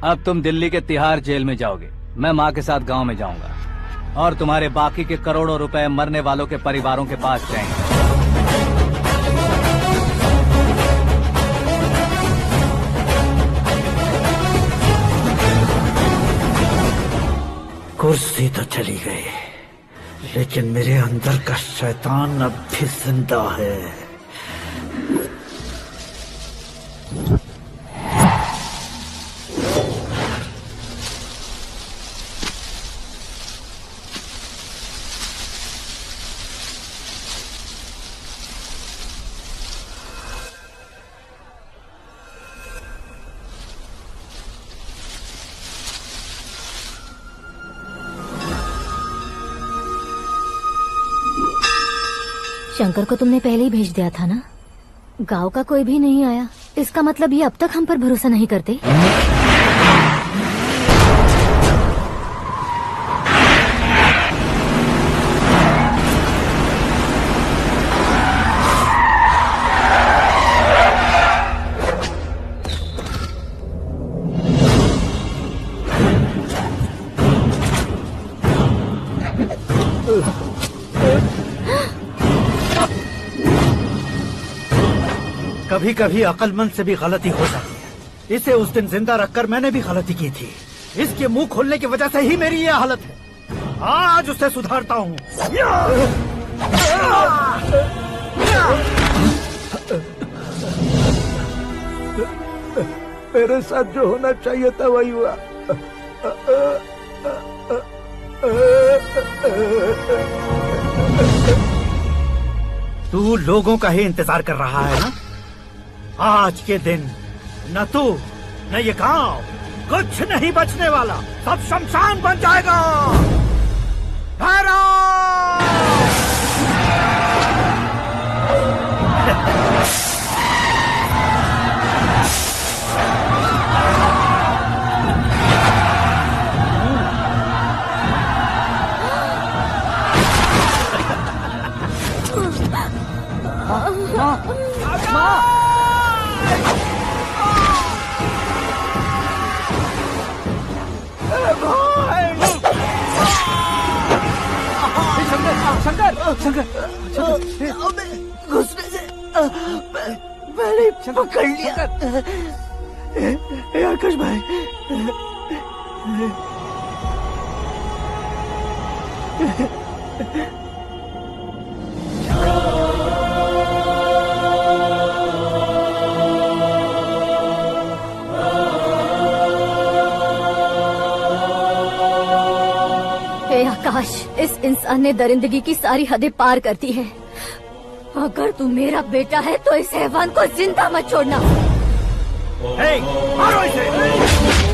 अब तुम दिल्ली के तिहाड़ जेल में जाओगे, मैं माँ के साथ गांव में जाऊंगा और तुम्हारे बाकी के करोड़ों रुपए मरने वालों के परिवारों के पास जाएंगे। कुर्सी तो चली गई, लेकिन मेरे अंदर का शैतान अब भी जिंदा है। शंकर को तुमने पहले ही भेज दिया था ना? गांव का कोई भी नहीं आया, इसका मतलब ये अब तक हम पर भरोसा नहीं करते। कभी कभी अक्लमंद से भी गलती हो जाती है। इसे उस दिन जिंदा रखकर मैंने भी गलती की थी। इसके मुंह खोलने की वजह से ही मेरी ये हालत है। आज उसे सुधारता हूँ। मेरे साथ जो होना चाहिए था वही हुआ। तू लोगों का ही इंतजार कर रहा है ना? आज के दिन न तू न ये गांव कुछ नहीं बचने वाला, सब शमशान बन जाएगा। घुसने से मैंने पकड़ लिया। आकाश भाई, आकाश, इस इंसान ने दरिंदगी की सारी हदें पार कर दी है। अगर तू मेरा बेटा है तो इस हैवान को जिंदा मत छोड़ना। मारो इसे।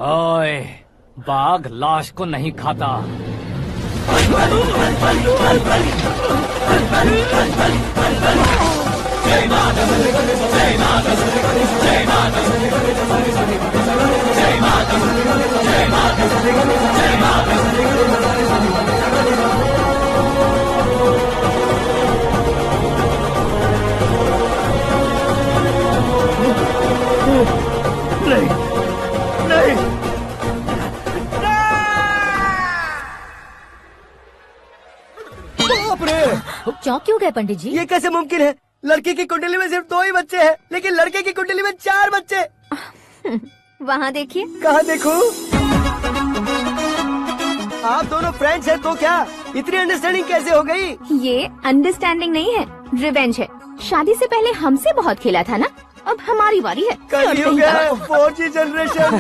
ओए, बाघ लाश को नहीं खाता। नहीं नहीं बाप रे! चौंक क्यों गए पंडित जी? ये कैसे मुमकिन है? लड़की की कुंडली में सिर्फ 2 ही बच्चे हैं, लेकिन लड़के की कुंडली में 4 बच्चे। वहाँ देखिए। कहाँ देखूं? आप दोनों फ्रेंड्स हैं तो क्या इतनी अंडरस्टैंडिंग कैसे हो गई? ये अंडरस्टैंडिंग नहीं है, रिवेंज है। शादी से पहले हमसे बहुत खेला था ना, अब हमारी बारी है। कल हो गया 4G जनरेशन।